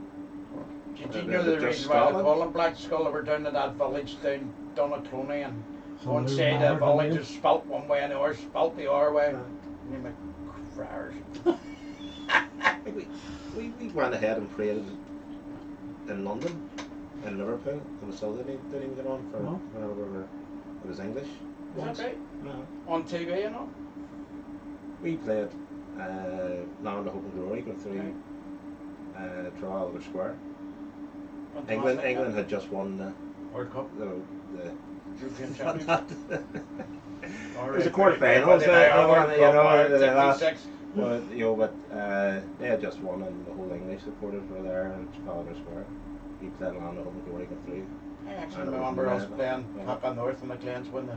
Speaker 2: Did you
Speaker 3: Is
Speaker 2: know
Speaker 3: it
Speaker 2: the
Speaker 3: just
Speaker 2: reason why they
Speaker 3: Scotland?
Speaker 2: call them Black Skull? They were down in that village down Donacloney, and
Speaker 4: So
Speaker 2: one
Speaker 4: they
Speaker 2: side of the
Speaker 4: remembered
Speaker 2: village
Speaker 4: name.
Speaker 2: is spelt one way and the other spelt the other way.
Speaker 3: Yeah.
Speaker 2: Name it Friars.
Speaker 3: We went ahead and prayed in London, in Liverpool, and we still didn't even get on for
Speaker 4: No.
Speaker 3: whenever we were. It was English.
Speaker 2: Is that right?
Speaker 3: No.
Speaker 2: On TV, you know?
Speaker 3: We played Land of Hope and Glory, going through Trafalgar Square.
Speaker 2: Fantastic.
Speaker 3: England had just won
Speaker 2: World Cup.
Speaker 3: the
Speaker 2: European Champions.
Speaker 3: It was a quarter final, so, you know, the last. But they had just won, and the whole English supporters were there, and Trafalgar Square. He played around the whole majority got through.
Speaker 2: I actually
Speaker 3: And it was
Speaker 2: remember us
Speaker 3: mad.
Speaker 2: playing
Speaker 3: Yeah.
Speaker 2: Paca North and the Glens win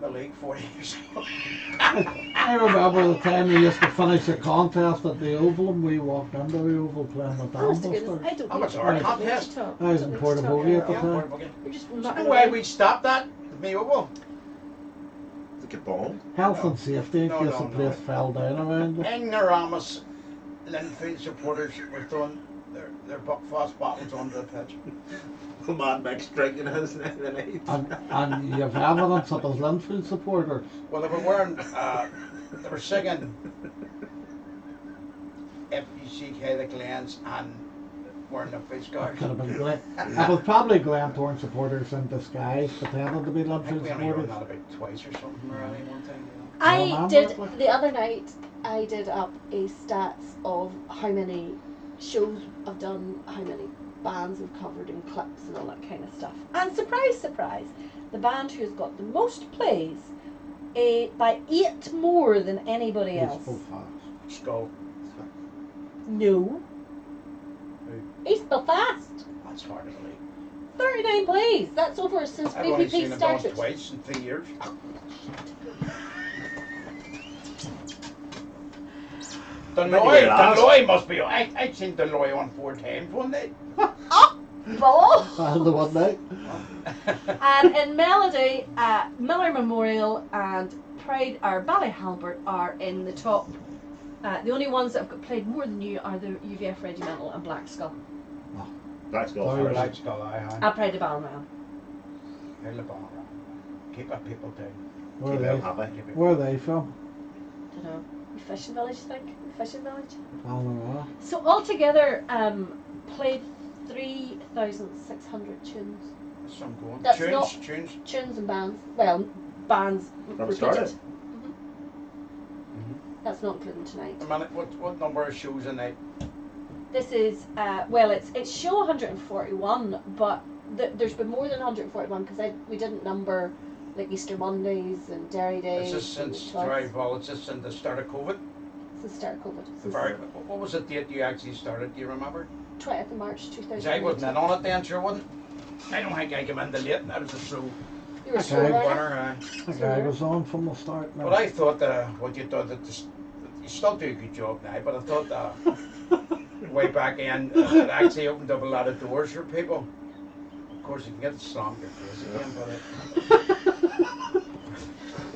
Speaker 2: the league 40 years ago.
Speaker 4: I remember the time we used to finish the contest at the Oval and we walked into the Oval playing with
Speaker 1: Honest to goodness, I
Speaker 4: Dambusters.
Speaker 1: don't
Speaker 2: How much
Speaker 1: need
Speaker 2: our
Speaker 1: to talk.
Speaker 2: contest?
Speaker 1: I
Speaker 4: I was
Speaker 1: don't
Speaker 4: in
Speaker 1: need to
Speaker 4: Portavogie
Speaker 1: talk.
Speaker 4: at the
Speaker 2: Yeah,
Speaker 4: time.
Speaker 2: Portavogie.
Speaker 1: You're just
Speaker 2: Do you
Speaker 1: mucking
Speaker 2: know why
Speaker 1: away.
Speaker 2: we stopped that? Me Oval.
Speaker 3: The good ball.
Speaker 4: Health
Speaker 2: No.
Speaker 4: and safety in
Speaker 2: No,
Speaker 4: case
Speaker 2: no,
Speaker 4: the
Speaker 2: no.
Speaker 4: place fell down around it.
Speaker 2: Ignoramus Linfield supporters were throwing their Buckfast bottles onto the pitch.
Speaker 3: Mad Mix drinking us the night.
Speaker 4: And you have evidence that there's Linfield supporters.
Speaker 2: Well, they were wearing, they were singing FUCK the Glens and wearing the face
Speaker 4: It
Speaker 2: guards.
Speaker 4: could have been Glen. It was probably Glentoran supporters in disguise, pretending to be
Speaker 2: I think
Speaker 4: Linfield
Speaker 2: we only heard
Speaker 4: supporters.
Speaker 2: that about twice or something or any one time.
Speaker 1: I
Speaker 4: Remember
Speaker 1: did
Speaker 4: it, like?
Speaker 1: the other night. I did up a stats of how many shows I've done, how many bands I've covered in clips and all that kind of stuff. And surprise, surprise, the band who's got the most plays, by 8 more than anybody else.
Speaker 4: Peaceful fast.
Speaker 2: Skull.
Speaker 1: No.
Speaker 2: Who?
Speaker 1: East Belfast.
Speaker 2: That's hard to believe.
Speaker 1: 39 plays. That's over since
Speaker 2: I've only seen
Speaker 1: PPP
Speaker 2: them done
Speaker 1: started.
Speaker 2: twice in 3 years. Deloy must be. I'd seen Deloy on 4 times one day.
Speaker 1: Ball.
Speaker 4: And the one night.
Speaker 1: And in Melody, Miller Memorial and Pride or Ballyhalbert are in the top. The only ones that have got played more than you are the UVF Regimental and Black Skull.
Speaker 3: Black Skull
Speaker 4: Sorry,
Speaker 3: first.
Speaker 2: Black Skull, aye.
Speaker 1: And Pride of Balmain.
Speaker 2: Hell the ball. Keep our people down.
Speaker 4: Where
Speaker 3: Keep
Speaker 4: are
Speaker 3: them
Speaker 4: they?
Speaker 3: happy.
Speaker 2: Keep it.
Speaker 4: Where are they from?
Speaker 1: Don't know. Fishing Village, I think. Fishing Village.
Speaker 4: I don't know.
Speaker 1: So altogether, played 3,600 tunes.
Speaker 2: Some going.
Speaker 1: That's
Speaker 2: Tunes,
Speaker 1: not-
Speaker 2: tunes.
Speaker 1: Tunes and bands. Well, bands
Speaker 3: From
Speaker 1: repeated.
Speaker 3: started.
Speaker 1: That's not including tonight.
Speaker 2: A minute, what number of shows a night?
Speaker 1: This is, well, it's show 141, but there's been more than 141 because we didn't number like Easter Mondays and Dairy Days.
Speaker 2: It's just
Speaker 1: and
Speaker 2: since
Speaker 1: 12th.
Speaker 2: it's just since the start of COVID.
Speaker 1: Since the start of COVID.
Speaker 2: The
Speaker 1: Since
Speaker 2: very, what was the date you actually started? Do you remember?
Speaker 1: 20th of March
Speaker 2: 'Cause I wasn't in
Speaker 1: 2019.
Speaker 2: on it then, sure wasn't. I don't think I came in the late. That was a slow
Speaker 1: You were
Speaker 4: Okay.
Speaker 1: sure about it?
Speaker 2: burner.
Speaker 4: The guy was on from the start now.
Speaker 2: But I thought what you done you still do a good job now. But I thought way back in it actually opened up a lot of doors for people. Of course, you can get slammed your face again, but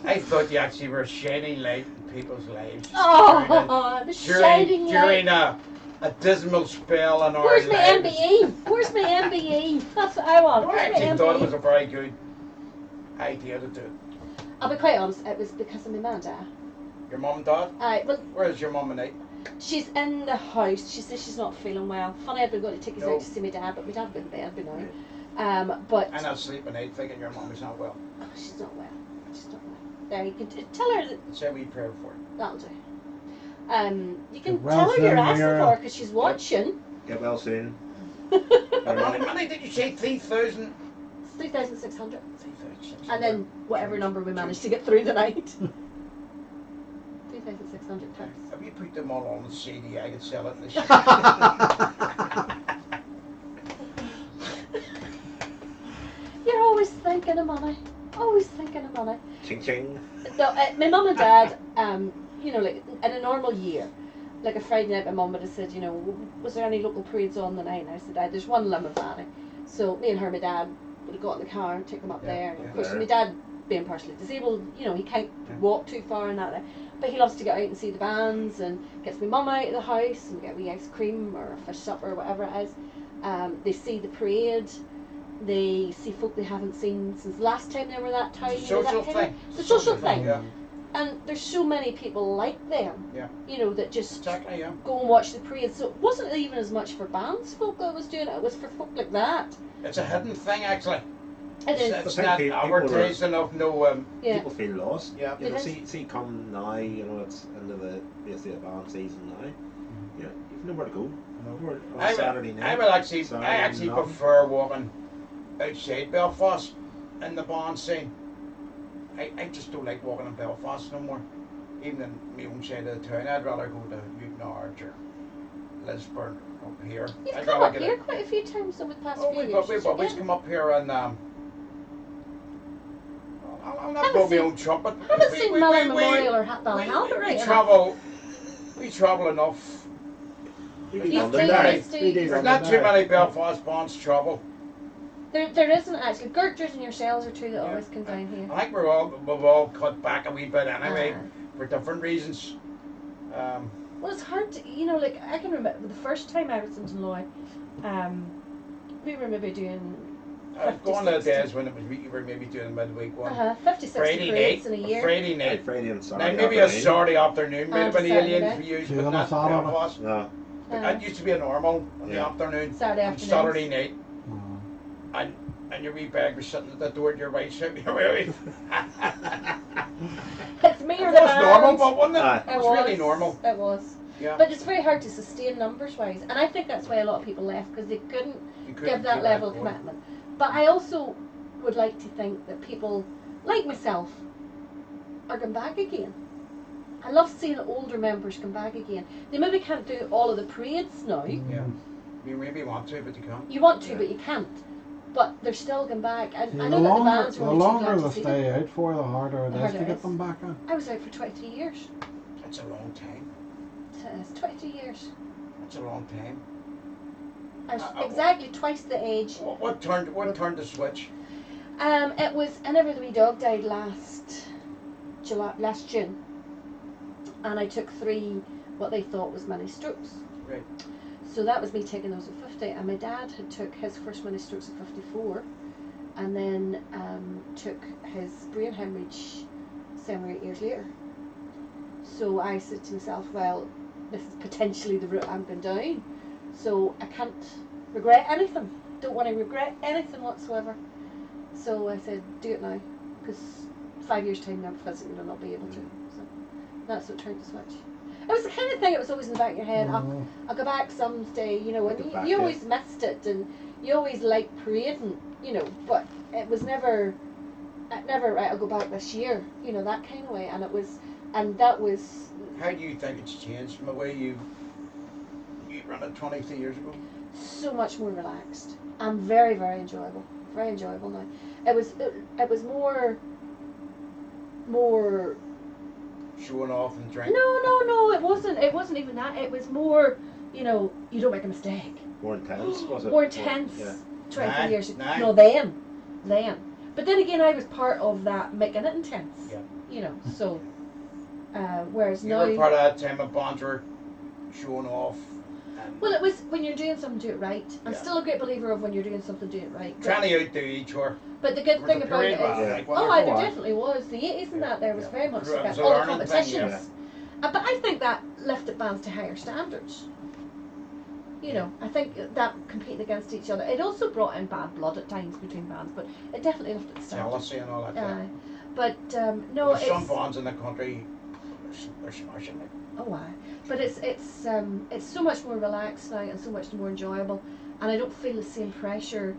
Speaker 2: I thought you actually were a shining light in people's lives.
Speaker 1: Oh, the shining
Speaker 2: during
Speaker 1: light.
Speaker 2: a dismal spell in our
Speaker 1: Where's my
Speaker 2: lives.
Speaker 1: MBE? Where's my MBE? That's what I want.
Speaker 2: I
Speaker 1: Where's my
Speaker 2: actually thought it
Speaker 1: MBE?
Speaker 2: was a very good idea to do.
Speaker 1: I'll be quite honest, it was because of my mum and dad.
Speaker 2: Your mum and dad?
Speaker 1: Well,
Speaker 2: Where's your mum and I?
Speaker 1: she's in the house. She says she's not feeling well. Funny, I'd been going to take us
Speaker 2: No.
Speaker 1: out to see my dad, but my dad been in bed by now. But
Speaker 2: I'm not sleeping at night thinking your mum is not well.
Speaker 1: oh, she's not well. She's not well. There, you can tell her that
Speaker 2: Say we pray for her.
Speaker 1: that'll do. You can
Speaker 4: Well
Speaker 1: tell her you're
Speaker 4: said,
Speaker 1: asking
Speaker 4: Mira.
Speaker 1: for her because she's watching.
Speaker 3: Get well soon.
Speaker 2: How many did you say? 3,000?
Speaker 1: 3,600.
Speaker 2: 3,600.
Speaker 1: And then whatever number we managed to get through the night. 3,600 clips.
Speaker 2: Have you put them all on the CD? I could sell it in the shop.
Speaker 1: You're always thinking of money. Always thinking of money.
Speaker 3: Ching ching.
Speaker 1: No, my mum and dad, like in a normal year, like a Friday night, my mum would have said, was there any local parades on the night? And I said, there's one in Limavady. So me and her, my dad, would have got in the car and take them up
Speaker 2: Yeah,
Speaker 1: there.
Speaker 2: yeah.
Speaker 1: Of course,
Speaker 3: Yeah.
Speaker 1: my dad, being partially disabled, he can't walk too far and that. But he loves to get out and see the bands and gets my mum out of the house and get a wee ice cream or a fish supper or whatever it is. They see the parade. They see folk they haven't seen since the last time they were that town.
Speaker 2: It's a social
Speaker 1: that kind
Speaker 2: thing.
Speaker 1: It's a social thing.
Speaker 2: Yeah,
Speaker 1: And there's so many people like them,
Speaker 2: Yeah.
Speaker 1: that just
Speaker 2: exactly, yeah.
Speaker 1: go and watch the parade. So it wasn't even as much for bands folk that was doing it, it was for folk like that.
Speaker 2: It's a hidden thing, actually.
Speaker 1: It is.
Speaker 2: It's
Speaker 3: I
Speaker 2: not
Speaker 3: think
Speaker 2: advertised enough, no,
Speaker 1: Yeah.
Speaker 3: People feel lost.
Speaker 2: yeah.
Speaker 3: You know,
Speaker 1: It is.
Speaker 3: see, come now. It's into the basically advanced season now. Yeah, you've nowhere to go. Nowhere on
Speaker 2: I
Speaker 3: Saturday
Speaker 2: will,
Speaker 3: night.
Speaker 2: I actually
Speaker 3: Saturday nothing.
Speaker 2: prefer walking outside Belfast in the band scene. I just don't like walking in Belfast no more. even in my own side of the town, I'd rather go to Newtonards or Lisburn up here.
Speaker 1: You've
Speaker 2: I'd
Speaker 1: come
Speaker 2: rather
Speaker 1: up
Speaker 2: get
Speaker 1: here quite a few times over the past
Speaker 2: Oh,
Speaker 1: few
Speaker 2: we've
Speaker 1: years.
Speaker 2: always come up here and I'm not
Speaker 1: Haven't
Speaker 2: blowing my
Speaker 1: seen-
Speaker 2: own trumpet.
Speaker 1: I haven't seen Miller Memorial or Ballyhalbert, right?
Speaker 2: We travel enough.
Speaker 3: You
Speaker 1: These
Speaker 3: London
Speaker 1: days,
Speaker 3: Derry.
Speaker 1: these days.
Speaker 3: We do
Speaker 2: There's
Speaker 3: London
Speaker 2: not too
Speaker 3: Derry.
Speaker 2: many Belfast bonds travel.
Speaker 1: There isn't actually. Gertrude and yourselves are two that always come down here.
Speaker 2: I think we've all cut back a wee bit anyway
Speaker 1: Ah.
Speaker 2: for different reasons.
Speaker 1: Well, it's hard to, like, I can remember the first time I was in Dunloy, we were maybe doing
Speaker 2: I've gone
Speaker 1: 50,
Speaker 2: to the days when you were maybe doing a midweek one.
Speaker 1: 50, 60
Speaker 2: Friday
Speaker 1: parades
Speaker 2: night,
Speaker 1: in a year.
Speaker 2: Friday
Speaker 3: Right,
Speaker 2: night.
Speaker 3: Friday and Saturday.
Speaker 2: Now maybe a
Speaker 3: afternoon.
Speaker 2: Saturday afternoon might have
Speaker 1: And
Speaker 2: been
Speaker 1: Saturday
Speaker 2: alien
Speaker 1: night.
Speaker 2: for you,
Speaker 4: Two
Speaker 2: but
Speaker 4: on a
Speaker 2: not
Speaker 4: Saturday.
Speaker 2: Belfast.
Speaker 3: No.
Speaker 2: But that used to be a normal on the
Speaker 3: Yeah.
Speaker 2: afternoon.
Speaker 1: Saturday
Speaker 2: On
Speaker 1: afternoons.
Speaker 2: Saturday night. And your wee bag was sitting at the door to your right, sitting your way.
Speaker 1: It's me
Speaker 2: It
Speaker 1: or the
Speaker 2: was
Speaker 1: band.
Speaker 2: normal, but wasn't it?
Speaker 3: Aye.
Speaker 2: It was really normal.
Speaker 1: It was.
Speaker 2: Yeah.
Speaker 1: But it's very hard to sustain numbers wise, and I think that's why a lot of people left, because they couldn't
Speaker 2: You
Speaker 1: give
Speaker 2: couldn't
Speaker 1: that
Speaker 2: keep
Speaker 1: level of
Speaker 2: going.
Speaker 1: commitment. But I also would like to think that people like myself are going back again. I love seeing older members come back again. They maybe can't do all of the parades now.
Speaker 2: Yeah. You maybe want to, but you can't.
Speaker 1: You want to,
Speaker 3: Yeah.
Speaker 1: but you can't. But they're still going back. And I
Speaker 4: The
Speaker 1: know that the
Speaker 4: longer,
Speaker 1: bands
Speaker 4: the
Speaker 1: are only too
Speaker 4: longer
Speaker 1: glad
Speaker 4: they
Speaker 1: to see them.
Speaker 4: stay out for, the harder it
Speaker 1: The
Speaker 4: is
Speaker 1: harder
Speaker 4: to
Speaker 1: it
Speaker 4: get
Speaker 1: is.
Speaker 4: them back in.
Speaker 1: I was out for 23 years.
Speaker 2: That's a long time.
Speaker 1: It's 23 years.
Speaker 2: That's a long time.
Speaker 1: I was exactly twice the age.
Speaker 2: What turned the switch?
Speaker 1: It was whenever the wee dog died last June, and I took 3 what they thought was mini strokes.
Speaker 2: Right.
Speaker 1: So that was me taking those at 50, and my dad had took his first mini strokes at 54, and then took his brain hemorrhage 7 or 8 years later. So I said to myself, well, this is potentially the route I'm going down, so I can't regret anything. Don't want to regret anything whatsoever. So I said, do it now, because 5 years' time I'm physically will not be able to. So that's what turned the switch. It was the kind of thing that was always in the back of your head. I'll go back someday, and you always missed it, and you always liked parading, but it was never, right, I'll go back this year, that kind of way. And that was.
Speaker 2: How do you think it's changed from the way you ran it 23 years ago?
Speaker 1: So much more relaxed and very, very enjoyable. Very enjoyable now. It was more
Speaker 2: Showing off and drinking.
Speaker 1: No, it wasn't even that. It was more, you don't make a mistake.
Speaker 3: More intense, was it?
Speaker 1: More intense.
Speaker 3: Yeah.
Speaker 1: 23 years ago.
Speaker 2: Nine.
Speaker 1: No, then. But then again, I was part of that making it intense.
Speaker 2: Yeah.
Speaker 1: So whereas
Speaker 2: You
Speaker 1: now.
Speaker 2: were part of that time of bonds were showing off. And
Speaker 1: Well, it was when you're doing something, do it right. I'm
Speaker 2: Yeah.
Speaker 1: still a great believer of when you're doing something, do it right.
Speaker 2: trying to outdo each other.
Speaker 1: But the good
Speaker 2: There was
Speaker 1: thing
Speaker 2: a
Speaker 1: about it
Speaker 2: period
Speaker 1: is,
Speaker 2: where,
Speaker 3: Yeah.
Speaker 2: like,
Speaker 1: there
Speaker 3: Oh,
Speaker 1: definitely was. The 80s and that there was
Speaker 2: Yeah.
Speaker 1: very much
Speaker 2: It was
Speaker 1: about
Speaker 2: a
Speaker 1: all the
Speaker 2: learning thing,
Speaker 1: competitions. But I think that lifted bands to higher standards. I think that competing against each other. It also brought in bad blood at times between bands, but it definitely lifted the standards.
Speaker 2: Jealousy and all that. Yeah.
Speaker 1: But no,
Speaker 2: There's
Speaker 1: it's
Speaker 2: some bonds in the country, they're smashing it.
Speaker 1: oh aye. But it's so much more relaxed now and so much more enjoyable, and I don't feel the same pressure.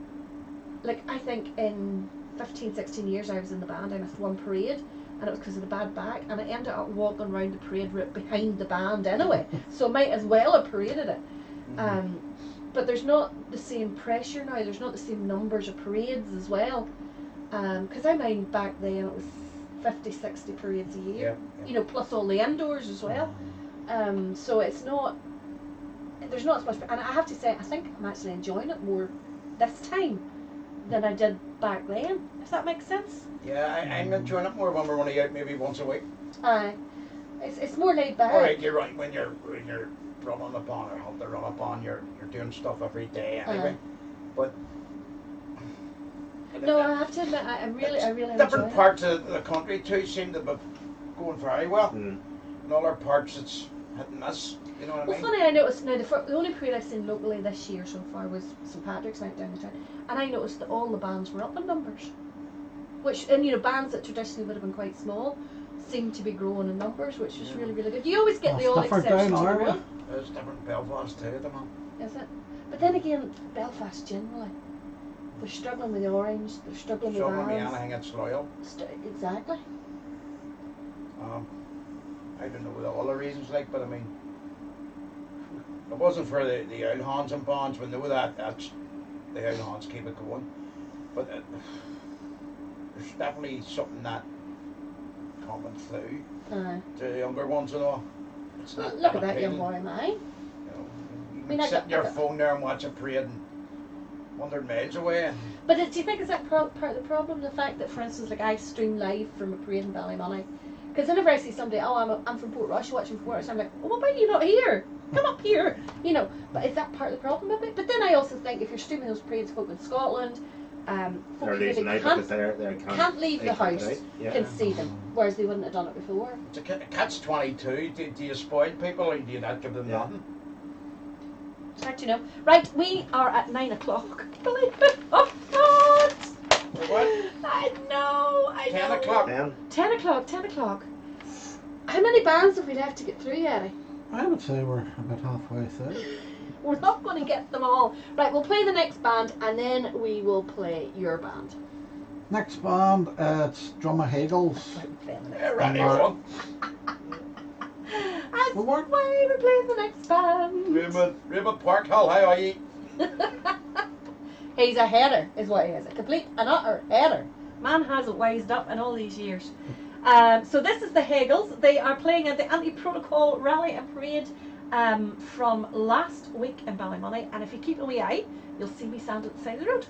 Speaker 1: Like I think in 15, 16 years I was in the band, I missed one parade, and it was because of the bad back, and I ended up walking around the parade route behind the band anyway, so I might as well have paraded it. But there's not the same pressure now, there's not the same numbers of parades as well, because I mind back then it was 50, 60 parades a year, plus all the indoors as well. So there's not as much, and I have to say I think I'm actually enjoying it more this time than I did back then, if that makes sense.
Speaker 2: Yeah, I'm enjoying it more when we're only out maybe once a week.
Speaker 1: It's more laid back.
Speaker 2: Alright, you're right, when you're running upon or have to run upon, you're doing stuff every day anyway. But
Speaker 1: No, I have to admit, I really enjoy
Speaker 2: different
Speaker 1: it.
Speaker 2: parts of the country too seem to be going very well.
Speaker 3: Mm.
Speaker 2: In other parts it's hit and miss, you know what I
Speaker 1: Well,
Speaker 2: mean?
Speaker 1: funny, I noticed now the only parade I've seen locally this year so far was St Patrick's Night down the town, and I noticed that all the bands were up in numbers, and bands that traditionally would have been quite small seem to be growing in numbers, which is really, really good. You always get the
Speaker 4: That's
Speaker 1: odd
Speaker 4: different
Speaker 1: exception to
Speaker 4: down
Speaker 1: the
Speaker 4: our
Speaker 1: rule,
Speaker 4: way.
Speaker 2: There's different in Belfast too, the man.
Speaker 1: is it? But then again, Belfast generally, they're struggling with the orange, they're struggling
Speaker 2: Some
Speaker 1: with
Speaker 2: of me
Speaker 1: bands.
Speaker 2: anything that's loyal.
Speaker 1: Exactly.
Speaker 2: I don't know all the reasons, like, but I mean, it wasn't for the old hands and bonds. We know that's the old hands keep it going, but there's definitely something that coming through to the younger ones and all. It's not
Speaker 1: Look at that young
Speaker 2: appealing.
Speaker 1: boy, mine.
Speaker 2: You can sit on your phone there and watch a parade and 100 miles away. And
Speaker 1: But do you think is that part of the problem? The fact that, for instance, like I stream live from a parade in Ballymoney, because whenever I see somebody, I'm from Portrush, watching from Portrush, I'm like, well, why are you not here? Come up here, you know. But is that part of the problem of it? But then I also think if you're streaming those parades, folk in Scotland, folk
Speaker 3: They're
Speaker 1: who
Speaker 3: losing out because they
Speaker 1: can't leave the house,
Speaker 3: Yeah.
Speaker 1: can see them, whereas they wouldn't have done it before.
Speaker 2: it's a catch-22. Do you spoil people or do you not give them nothing?
Speaker 1: Right, you know. Right, we are at 9 o'clock. Believe it or not.
Speaker 2: What?
Speaker 1: I know.
Speaker 2: 10 o'clock.
Speaker 1: 10 o'clock, 10 o'clock. How many bands have we left to get through, Eddie?
Speaker 4: I would say we're about halfway through.
Speaker 1: We're not going to get them all. Right, we'll play the next band and then we will play your band.
Speaker 4: Next band, it's Drummer Hagels.
Speaker 2: Yeah, right on.
Speaker 1: That's why we're playing the next band.
Speaker 2: Raymond Park Hall, how are you?
Speaker 1: He's a header, is what he is. A complete and utter header. Man hasn't wised up in all these years. So this is the Hagels. They are playing at the Anti-Protocol Rally and Parade from last week in Ballymoney. And if you keep a wee eye, you'll see me stand at the side of the road.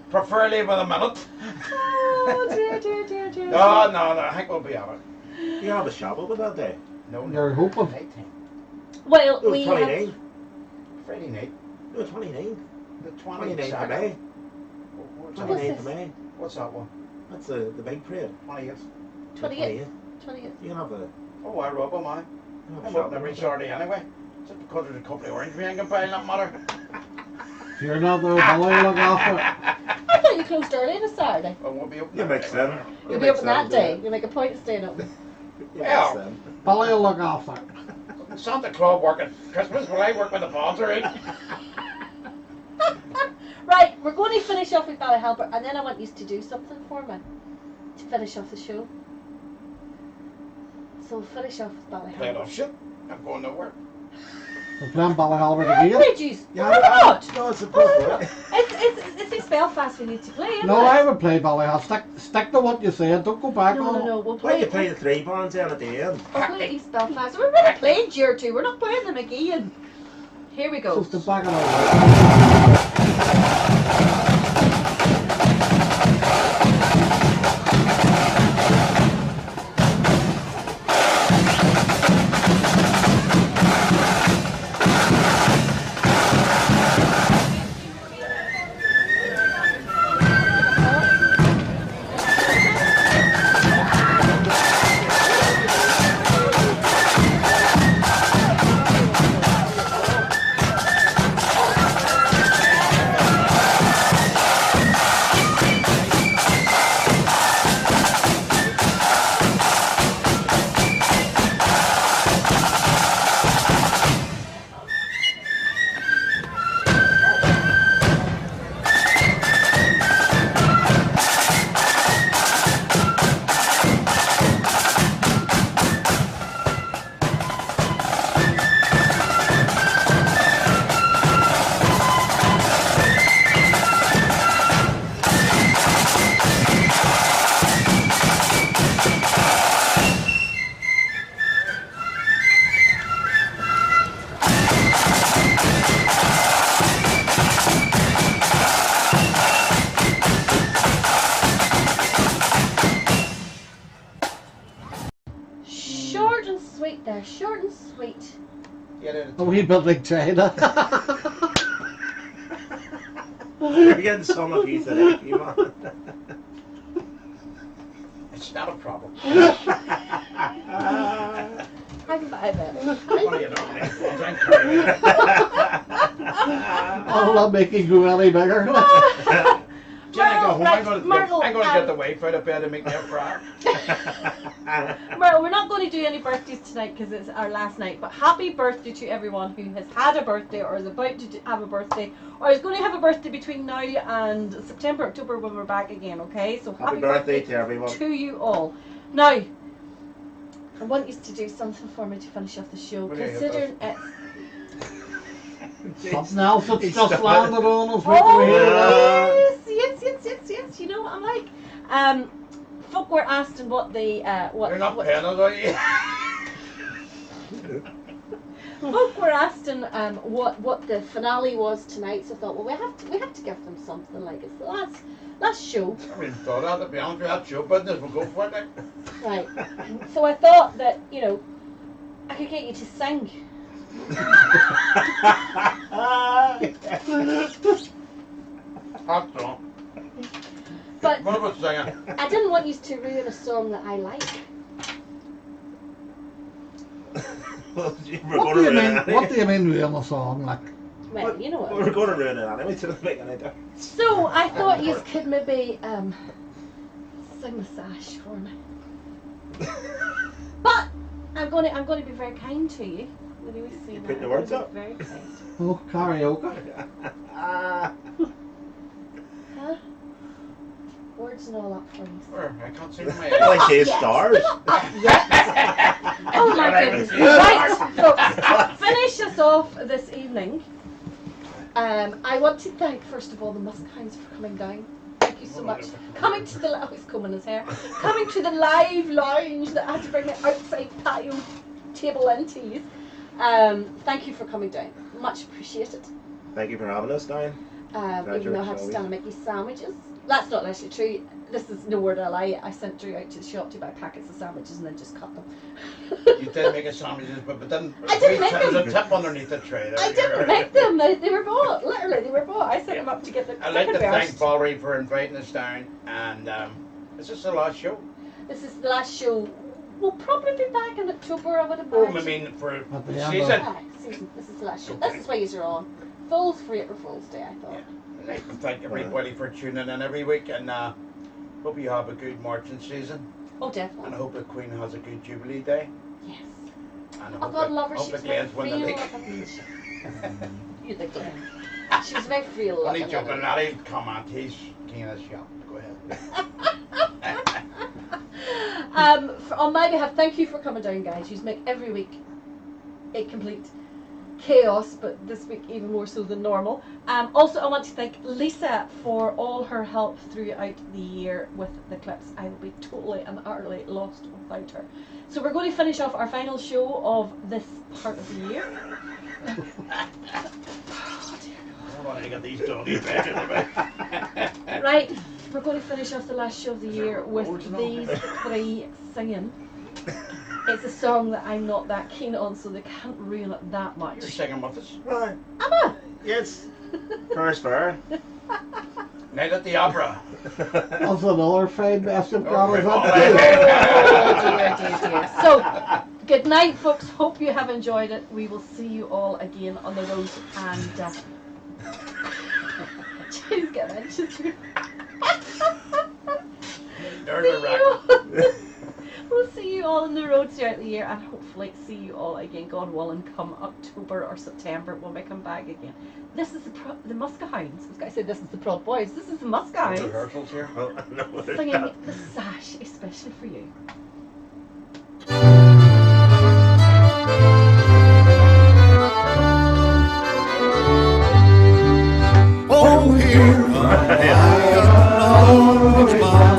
Speaker 2: Preferably with a minute.
Speaker 1: Oh, dear.
Speaker 2: No, I think we'll be on it.
Speaker 3: You have a shovel with that day?
Speaker 2: No,
Speaker 4: You're hoping.
Speaker 2: Nighttime.
Speaker 1: Well,
Speaker 3: No,
Speaker 1: we
Speaker 3: 29.
Speaker 1: have...
Speaker 2: Friday night.
Speaker 3: No, 29.
Speaker 2: The
Speaker 3: 29th of
Speaker 2: 22nd.
Speaker 3: May.
Speaker 2: What's that?
Speaker 3: 29th of May.
Speaker 2: What's that one?
Speaker 3: That's the big parade.
Speaker 2: 20th.
Speaker 1: 28th.
Speaker 3: 28th.
Speaker 1: 20th.
Speaker 3: You can have a
Speaker 2: Oh, I rub 'em, I. I'm up every Saturday anyway. Just because there's a couple of orange we ain't gonna buy, not matter.
Speaker 4: If you're not there, Billy, look after it.
Speaker 1: I thought you closed early on a Saturday.
Speaker 2: Well, we'll be open.
Speaker 3: You mix them.
Speaker 1: You'll be open that day. You make a point of staying open.
Speaker 2: Yeah.
Speaker 4: Billy will look after it.
Speaker 2: Santa Claus working Christmas, will I work when the bombs are in?
Speaker 1: Right, we're going to finish off with Ballyhalbert, and then I want you to do something for me to finish off the show. So we'll finish off with
Speaker 2: Play it
Speaker 1: Ballyhalbert.
Speaker 2: off shit. I'm going nowhere.
Speaker 4: We're playing Ballyhalbert again.
Speaker 1: Bridges!
Speaker 3: Yeah,
Speaker 1: Why not?
Speaker 3: No, it's a
Speaker 1: Oh,
Speaker 3: problem.
Speaker 1: it's Belfast we need to play, isn't
Speaker 4: No,
Speaker 1: it?
Speaker 4: I would play Ballyhalbert. Stick to what you said. Don't go back on it.
Speaker 1: No, we'll
Speaker 3: Why
Speaker 1: play,
Speaker 3: do you play the three bands then at the end?
Speaker 1: we'll play East Belfast. We've already played Year 2, we're not playing them again. Here we go.
Speaker 4: Just to back it up.
Speaker 2: outside.
Speaker 4: A wee bit like China.
Speaker 3: You're getting some of you today, you man.
Speaker 2: It's not a problem.
Speaker 1: I can buy that.
Speaker 2: What do you know, mate? I'm carrying it.
Speaker 4: I'll not make it go any bigger.
Speaker 2: Jenny, go home.
Speaker 1: Right,
Speaker 2: I'm going
Speaker 1: Myrtle,
Speaker 2: to get the wife out of bed and make me a fry.
Speaker 1: Well, we're not going to do any birthdays tonight because it's our last night, but happy birthday to everyone who has had a birthday or is about to have a birthday or is going to have a birthday between now and September, October when we're back again, okay? So
Speaker 3: Happy birthday to everyone.
Speaker 1: to you all. Now, I want you to do something for me to finish off the show,
Speaker 2: What do you
Speaker 1: considering it's...
Speaker 4: Something else that's just landed on us.
Speaker 1: Oh,
Speaker 4: Here.
Speaker 1: yes, you know what I'm like. Folk were asking what the...
Speaker 2: You're not paying us, are you?
Speaker 1: Folk were asking what the finale was tonight, so I thought, well, we have to give them something like it's the last show,
Speaker 2: I mean, thought that, to be honest with you, that show business, we'll go for it. Like.
Speaker 1: right? So I thought that I could get you to sing.
Speaker 2: Hot song.
Speaker 1: But
Speaker 2: What about singing?
Speaker 1: I didn't want you to ruin a song that I like.
Speaker 3: Well,
Speaker 4: What do you mean ruin a song? Like,
Speaker 1: Well, you know what.
Speaker 3: We're going to ruin it anyway, so it doesn't make any difference.
Speaker 1: So I thought you could maybe sing the sash for me. But I'm going to be very kind to you. When you say
Speaker 3: You
Speaker 1: that,
Speaker 3: put the
Speaker 1: I'm
Speaker 3: words
Speaker 1: gonna
Speaker 3: up?
Speaker 1: be Very kind.
Speaker 4: oh, karaoke.
Speaker 1: Huh? Words and all that for you.
Speaker 2: Or, I can't sing my
Speaker 3: I like these
Speaker 1: Yes.
Speaker 3: stars.
Speaker 1: Oh my goodness. Right, so to finish us off this evening, I want to thank first of all the Muskahounds for coming down. Thank you so much. Coming to the he's combing his hair. Coming to the live lounge that I had to bring the outside patio table into you. Thank you for coming down. Much appreciated.
Speaker 3: Thank you for having us down.
Speaker 1: Even though I had to stand and make you sandwiches. That's not actually true. This is no word I lie. I sent Drew out to the shop to buy packets of sandwiches and then just cut them.
Speaker 2: You did make a sandwiches, but then
Speaker 1: I didn't make
Speaker 2: there's
Speaker 1: them.
Speaker 2: a tip underneath the tray there.
Speaker 1: I didn't make them. They were bought. Literally, they were bought. I sent them up to get the
Speaker 2: I'd like to
Speaker 1: second
Speaker 2: thank
Speaker 1: burst.
Speaker 2: Valerie for inviting us down, and is this the last show?
Speaker 1: This is the last show. We'll probably be back in October, I would imagine.
Speaker 2: Oh, I mean, for
Speaker 4: At the
Speaker 2: the
Speaker 4: end
Speaker 2: season.
Speaker 1: Yeah, season. This is the last show.
Speaker 2: Okay.
Speaker 1: This is why you're on. Fools for April Fool's Day, I thought.
Speaker 2: Yeah. I'd like to thank everybody for tuning in every week, and hope you have a good marching season,
Speaker 1: Oh,
Speaker 2: and
Speaker 1: definitely.
Speaker 2: I hope the Queen has a good Jubilee Day,
Speaker 1: Yes.
Speaker 2: and I
Speaker 1: Oh,
Speaker 2: hope,
Speaker 1: God, love her.
Speaker 2: hope
Speaker 1: She's
Speaker 2: the
Speaker 1: very
Speaker 2: Glens win the
Speaker 1: frail.
Speaker 2: league.
Speaker 1: You the Glen. She was very frail.
Speaker 2: Only
Speaker 1: looking,
Speaker 2: joking,
Speaker 1: wasn't
Speaker 2: Larry, comment, he's king of the shop. Go ahead.
Speaker 1: On my behalf, thank you for coming down, guys. You make every week a complete chaos, but this week even more so than normal. Also, I want to thank Lisa for all her help throughout the year with the clips. I will be totally and utterly lost without her. So we're going to finish off our final show of this part of the year.
Speaker 2: I want to get these doggies back in the back.
Speaker 1: Right, we're going to finish off the last show of the year with
Speaker 2: original?
Speaker 1: these three singing. It's a song that I'm not that keen on, so they can't ruin it that much.
Speaker 2: You're singing with us.
Speaker 3: Right.
Speaker 1: Emma!
Speaker 3: Yes. First fair.
Speaker 2: Night at the Opera.
Speaker 4: That's another fine mess you've got. Is
Speaker 1: Oh
Speaker 4: that
Speaker 1: dear. So, good night, folks. Hope you have enjoyed it. We will see you all again on the road. And she's getting anxious. We'll see you all on the road throughout the year, and hopefully see you all again, God willing, come October or September when we come back again. This is the Muskahounds. I was going to say this is the Prod Boys. This is the Muskahounds
Speaker 2: Rehearsals here.
Speaker 3: Well, no, there's
Speaker 1: singing
Speaker 3: not.
Speaker 1: the sash, especially for you.
Speaker 5: Oh, here I am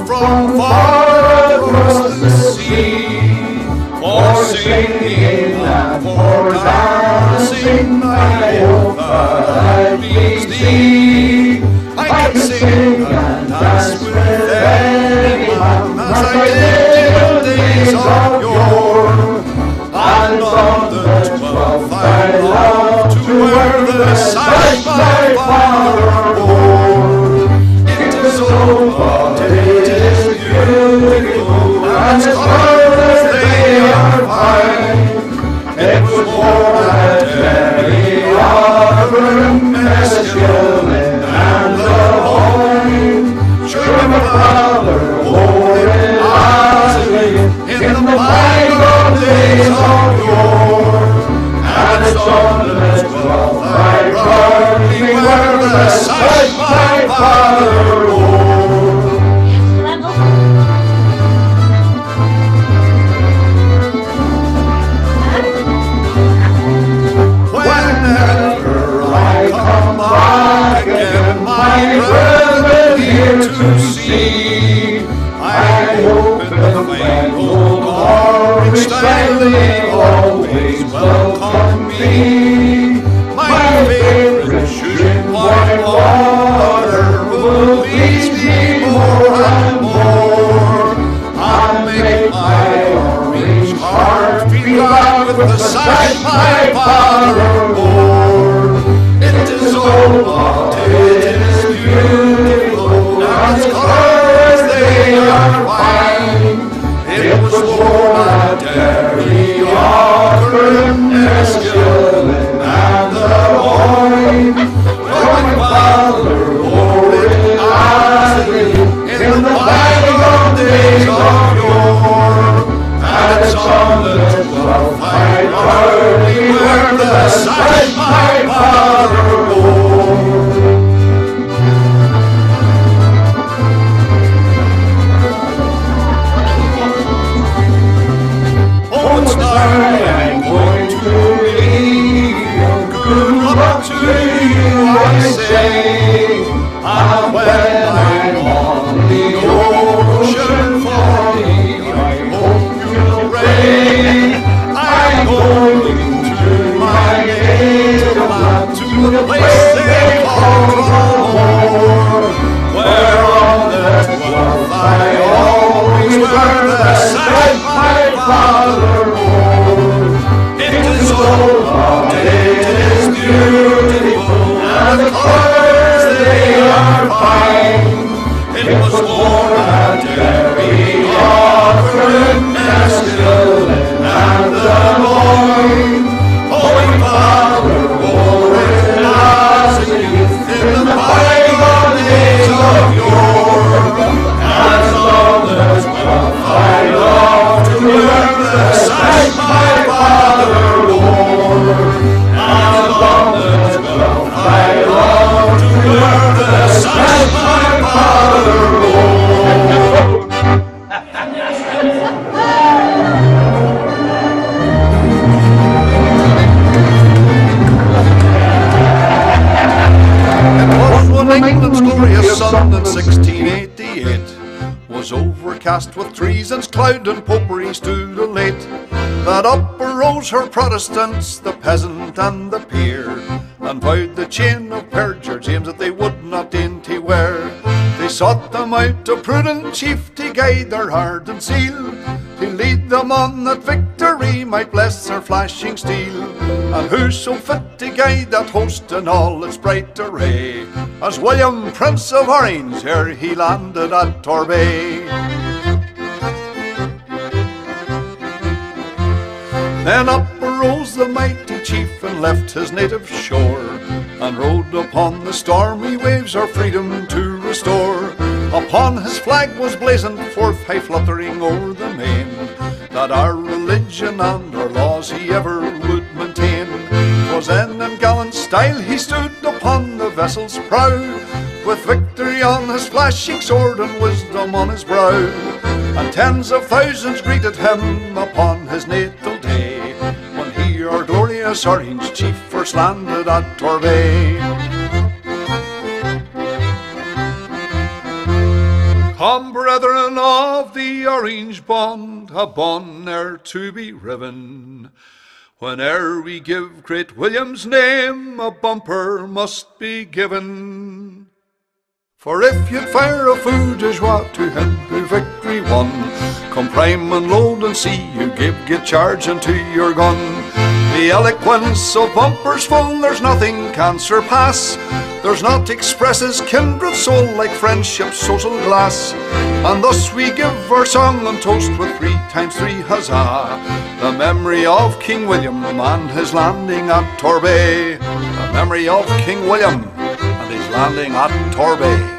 Speaker 5: from far across the sea, for singing and for dancing I offer thee. I can sing and dance with anyone as I did in days of yore, and on the 12th I my father wore. It is old, but it is beautiful, and its colors they are fine. It was worn at Derry, Auburn, Mescaline, and the Boyne. Sure, my father wore it wisely in the bygone days of yore. And it's on the 12th I proudly wear the sash my father wore. Whenever I come back again, my brethren here to see, I hope in the fine old orange style they always welcome me. My favorite shooting white water will please me more and more. I'll make my orange heart beat glad with the sash my father wore. It is old, but it is beautiful, and its colors they are fine. It was worn at Derry, Auburn, Mescaline, and the Boyne. My father wore it wisely in the bygone days of yore. And it's on the 12th I proudly wear the sash my father wore. Oh, it's now I'm going to leave you. Good luck to you, I say. And when I'm on the ocean floor, I hope you'll ray. I'm going to my native land, to the place they call Rollmore, where on the 12th I always wear the sash my father wore. It is old, but it is beautiful, and the colors they are fine. It was worn at Derry, Auburn, Mescaline, and the Boyne. Oh, my father wore it as a youth in the bygone days of yore. And on the 12th I love to wear the sash my father wore. And on the 12th I love to wear the sash my father wore. When England's glorious sun in 1688 was overcast with treason's cloud and popery stood elate, that up arose her Protestants, the peasant and the peer, and vowed the chain of perjure James that they would not dainty wear. They sought them out a prudent chief to guide their ardent zeal, to lead them on that victory might bless their flashing steel. And who so fit to guide that host in all its bright array as William, Prince of Orange, ere he landed at Torbay. Then up arose the mighty chief and left his native shore, and rode upon the stormy waves our freedom to restore. Upon his flag was blazoned forth, high fluttering o'er the main, that our religion and our laws he ever would maintain. 'Twas then in gallant style he stood upon the vessel's prow, with victory on his flashing sword and wisdom on his brow. And tens of thousands greeted him upon his natal day, when he, our glorious Orange chief, first landed at Torbay. Come, brethren of the Orange bond, a bond ne'er to be riven. Whene'er we give great William's name, a bumper must be given. For if you'd fire a fou de joie to him who victory won, come prime and load and see you give charge unto your gun. The eloquence of bumpers full, there's nothing can surpass. There's naught expresses kindred soul like friendship's social glass. And thus we give our song and toast with 3 times 3 huzzah. The memory of King William and his landing at Torbay. The memory of King William and his landing at Torbay.